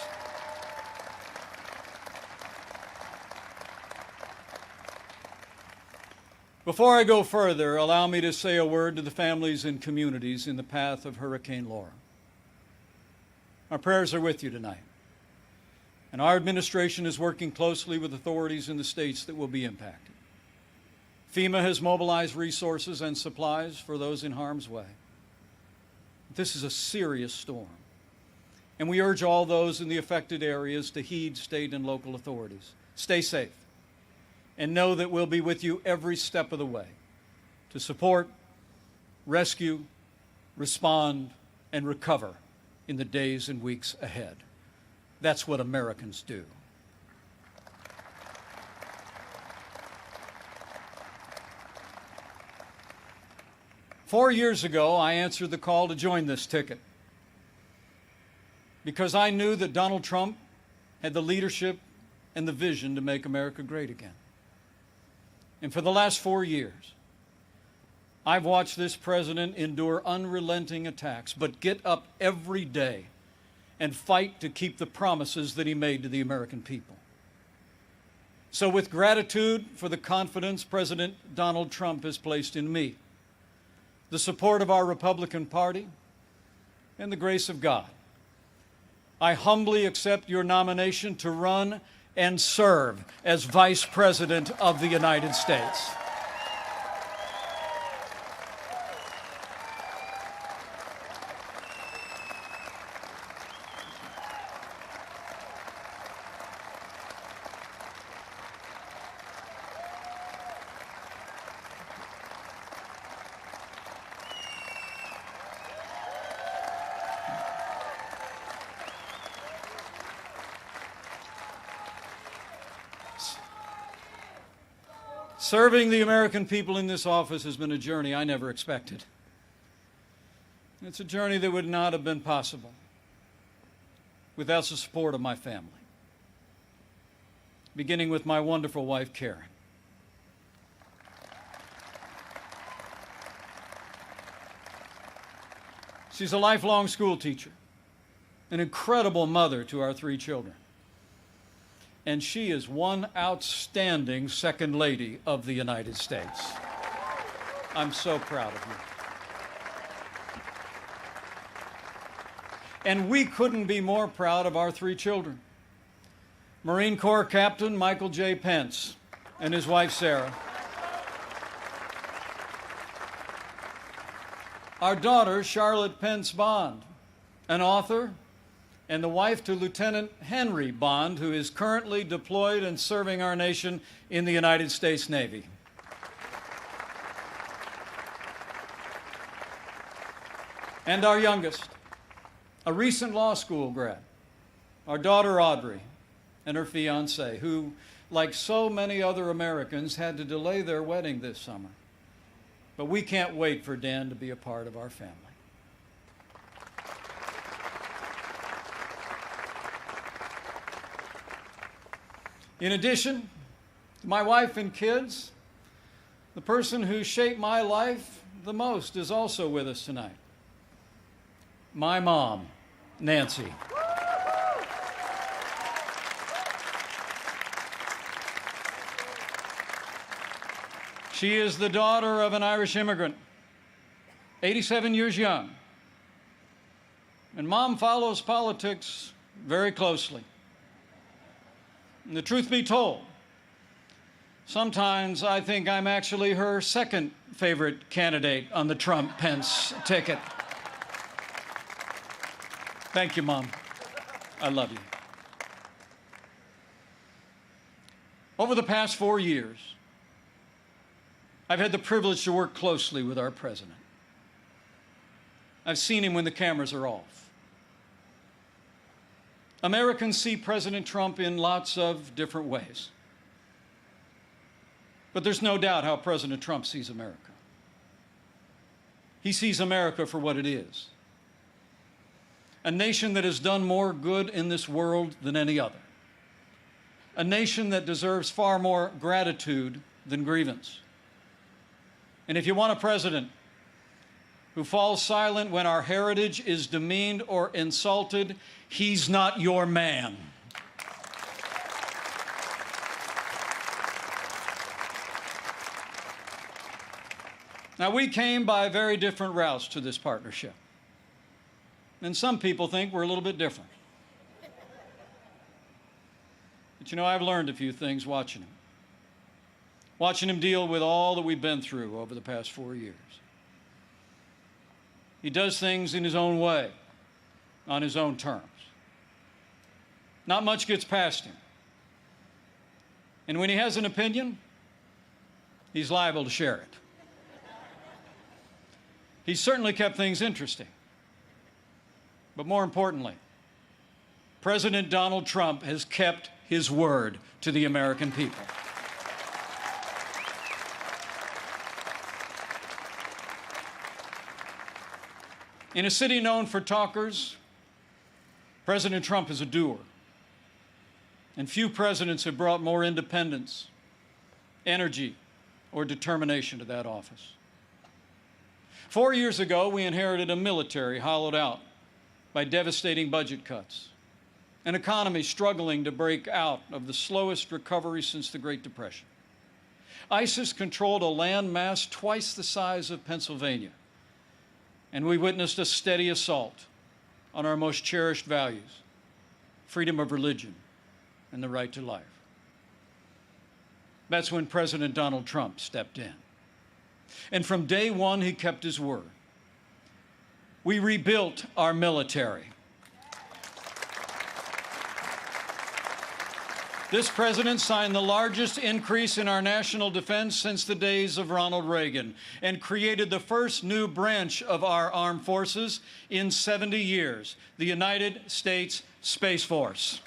Before I go further, allow me to say a word to the families and communities in the path of Hurricane Laura. Our prayers are with you tonight, and our administration is working closely with authorities in the states that will be impacted. FEMA has mobilized resources and supplies for those in harm's way. This is a serious storm, and we urge all those in the affected areas to heed state and local authorities. Stay safe, and know that we'll be with you every step of the way to support, rescue, respond, and recover in the days and weeks ahead. That's what Americans do. 4 years ago, I answered the call to join this ticket because I knew that Donald Trump had the leadership and the vision to make America great again. And for the last 4 years, I've watched this president endure unrelenting attacks, but get up every day and fight to keep the promises that he made to the American people. So with gratitude for the confidence President Donald Trump has placed in me, the support of our Republican Party, and the grace of God, I humbly accept your nomination to run and serve as Vice President of the United States. Serving the American people in this office has been a journey I never expected. It's a journey that would not have been possible without the support of my family, beginning with my wonderful wife, Karen. She's a lifelong school teacher, an incredible mother to our 3 children. And she is one outstanding Second Lady of the United States. I'm so proud of you. And we couldn't be more proud of our 3 children. Marine Corps Captain Michael J. Pence and his wife, Sarah. Our daughter, Charlotte Pence Bond, an author, and the wife to Lieutenant Henry Bond, who is currently deployed and serving our nation in the United States Navy. And our youngest, a recent law school grad, our daughter Audrey, and her fiancé, who, like so many other Americans, had to delay their wedding this summer. But we can't wait for Dan to be a part of our family. In addition to my wife and kids, the person who shaped my life the most is also with us tonight. My mom, Nancy. She is the daughter of an Irish immigrant, 87 years young. And Mom follows politics very closely. And the truth be told, sometimes I think I'm actually her second favorite candidate on the Trump-Pence ticket. Thank you, Mom. I love you. Over the past 4 years, I've had the privilege to work closely with our president. I've seen him when the cameras are off. Americans see President Trump in lots of different ways. But there's no doubt how President Trump sees America. He sees America for what it is. A nation that has done more good in this world than any other. A nation that deserves far more gratitude than grievance. And if you want a president who falls silent when our heritage is demeaned or insulted, he's not your man. Now, we came by very different routes to this partnership. And some people think we're a little bit different. But you know, I've learned a few things watching him. Watching him deal with all that we've been through over the past 4 years. He does things in his own way, on his own terms. Not much gets past him. And when he has an opinion, he's liable to share it. He's certainly kept things interesting. But more importantly, President Donald Trump has kept his word to the American people. In a city known for talkers, President Trump is a doer. And few presidents have brought more independence, energy, or determination to that office. 4 years ago, we inherited a military hollowed out by devastating budget cuts, an economy struggling to break out of the slowest recovery since the Great Depression. ISIS controlled a land mass twice the size of Pennsylvania, and we witnessed a steady assault on our most cherished values, freedom of religion and the right to life. That's when President Donald Trump stepped in. And from day one, he kept his word. We rebuilt our military. This president signed the largest increase in our national defense since the days of Ronald Reagan and created the first new branch of our armed forces in 70 years, the United States Space Force.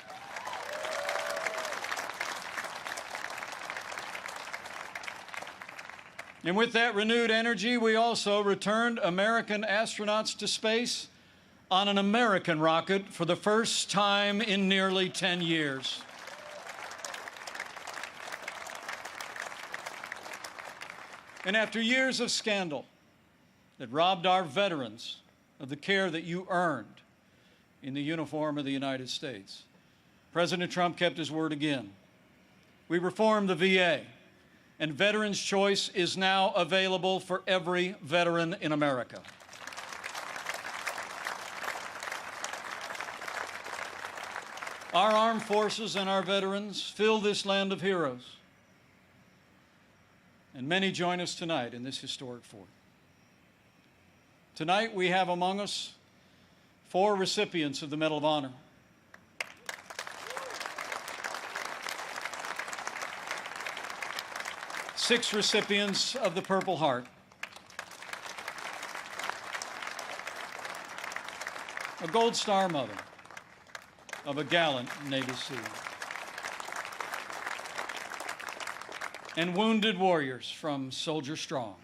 And with that renewed energy, we also returned American astronauts to space on an American rocket for the first time in nearly 10 years. And after years of scandal that robbed our veterans of the care that you earned in the uniform of the United States, President Trump kept his word again. We reformed the VA, and Veterans Choice is now available for every veteran in America. Our armed forces and our veterans fill this land of heroes. And many join us tonight in this historic fort. Tonight we have among us 4 recipients of the Medal of Honor. Six recipients of the Purple Heart. A Gold Star mother of a gallant Navy SEAL. And wounded warriors from Soldier Strong,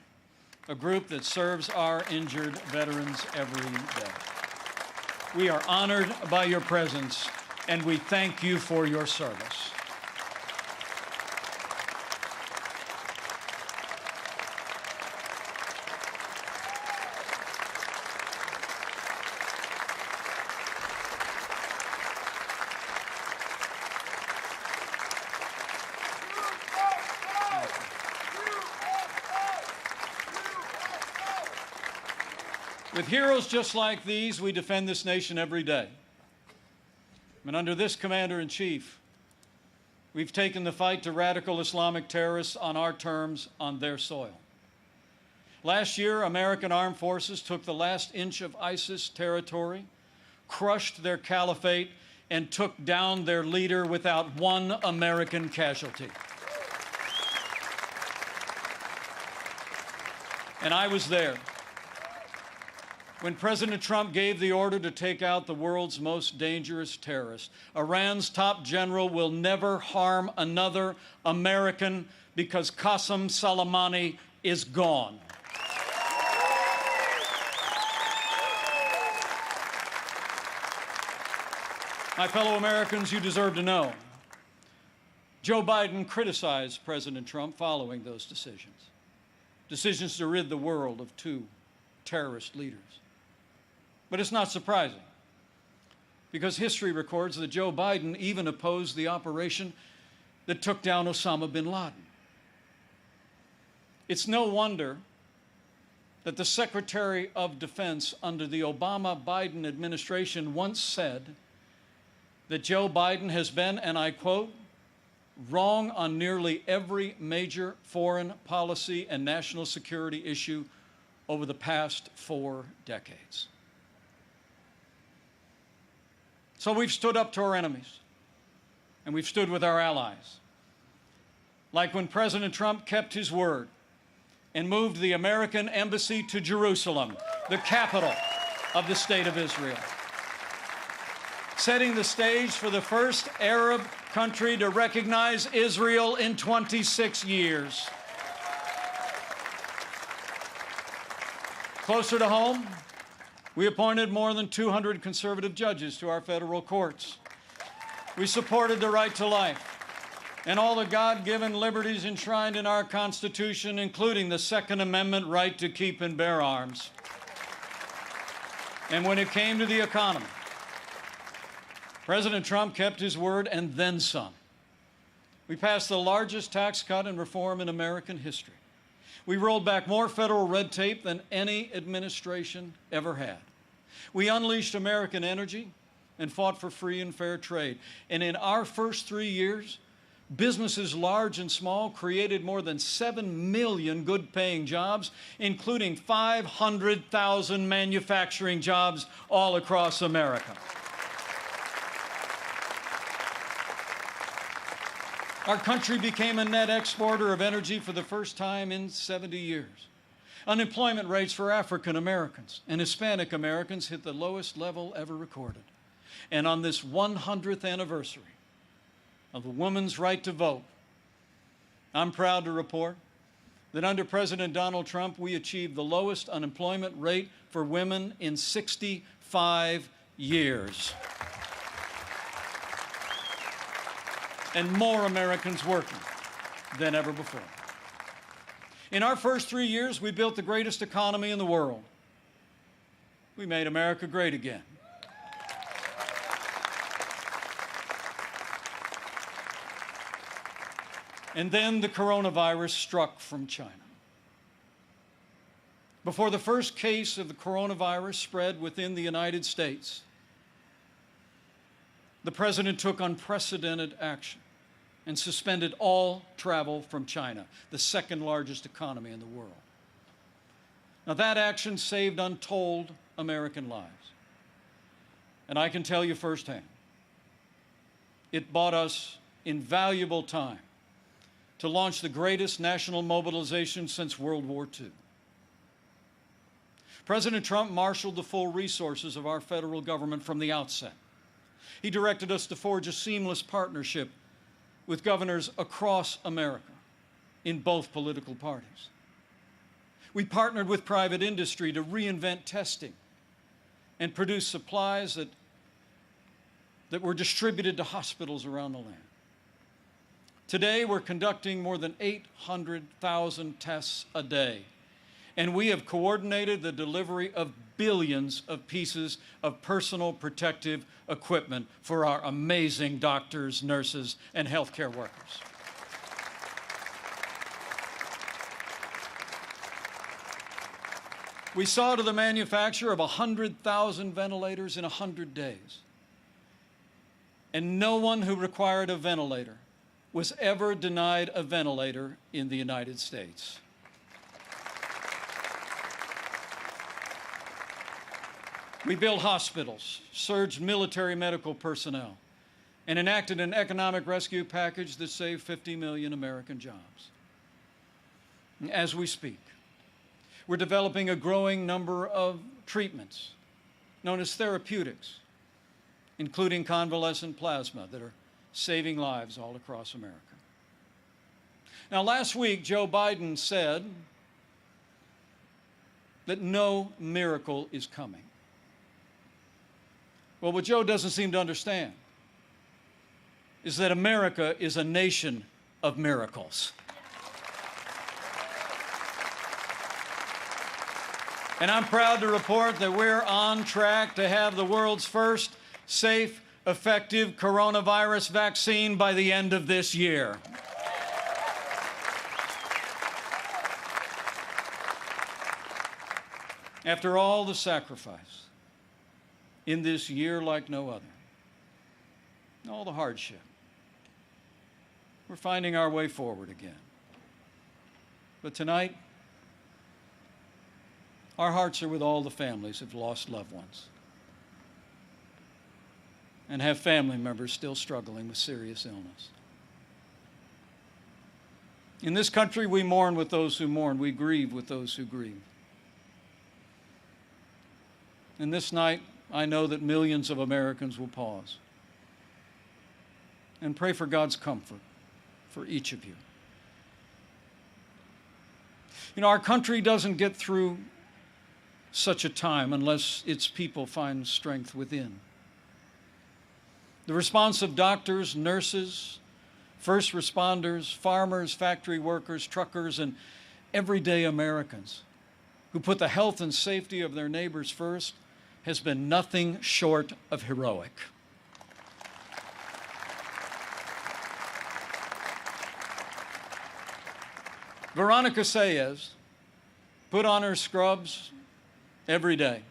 a group that serves our injured veterans every day. We are honored by your presence, and we thank you for your service. With heroes just like these, we defend this nation every day. And under this commander-in-chief, we've taken the fight to radical Islamic terrorists on our terms, on their soil. Last year, American armed forces took the last inch of ISIS territory, crushed their caliphate, and took down their leader without one American casualty. And I was there when President Trump gave the order to take out the world's most dangerous terrorist. Iran's top general will never harm another American because Qasem Soleimani is gone. My fellow Americans, you deserve to know. Joe Biden criticized President Trump following those decisions to rid the world of 2 terrorist leaders. But it's not surprising, because history records that Joe Biden even opposed the operation that took down Osama bin Laden. It's no wonder that the Secretary of Defense under the Obama-Biden administration once said that Joe Biden has been, and I quote, wrong on nearly every major foreign policy and national security issue over the past 4 decades. So we've stood up to our enemies, and we've stood with our allies. Like when President Trump kept his word and moved the American embassy to Jerusalem, the capital of the State of Israel, setting the stage for the first Arab country to recognize Israel in 26 years. Closer to home, We appointed more than 200 conservative judges to our federal courts. We supported the right to life and all the God-given liberties enshrined in our Constitution, including the Second Amendment right to keep and bear arms. And when it came to the economy, President Trump kept his word and then some. We passed the largest tax cut and reform in American history. We rolled back more federal red tape than any administration ever had. We unleashed American energy and fought for free and fair trade. And in our first 3 years, businesses large and small created more than 7 million good-paying jobs, including 500,000 manufacturing jobs all across America. Our country became a net exporter of energy for the first time in 70 years. Unemployment rates for African Americans and Hispanic Americans hit the lowest level ever recorded. And on this 100th anniversary of the woman's right to vote, I'm proud to report that under President Donald Trump, we achieved the lowest unemployment rate for women in 65 years. And more Americans working than ever before. In our first 3 years, we built the greatest economy in the world. We made America great again. And then the coronavirus struck from China. Before the first case of the coronavirus spread within the United States, the President took unprecedented action and suspended all travel from China, the second largest economy in the world. Now, that action saved untold American lives. And I can tell you firsthand, it bought us invaluable time to launch the greatest national mobilization since World War II. President Trump marshaled the full resources of our federal government from the outset. He directed us to forge a seamless partnership with governors across America in both political parties. We partnered with private industry to reinvent testing and produce supplies that were distributed to hospitals around the land. Today, we're conducting more than 800,000 tests a day, and we have coordinated the delivery of billions of pieces of personal protective equipment for our amazing doctors, nurses, and healthcare workers. We saw to the manufacture of 100,000 ventilators in 100 days. And no one who required a ventilator was ever denied a ventilator in the United States. We built hospitals, surged military medical personnel, and enacted an economic rescue package that saved 50 million American jobs. As we speak, we're developing a growing number of treatments known as therapeutics, including convalescent plasma, that are saving lives all across America. Now, last week, Joe Biden said that no miracle is coming. Well, what Joe doesn't seem to understand is that America is a nation of miracles. And I'm proud to report that we're on track to have the world's first safe, effective coronavirus vaccine by the end of this year. After all the sacrifice in this year like no other, all the hardship, we're finding our way forward again. But tonight, our hearts are with all the families who've lost loved ones and have family members still struggling with serious illness. In this country, we mourn with those who mourn. We grieve with those who grieve. And this night, I know that millions of Americans will pause and pray for God's comfort for each of you. You know, our country doesn't get through such a time unless its people find strength within. The response of doctors, nurses, first responders, farmers, factory workers, truckers, and everyday Americans who put the health and safety of their neighbors first has been nothing short of heroic. Veronica Sayez put on her scrubs every day.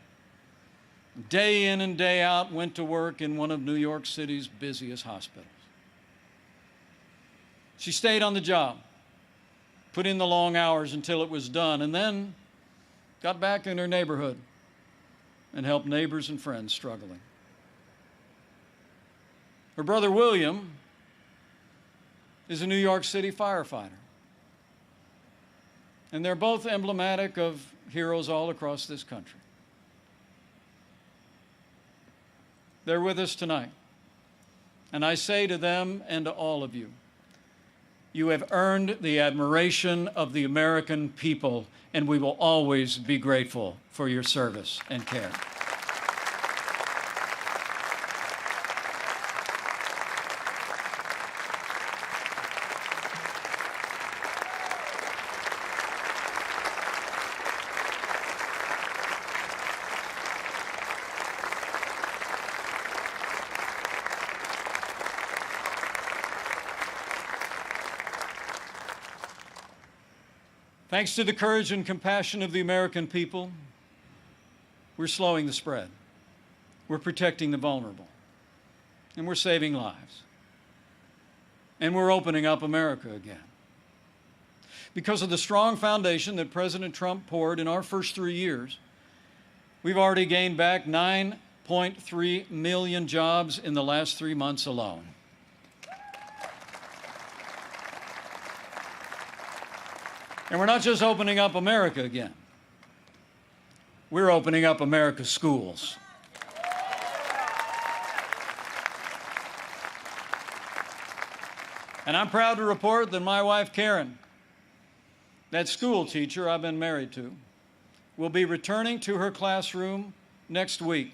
Day in and day out, went to work in one of New York City's busiest hospitals. She stayed on the job, put in the long hours until it was done, and then got back in her neighborhood and helped neighbors and friends struggling. Her brother William is a New York City firefighter. And they're both emblematic of heroes all across this country. They're with us tonight. And I say to them and to all of you, you have earned the admiration of the American people, and we will always be grateful for your service and care. Thanks to the courage and compassion of the American people, we're slowing the spread. We're protecting the vulnerable. And we're saving lives. And we're opening up America again. Because of the strong foundation that President Trump poured in our first 3 years, we've already gained back 9.3 million jobs in the last 3 months alone. And we're not just opening up America again. We're opening up America's schools. And I'm proud to report that my wife, Karen, that school teacher I've been married to, will be returning to her classroom next week.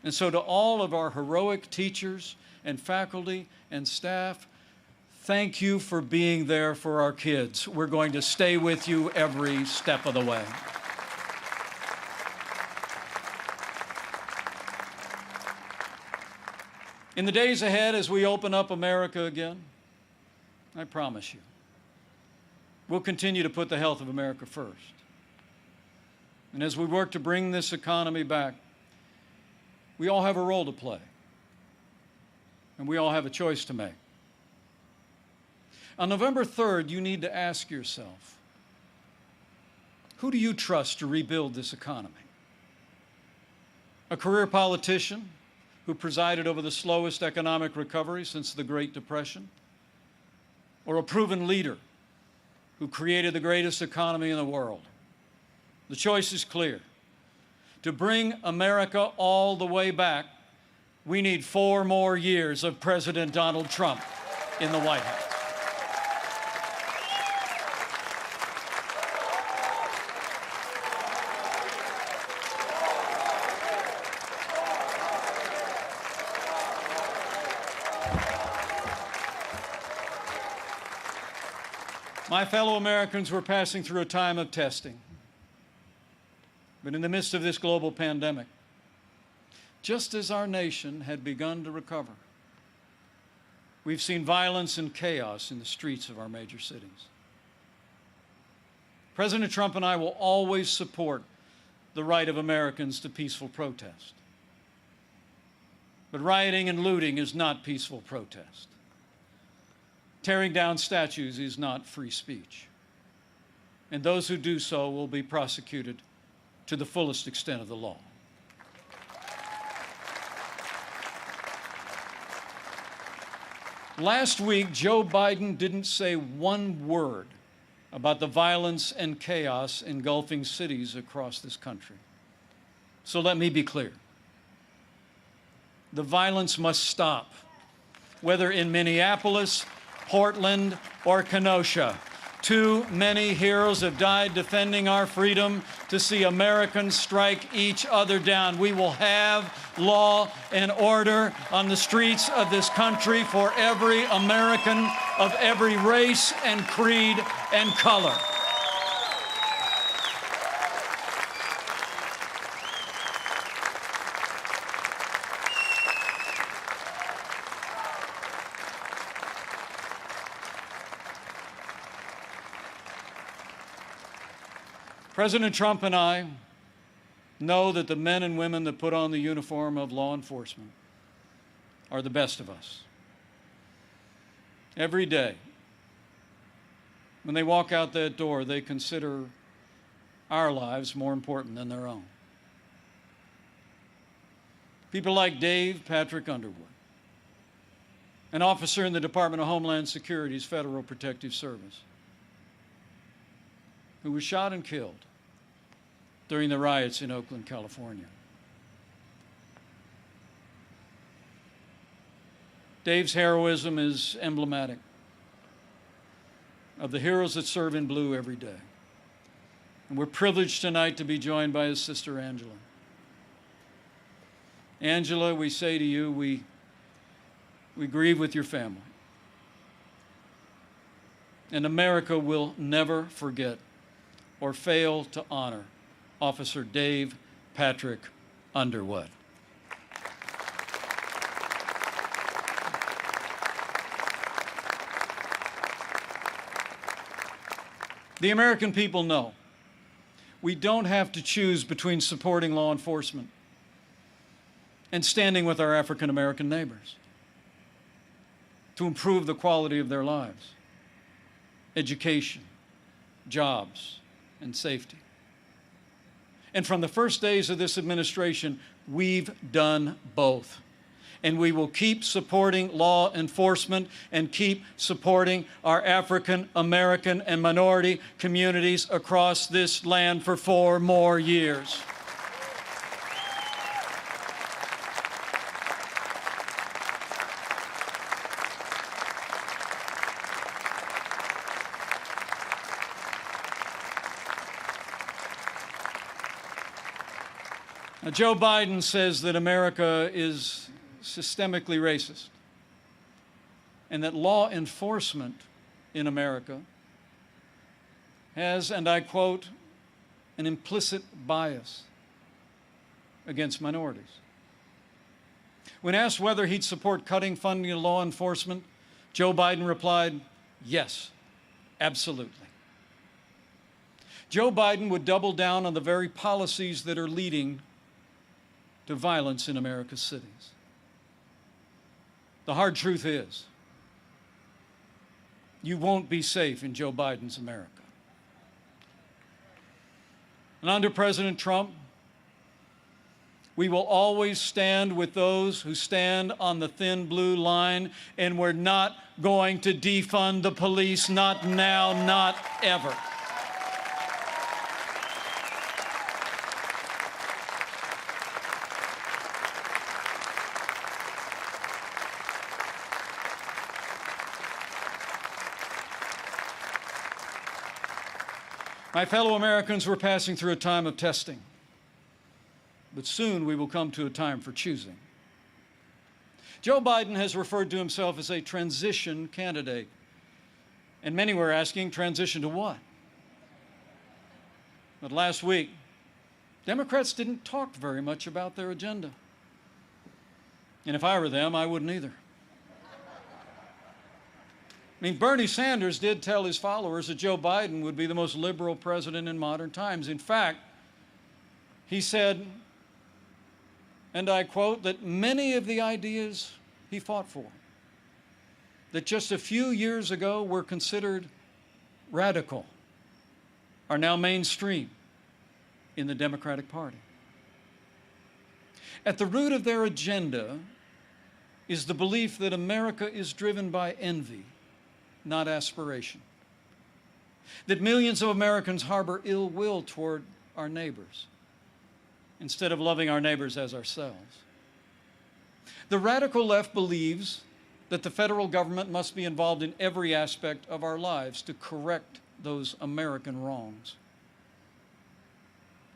And so to all of our heroic teachers and faculty and staff, thank you for being there for our kids. We're going to stay with you every step of the way. In the days ahead, as we open up America again, I promise you, we'll continue to put the health of America first. And as we work to bring this economy back, we all have a role to play. And we all have a choice to make. On November 3rd, you need to ask yourself, who do you trust to rebuild this economy? A career politician who presided over the slowest economic recovery since the Great Depression? Or a proven leader who created the greatest economy in the world? The choice is clear. To bring America all the way back, we need 4 more years of President Donald Trump in the White House. My fellow Americans, we're passing through a time of testing. But in the midst of this global pandemic, just as our nation had begun to recover, we've seen violence and chaos in the streets of our major cities. President Trump and I will always support the right of Americans to peaceful protest. But rioting and looting is not peaceful protest. Tearing down statues is not free speech. And those who do so will be prosecuted to the fullest extent of the law. Last week, Joe Biden didn't say one word about the violence and chaos engulfing cities across this country. So let me be clear. The violence must stop, whether in Minneapolis, Portland, or Kenosha. Too many heroes have died defending our freedom to see Americans strike each other down. We will have law and order on the streets of this country for every American of every race and creed and color. President Trump and I know that the men and women that put on the uniform of law enforcement are the best of us. Every day, when they walk out that door, they consider our lives more important than their own. People like Dave Patrick Underwood, an officer in the Department of Homeland Security's Federal Protective Service, who was shot and killed during the riots in Oakland, California. Dave's heroism is emblematic of the heroes that serve in blue every day. And we're privileged tonight to be joined by his sister, Angela. Angela, we say to you, we grieve with your family. And America will never forget or fail to honor Officer Dave Patrick Underwood. The American people know we don't have to choose between supporting law enforcement and standing with our African American neighbors to improve the quality of their lives, education, jobs, and safety. And from the first days of this administration, we've done both. And we will keep supporting law enforcement and keep supporting our African American and minority communities across this land for 4 more years. Now, Joe Biden says that America is systemically racist and that law enforcement in America has, and I quote, an implicit bias against minorities. When asked whether he'd support cutting funding to law enforcement, Joe Biden replied, yes, absolutely. Joe Biden would double down on the very policies that are leading to violence in America's cities. The hard truth is, you won't be safe in Joe Biden's America. And under President Trump, we will always stand with those who stand on the thin blue line, and we're not going to defund the police, not now, not ever. My fellow Americans, we're passing through a time of testing, but soon we will come to a time for choosing. Joe Biden has referred to himself as a transition candidate, and many were asking, transition to what? But last week, Democrats didn't talk very much about their agenda. And if I were them, I wouldn't either. I mean, Bernie Sanders did tell his followers that Joe Biden would be the most liberal president in modern times. In fact, he said, and I quote, that many of the ideas he fought for, that just a few years ago were considered radical, are now mainstream in the Democratic Party. At the root of their agenda is the belief that America is driven by envy, not aspiration. That millions of Americans harbor ill will toward our neighbors instead of loving our neighbors as ourselves. The radical left believes that the federal government must be involved in every aspect of our lives to correct those American wrongs.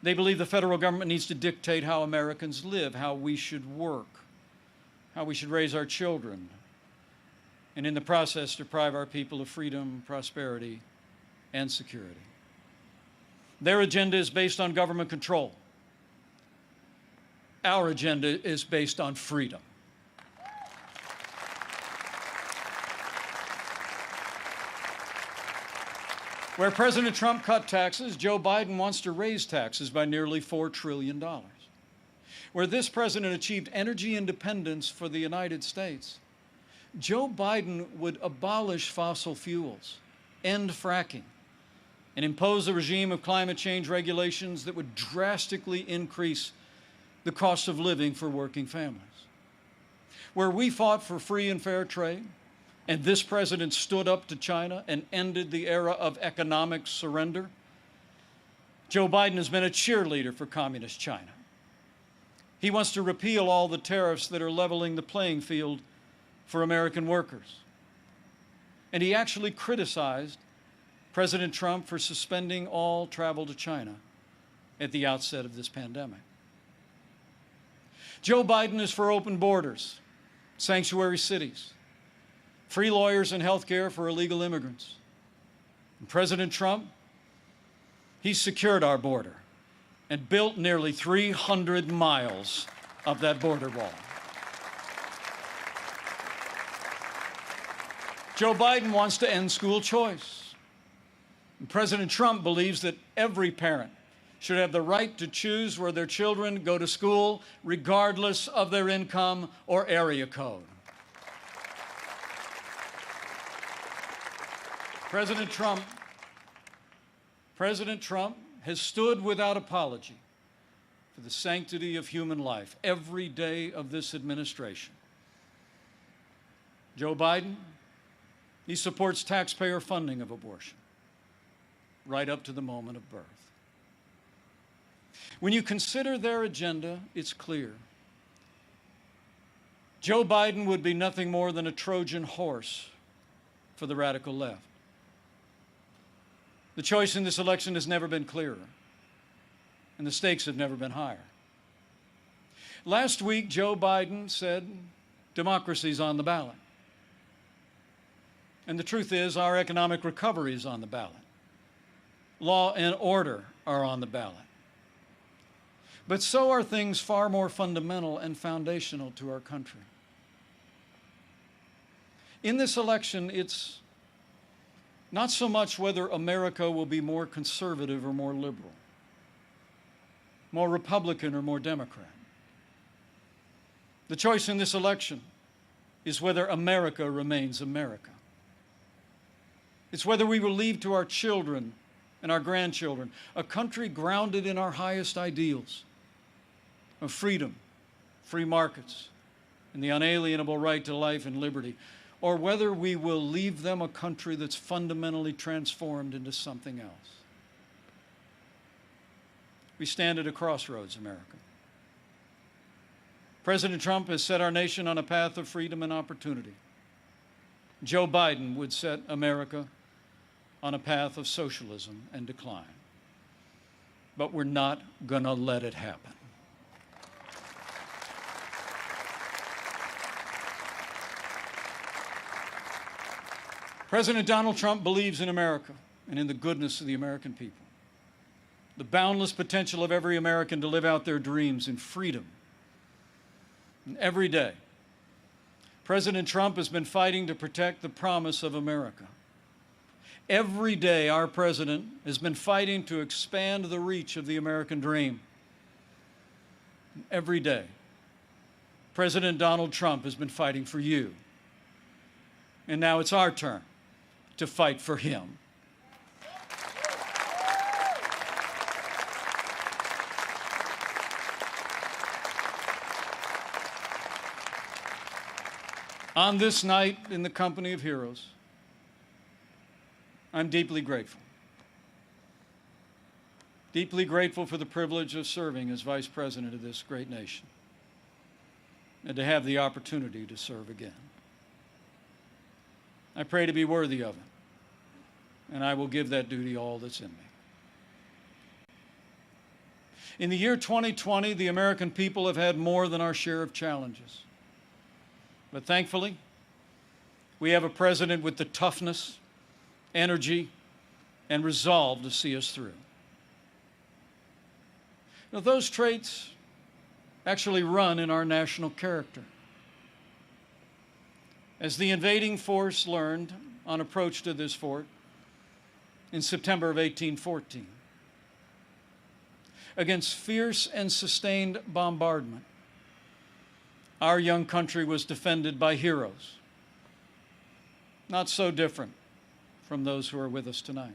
They believe the federal government needs to dictate how Americans live, how we should work, how we should raise our children, and in the process deprive our people of freedom, prosperity, and security. Their agenda is based on government control. Our agenda is based on freedom. Where President Trump cut taxes, Joe Biden wants to raise taxes by nearly $4 trillion. Where this president achieved energy independence for the United States, Joe Biden would abolish fossil fuels, end fracking, and impose a regime of climate change regulations that would drastically increase the cost of living for working families. Where we fought for free and fair trade, and this president stood up to China and ended the era of economic surrender, Joe Biden has been a cheerleader for communist China. He wants to repeal all the tariffs that are leveling the playing field for American workers. And he actually criticized President Trump for suspending all travel to China at the outset of this pandemic. Joe Biden is for open borders, sanctuary cities, free lawyers and health care for illegal immigrants. And President Trump, he's secured our border and built nearly 300 miles of that border wall. Joe Biden wants to end school choice. And President Trump believes that every parent should have the right to choose where their children go to school, regardless of their income or area code. President Trump has stood without apology for the sanctity of human life every day of this administration. Joe Biden, he supports taxpayer funding of abortion right up to the moment of birth. When you consider their agenda, it's clear. Joe Biden would be nothing more than a Trojan horse for the radical left. The choice in this election has never been clearer, and the stakes have never been higher. Last week, Joe Biden said democracy's on the ballot. And the truth is, our economic recovery is on the ballot. Law and order are on the ballot. But so are things far more fundamental and foundational to our country. In this election, it's not so much whether America will be more conservative or more liberal, more Republican or more Democrat. The choice in this election is whether America remains America. It's whether we will leave to our children and our grandchildren a country grounded in our highest ideals of freedom, free markets, and the unalienable right to life and liberty, or whether we will leave them a country that's fundamentally transformed into something else. We stand at a crossroads, America. President Trump has set our nation on a path of freedom and opportunity. Joe Biden would set America on a path of socialism and decline. But we're not going to let it happen. President Donald Trump believes in America and in the goodness of the American people, the boundless potential of every American to live out their dreams in freedom. And every day, President Trump has been fighting to protect the promise of America. Every day, our president has been fighting to expand the reach of the American dream. And every day, President Donald Trump has been fighting for you. And now it's our turn to fight for him. On this night in the company of heroes, I'm deeply grateful. Deeply grateful for the privilege of serving as Vice President of this great nation and to have the opportunity to serve again. I pray to be worthy of it and I will give that duty all that's in me. In the year 2020, the American people have had more than our share of challenges. But thankfully, we have a president with the toughness, energy, and resolve to see us through. Now, those traits actually run in our national character. As the invading force learned on approach to this fort in September of 1814, against fierce and sustained bombardment, our young country was defended by heroes, not so different from those who are with us tonight.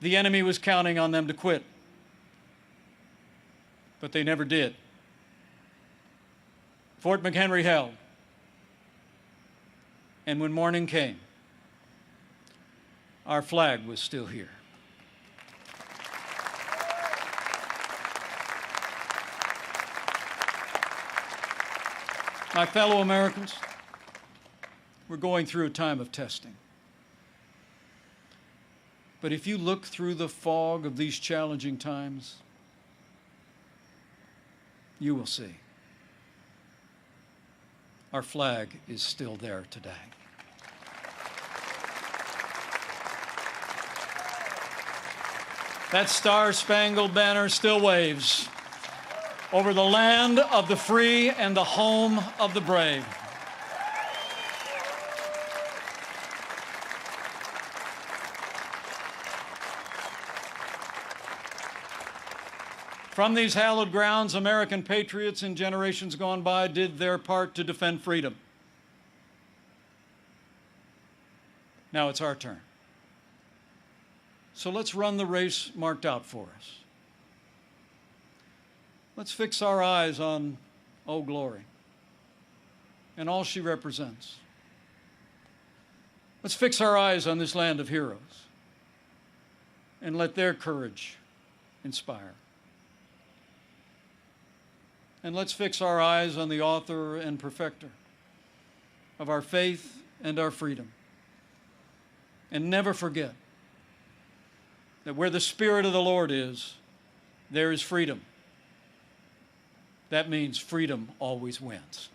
The enemy was counting on them to quit, but they never did. Fort McHenry held, and when morning came, our flag was still here. My fellow Americans, we're going through a time of testing. But if you look through the fog of these challenging times, you will see our flag is still there today. That star-spangled banner still waves over the land of the free and the home of the brave. From these hallowed grounds, American patriots in generations gone by did their part to defend freedom. Now it's our turn. So let's run the race marked out for us. Let's fix our eyes on Old Glory and all she represents. Let's fix our eyes on this land of heroes and let their courage inspire. And let's fix our eyes on the author and perfecter of our faith and our freedom. And never forget that where the Spirit of the Lord is, there is freedom. That means freedom always wins.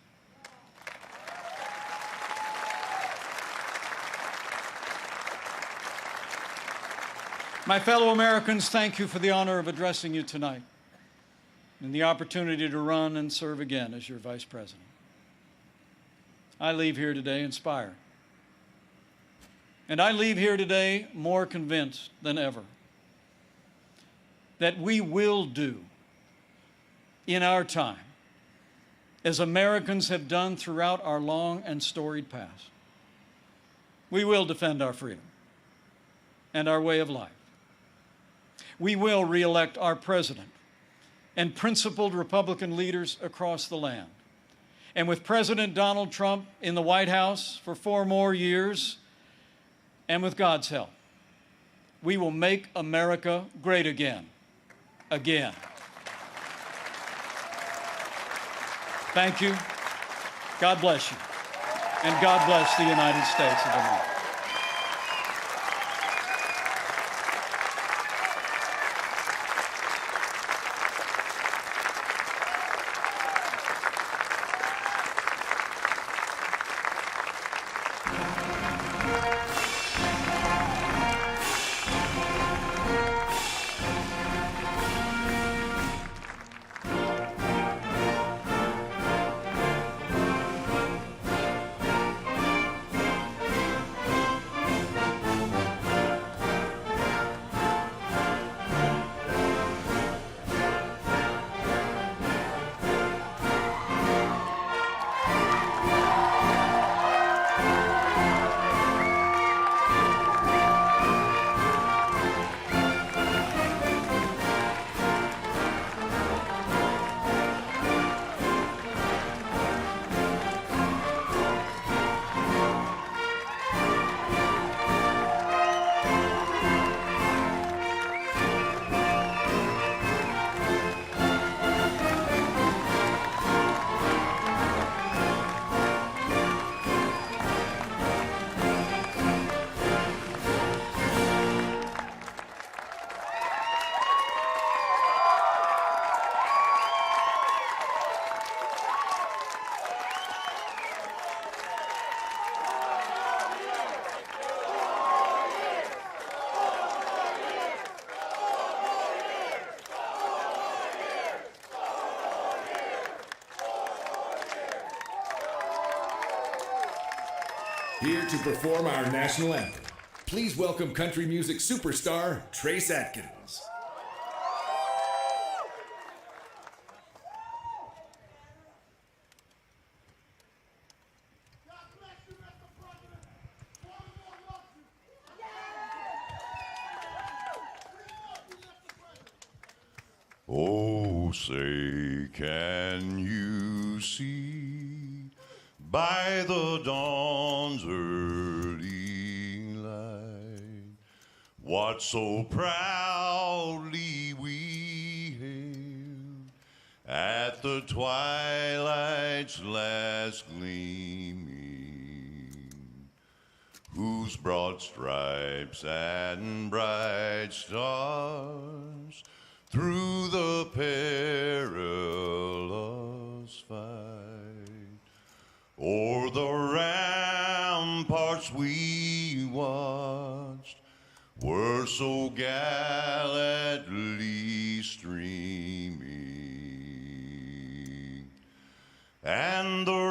My fellow Americans, thank you for the honor of addressing you tonight and the opportunity to run and serve again as your Vice President. I leave here today inspired. And I leave here today more convinced than ever that we will do in our time as Americans have done throughout our long and storied past. We will defend our freedom and our way of life. We will re-elect our president and principled Republican leaders across the land. And with President Donald Trump in the White House for 4 more years, and with God's help, we will make America great again. Again. Thank you. God bless you. And God bless the United States of America.
Here to perform our national anthem, please welcome country music superstar Trace Atkins.
Oh, say, can you see by the dawn's early light what so proudly we hailed at the twilight's last gleaming, whose broad stripes and bright stars through the perilous fight, o'er the ramparts we watched, were so gallantly streaming, and the